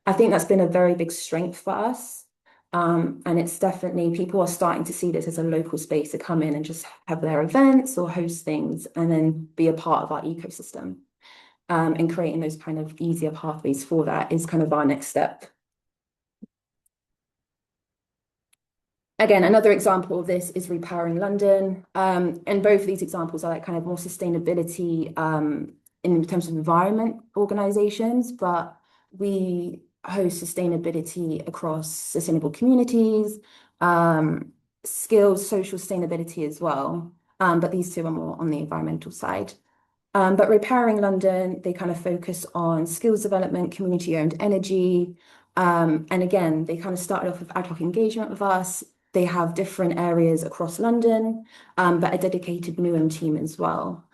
I think that's been a very big strength for us. And it's definitely, people are starting to see this as a local space to come in and just have their events or host things and then be a part of our ecosystem. And creating those kind of easier pathways for that is kind of our next step. Again, another example of this is Repowering London. And both of these examples are like kind of more sustainability in terms of environment organizations, but we host sustainability across sustainable communities, skills, social sustainability as well. But these two are more on the environmental side. But Repowering London, they kind of focus on skills development, community-owned energy. And again, they kind of started off with ad hoc engagement with us. They have different areas across London, but a dedicated Newham team as well.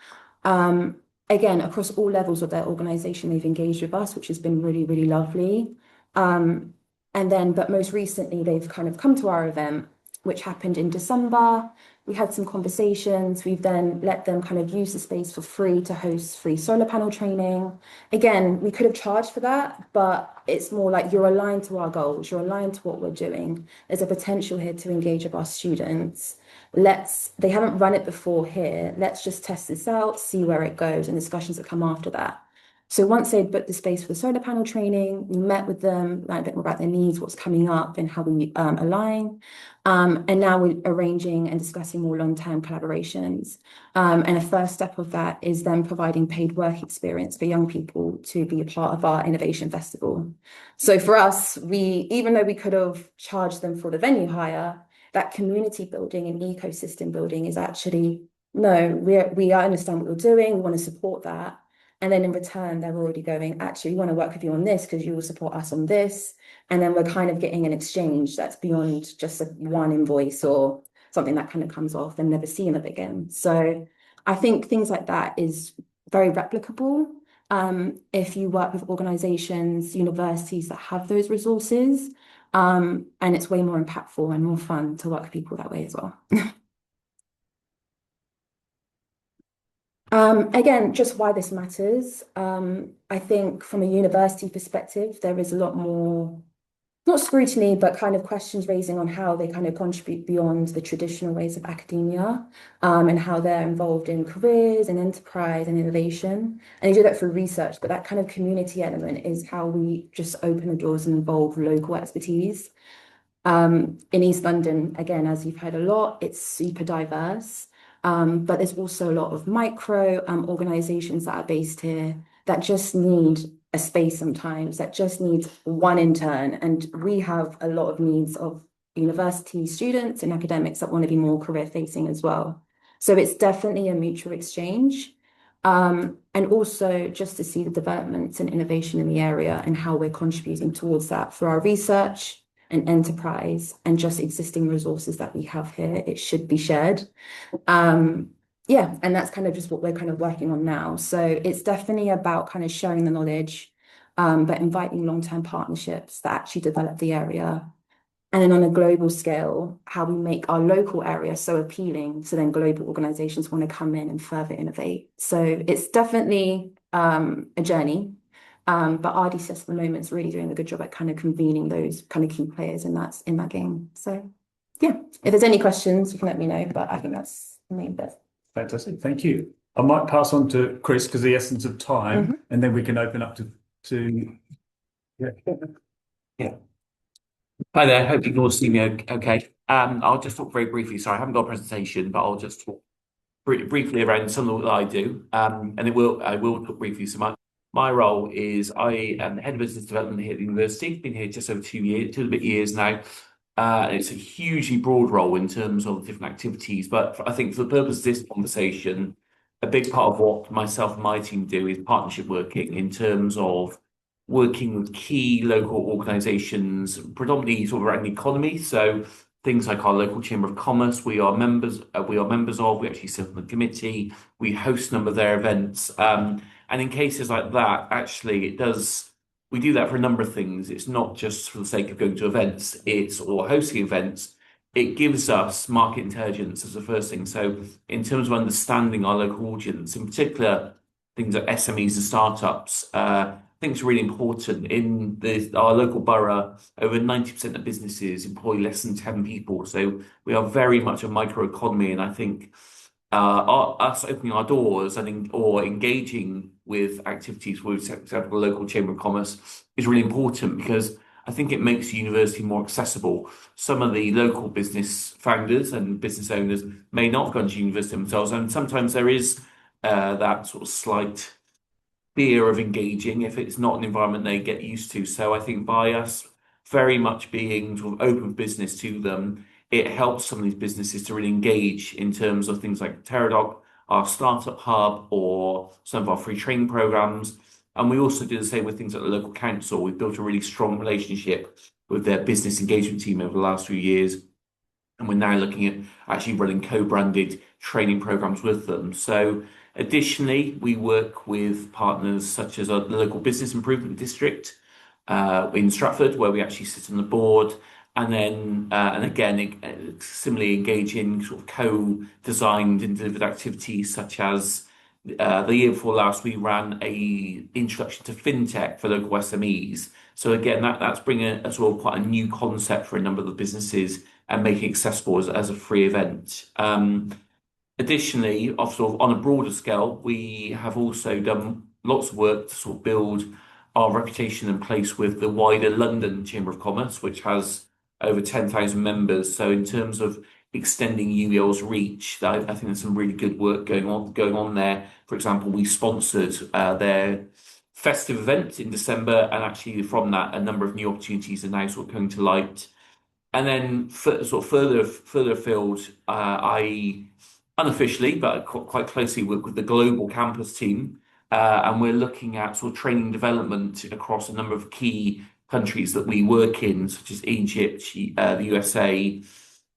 Again, across all levels of their organisation, they've engaged with us, which has been really, really lovely. But most recently, they've kind of come to our event, which happened in December. We had some conversations. We've then let them kind of use the space for free to host free solar panel training. Again, we could have charged for that, but it's more like you're aligned to our goals. You're aligned to what we're doing. There's a potential here to engage with our students. They haven't run it before here. Let's just test this out, see where it goes, and discussions that come after that. So once they'd booked the space for the solar panel training, we met with them, learned a bit more about their needs, what's coming up and how we align. And now we're arranging and discussing more long-term collaborations. And a first step of that is them providing paid work experience for young people to be a part of our innovation festival. So for us, even though we could have charged them for the venue hire, that community building and ecosystem building is actually, no, we understand what you're doing, we want to support that. And then in return, they're already going, actually, we want to work with you on this because you will support us on this. And then we're kind of getting an exchange that's beyond just one invoice or something that kind of comes off and never seen of again. So I think things like that is very replicable if you work with organizations, universities that have those resources. And it's way more impactful and more fun to work with people that way as well. Again, just why this matters. I think from a university perspective, there is a lot more, not scrutiny, but kind of questions raising on how they kind of contribute beyond the traditional ways of academia, and how they're involved in careers and enterprise and innovation. And they do that through research, but that kind of community element is how we just open the doors and involve local expertise. In East London, again, as you've heard a lot, it's super diverse. But there's also a lot of micro organizations that are based here that just need a space sometimes, that just need one intern. And we have a lot of needs of university students and academics that want to be more career facing as well. So it's definitely a mutual exchange. And also just to see the developments and innovation in the area and how we're contributing towards that for our research and enterprise and just existing resources that we have here, it should be shared. Yeah, and that's kind of just what we're kind of working on now. So it's definitely about kind of sharing the knowledge, but inviting long-term partnerships that actually develop the area. And then on a global scale, how we make our local area so appealing so then global organizations want to come in and further innovate. So it's definitely a journey. But RDCS at the moment is really doing a good job at kind of convening those kind of key players in that game. So yeah, if there's any questions, you can let me know, but I think that's the main bit.
Fantastic, thank you. I might pass on to Chris because the essence of time, and then we can open up to yeah.
Yeah. Hi there. Hope you can all see me okay. I'll just talk very briefly. Sorry, I haven't got a presentation, but I'll just talk briefly around some of what I do. And I will talk briefly. So my role is I am the head of business development here at the university. Been here just over 2 and a bit years now. And it's a hugely broad role in terms of different activities. But I think for the purpose of this conversation, a big part of what myself and my team do is partnership working in terms of working with key local organisations, predominantly sort of around the economy. So things like our local Chamber of Commerce, we are members of, we actually sit on the committee, we host a number of their events. And in cases like that, actually we do that for a number of things. It's not just for the sake of going to events, or hosting events. It gives us market intelligence as the first thing. So in terms of understanding our local audience, in particular, things like SMEs and startups, I think it's really important. In our local borough, over 90% of businesses employ less than 10 people. So we are very much a microeconomy. And I think us opening our doors or engaging with activities with the local Chamber of Commerce is really important, because I think it makes the university more accessible. Some of the local business founders and business owners may not go into university themselves, and sometimes there is that sort of slight fear of engaging if it's not an environment they get used to. So I think by us very much being sort of open business to them, it helps some of these businesses to really engage in terms of things like Teradoc, our startup hub, or some of our free training programs. And we also do the same with things like the local council. We've built a really strong relationship with their business engagement team over the last few years. And we're now looking at actually running co-branded training programs with them. So additionally, we work with partners such as the local business improvement district in Stratford, where we actually sit on the board. And then, and again, similarly engage in sort of co-designed and delivered activities such as the year before last, we ran a introduction to fintech for local SMEs. So again, that's bringing a sort of quite a new concept for a number of the businesses and making it accessible as a free event. Additionally, on a broader scale, we have also done lots of work to sort of build our reputation and place with the wider London Chamber of Commerce, which has over 10,000 members. So in terms of extending UEL's reach, I think there's some really good work going on there. For example, we sponsored their festive event in December, and actually from that, a number of new opportunities are now sort of coming to light. And then further afield, I unofficially, but quite closely work with the global campus team, and we're looking at sort of training development across a number of key countries that we work in, such as Egypt, the USA,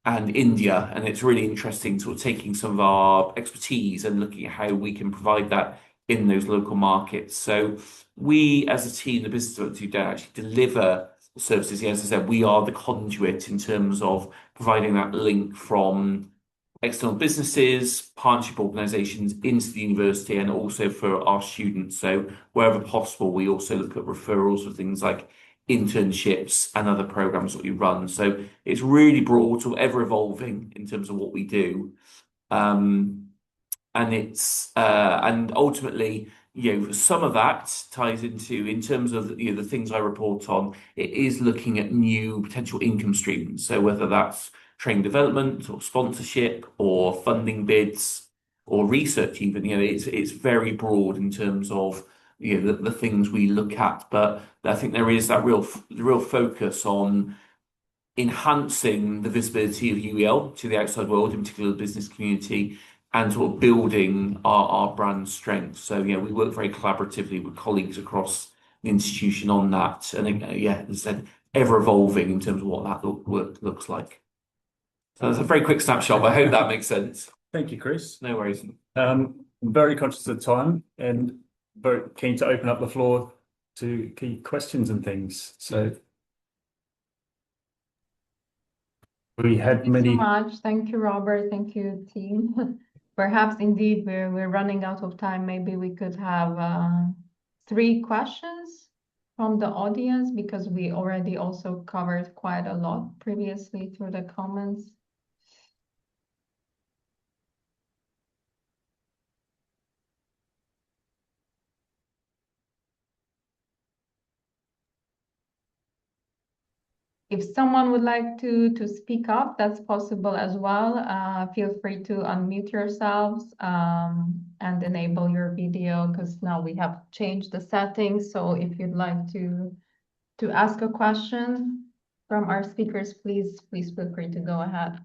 and India. And it's really interesting sort of taking some of our expertise and looking at how we can provide that in those local markets. So we, as a team, the business development don't actually deliver services. As I said, we are the conduit in terms of providing that link from external businesses, partnership organisations into the university, and also for our students. So wherever possible, we also look at referrals for things like internships and other programs that we run. So it's really broad, sort of ever evolving in terms of what we do. And ultimately, some of that ties into, in terms of the things I report on, it is looking at new potential income streams. So whether that's training development or sponsorship or funding bids or research, even, it's very broad in terms of the things we look at. But I think there is that real focus on enhancing the visibility of UEL to the outside world, in particular the business community, and sort of building our brand strength. So we work very collaboratively with colleagues across the institution on that. And as I said, ever evolving in terms of what that work looks like. So that's a very quick snapshot, but I hope that makes sense.
Thank you, Chris.
No worries.
I'm very conscious of time and very keen to open up the floor to key questions and things. So we had many.
Thank you so much. Thank you, Robert. Thank you, team. Perhaps indeed we're running out of time. Maybe we could have 3 questions from the audience, because we already also covered quite a lot previously through the comments. If someone would like to speak up, that's possible as well. Feel free to unmute yourselves and enable your video, because now we have changed the settings. So if you'd like to ask a question from our speakers, please feel free to go ahead.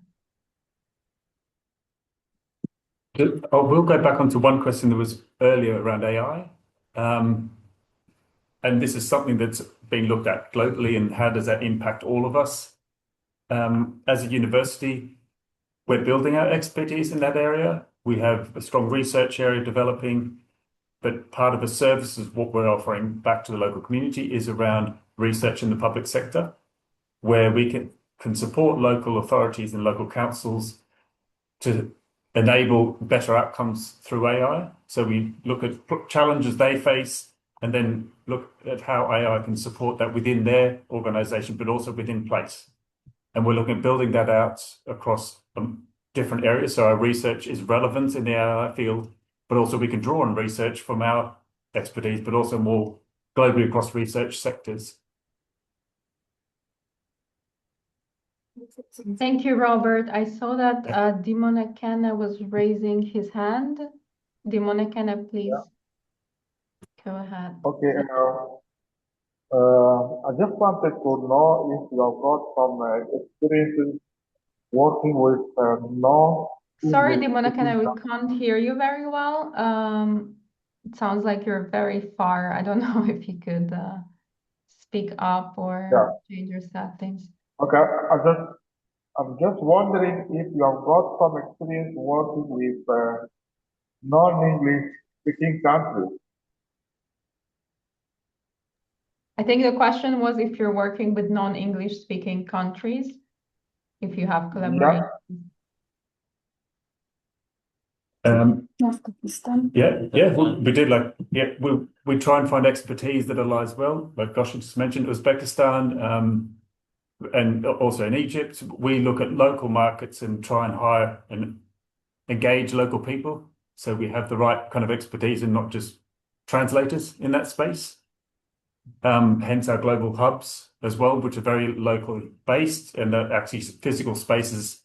We'll go back onto one question that was earlier around AI. And this is something that's being looked at globally, and how does that impact all of us? As a university, we're building our expertise in that area. We have a strong research area developing, but part of the services, what we're offering back to the local community, is around research in the public sector, where we can support local authorities and local councils to enable better outcomes through AI. So we look at challenges they face, and then look at how AI can support that within their organization, but also within place. And we're looking at building that out across different areas. So our research is relevant in the AI field, but also we can draw on research from our expertise, but also more globally across research sectors.
Thank you, Robert. I saw that Dimonekene was raising his hand. Dimonekene, please. Go ahead.
Okay, I just wanted to know if you have got some experiences working with
Sorry, Dimonekene, we can't hear you very well. It sounds like you're very far. I don't know if you could speak up or change your settings.
Okay, I'm just wondering if you have got some experience working with non-English speaking countries.
I think the question was if you're working with non-English speaking countries, if you have collaboration.
We did we try and find expertise that aligns well. Like Goshen just mentioned, Uzbekistan, and also in Egypt. We look at local markets and try and hire and engage local people, so we have the right kind of expertise and not just translators in that space. Hence our global hubs as well, which are very locally based, and are actually physical spaces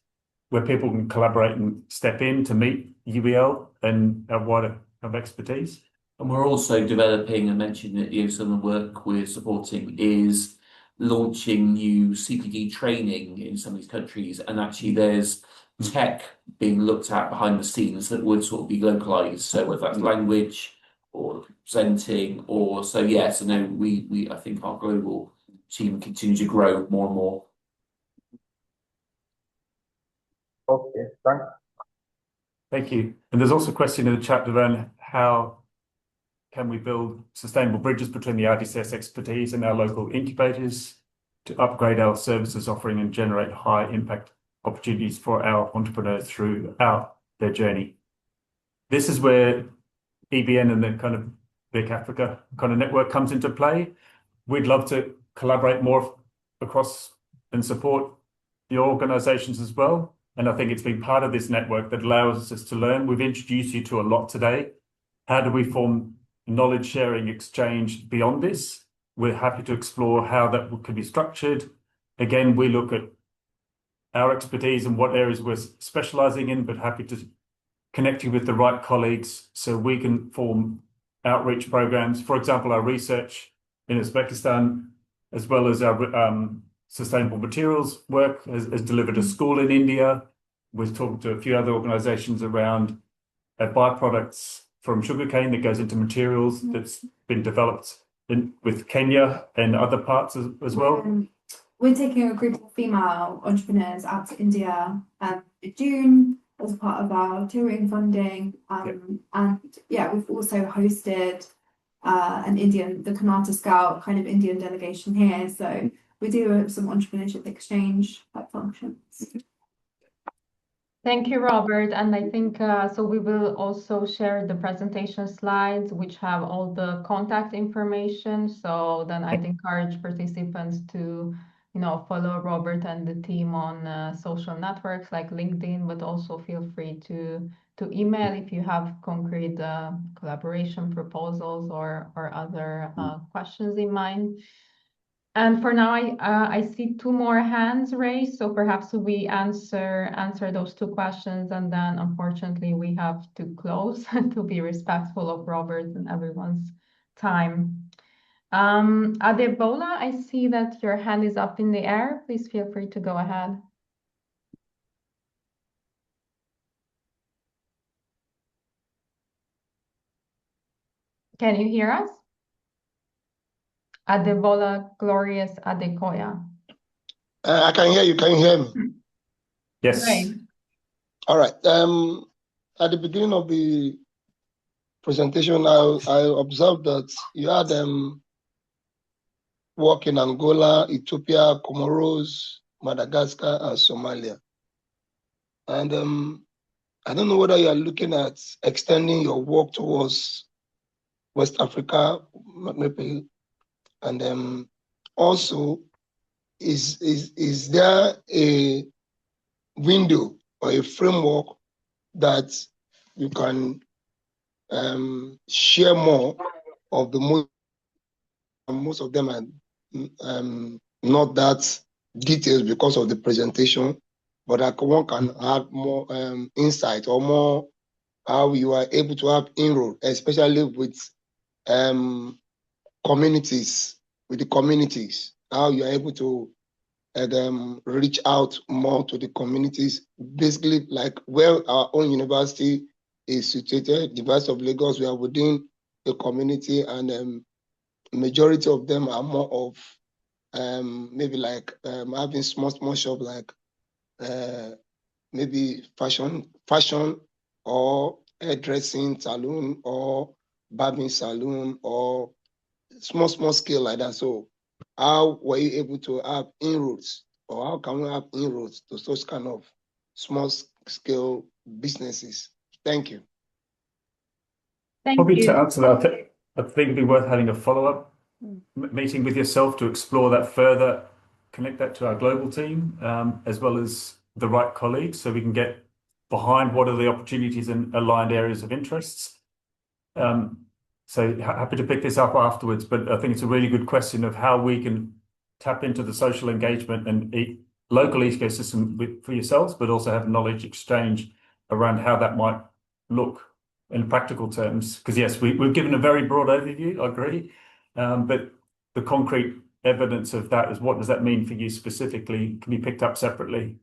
where people can collaborate and step in to meet UEL and our wider kind of expertise.
And we're also developing, I mentioned that some of the work we're supporting is launching new CPD training in some of these countries, and actually there's tech being looked at behind the scenes that would sort of be localized. So whether that's language or presenting, or we I think our global team continues to grow more and more.
Okay, thanks.
Thank you. And there's also a question in the chat around how can we build sustainable bridges between the RDCS expertise and our local incubators to upgrade our services offering and generate high impact opportunities for our entrepreneurs throughout their journey. This is where EBN and the kind of BIC Africa kind of network comes into play. We'd love to collaborate more across and support the organizations as well. And I think it's been part of this network that allows us to learn. We've introduced you to a lot today. How do we form knowledge sharing exchange beyond this? We're happy to explore how that could be structured. Again, we look at our expertise and what areas we're specializing in, but happy to connect you with the right colleagues so we can form outreach programs. For example, our research in Uzbekistan, as well as our sustainable materials work, has delivered a school in India. We've talked to a few other organizations around byproducts from sugarcane that goes into materials that's been developed with Kenya and other parts as well.
We're taking a group of female entrepreneurs out to India in June as part of our touring funding. And we've also hosted the Karnataka Scout kind of Indian delegation here. So we do some entrepreneurship exchange type functions.
Thank you, Robert. And I think so we will also share the presentation slides, which have all the contact information. So then I'd encourage participants to, follow Robert and the team on social networks like LinkedIn, but also feel free to email if you have concrete collaboration proposals or other questions in mind. And for now, I see two more hands raised, so perhaps we answer those two questions, and then unfortunately we have to close to be respectful of Robert and everyone's time. Adebola, I see that your hand is up in the air. Please feel free to go ahead. Can you hear us? Adebola Glorious Adekoya.
I can hear you. Can you hear me?
Yes.
Great.
All right. At the beginning of the presentation, I observed that you had work in Angola, Ethiopia, Comoros, Madagascar, and Somalia. And I don't know whether you are looking at extending your work towards West Africa, maybe, and also, is there a window or a framework that you can share more of the most of them are not that detailed because of the presentation, but one can have more insight or more how you are able to have inroad, especially with communities, how you are able to reach out more to the communities, basically like where our own university is situated, the University of Lagos, we are within a community, and majority of them are more of maybe like having small shop like maybe fashion or hairdressing salon or barbing salon or small scale like that. So how were you able to have inroads, or how can we have inroads to such kind of small scale businesses? Thank you.
Probably to answer that, I think it'd be worth having a follow-up meeting with yourself to explore that further, connect that to our global team, as well as the right colleagues, so we can get behind what are the opportunities and aligned areas of interests. So happy to pick this up afterwards, but I think it's a really good question of how we can tap into the social engagement and local ecosystem for yourselves, but also have knowledge exchange around how that might look in practical terms. Because yes, we've given a very broad overview, I agree, but the concrete evidence of that is what does that mean for you specifically can be picked up separately.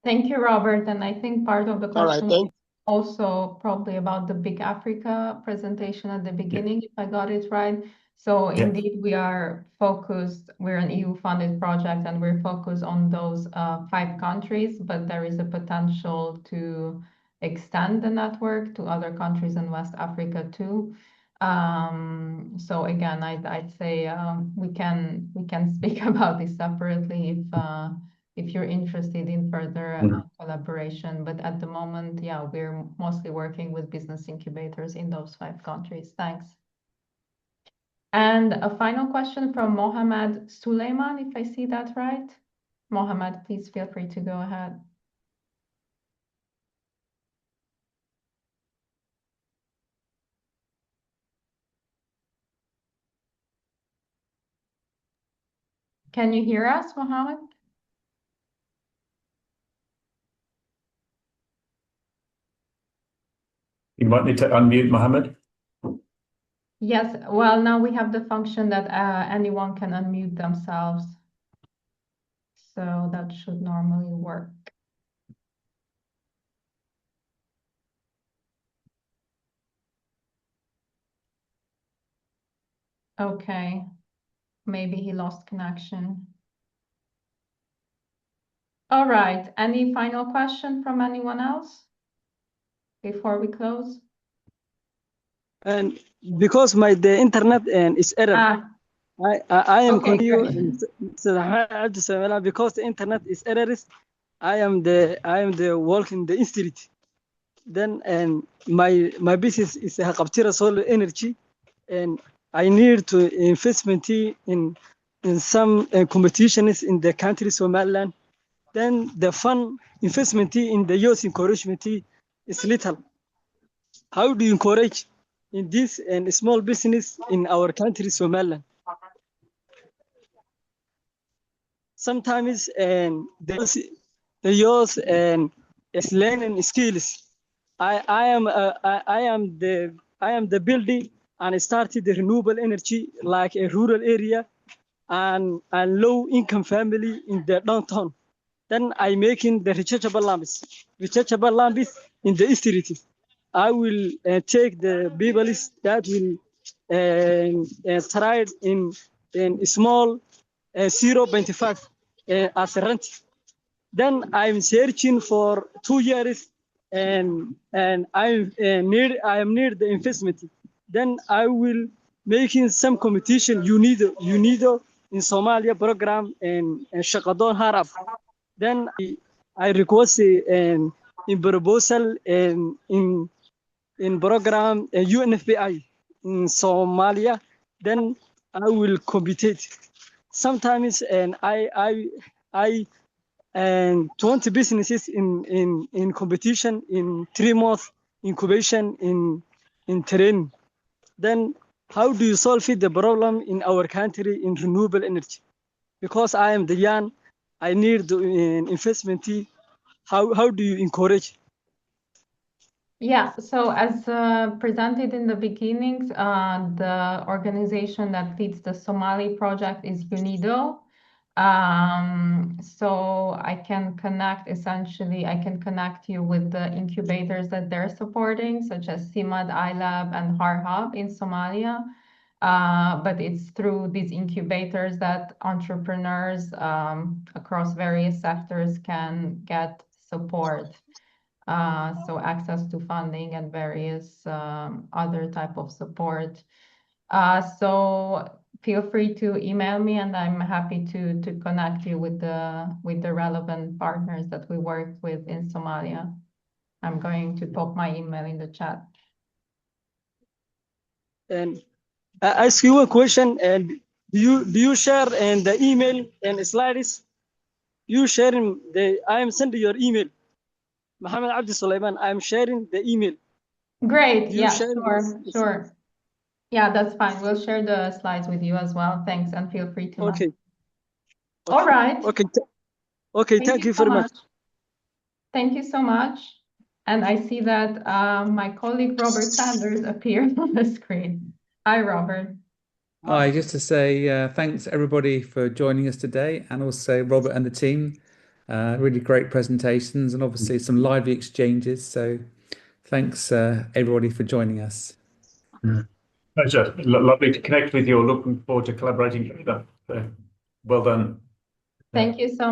Thank you, Robert. And I think part of the question is also probably about the BIC Africa presentation at the beginning, if I got it right. So indeed, we are focused, we're an EU-funded project, and we're focused on those 5 countries, but there is a potential to extend the network to other countries in West Africa too. So again, I'd say we can speak about this separately if you're interested in further collaboration. But at the moment, yeah, we're mostly working with business incubators in those 5 countries. Thanks. And a final question from Mohammed Suleiman, if I see that right. Mohammed, please feel free to go ahead. Can you hear us, Mohammed?
You might need to unmute, Mohammed.
Yes, well, now we have the function that anyone can unmute themselves. So that should normally work. Okay, maybe he lost connection. All right, any final question from anyone else before we close?
And because the internet is error, I am confused. Because the internet is errors, I am the work in the institute. Then my business is Haqabtira solar energy, and I need to investment in some competitions in the country Somaliland. Then the fund investment in the youth encouragement is little. How do you encourage in this and small business in our country Somaliland? sometimes they use is learning skills. I am the building and I started the renewable energy like a rural area and a low income family in the downtown. Then I making the rechargeable lamps in the street. I will take the people that will try in small 0.5 as a rent. Then I'm searching for 2 years and I am near the investment. Then I will making some competition UNIDO in Somalia program and Shaqadon Harab. Then I request in proposal in program UNFPI in Somalia. Then I will compete. Sometimes and I and 20 businesses in competition in 3 months incubation in training. Then how do you solve the problem in our country in renewable energy? Because I am the young, I need the investment. How do you encourage?
Yeah, so as presented in the beginnings, the organization that leads the Somali project is UNIDO. So I can connect you with the incubators that they're supporting, such as CIMAD, iLab, and HARHub in Somalia. But it's through these incubators that entrepreneurs across various sectors can get support. So access to funding and various other type of support. So feel free to email me, and I'm happy to connect you with the relevant partners that we work with in Somalia. I'm going to pop my email in the chat.
And I ask you a question. And do you share in the email and slides? You sharing I am sending your email. Mohammed Abdi Sulaiman, I'm sharing the email.
Great. Yeah, sure. Yeah, that's fine. We'll share the slides with you as well. Thanks, and feel free to.
Okay.
All right.
Okay. Thank you very much.
Thank you so much. And I see that my colleague Robert Sanders appeared on the screen. Hi, Robert.
Hi, just to say thanks everybody for joining us today, and also Robert and the team. Really great presentations and obviously some lively exchanges. So thanks everybody for joining us.
Pleasure. Lovely to connect with you. Looking forward to collaborating together. So, well done.
Thank you so much.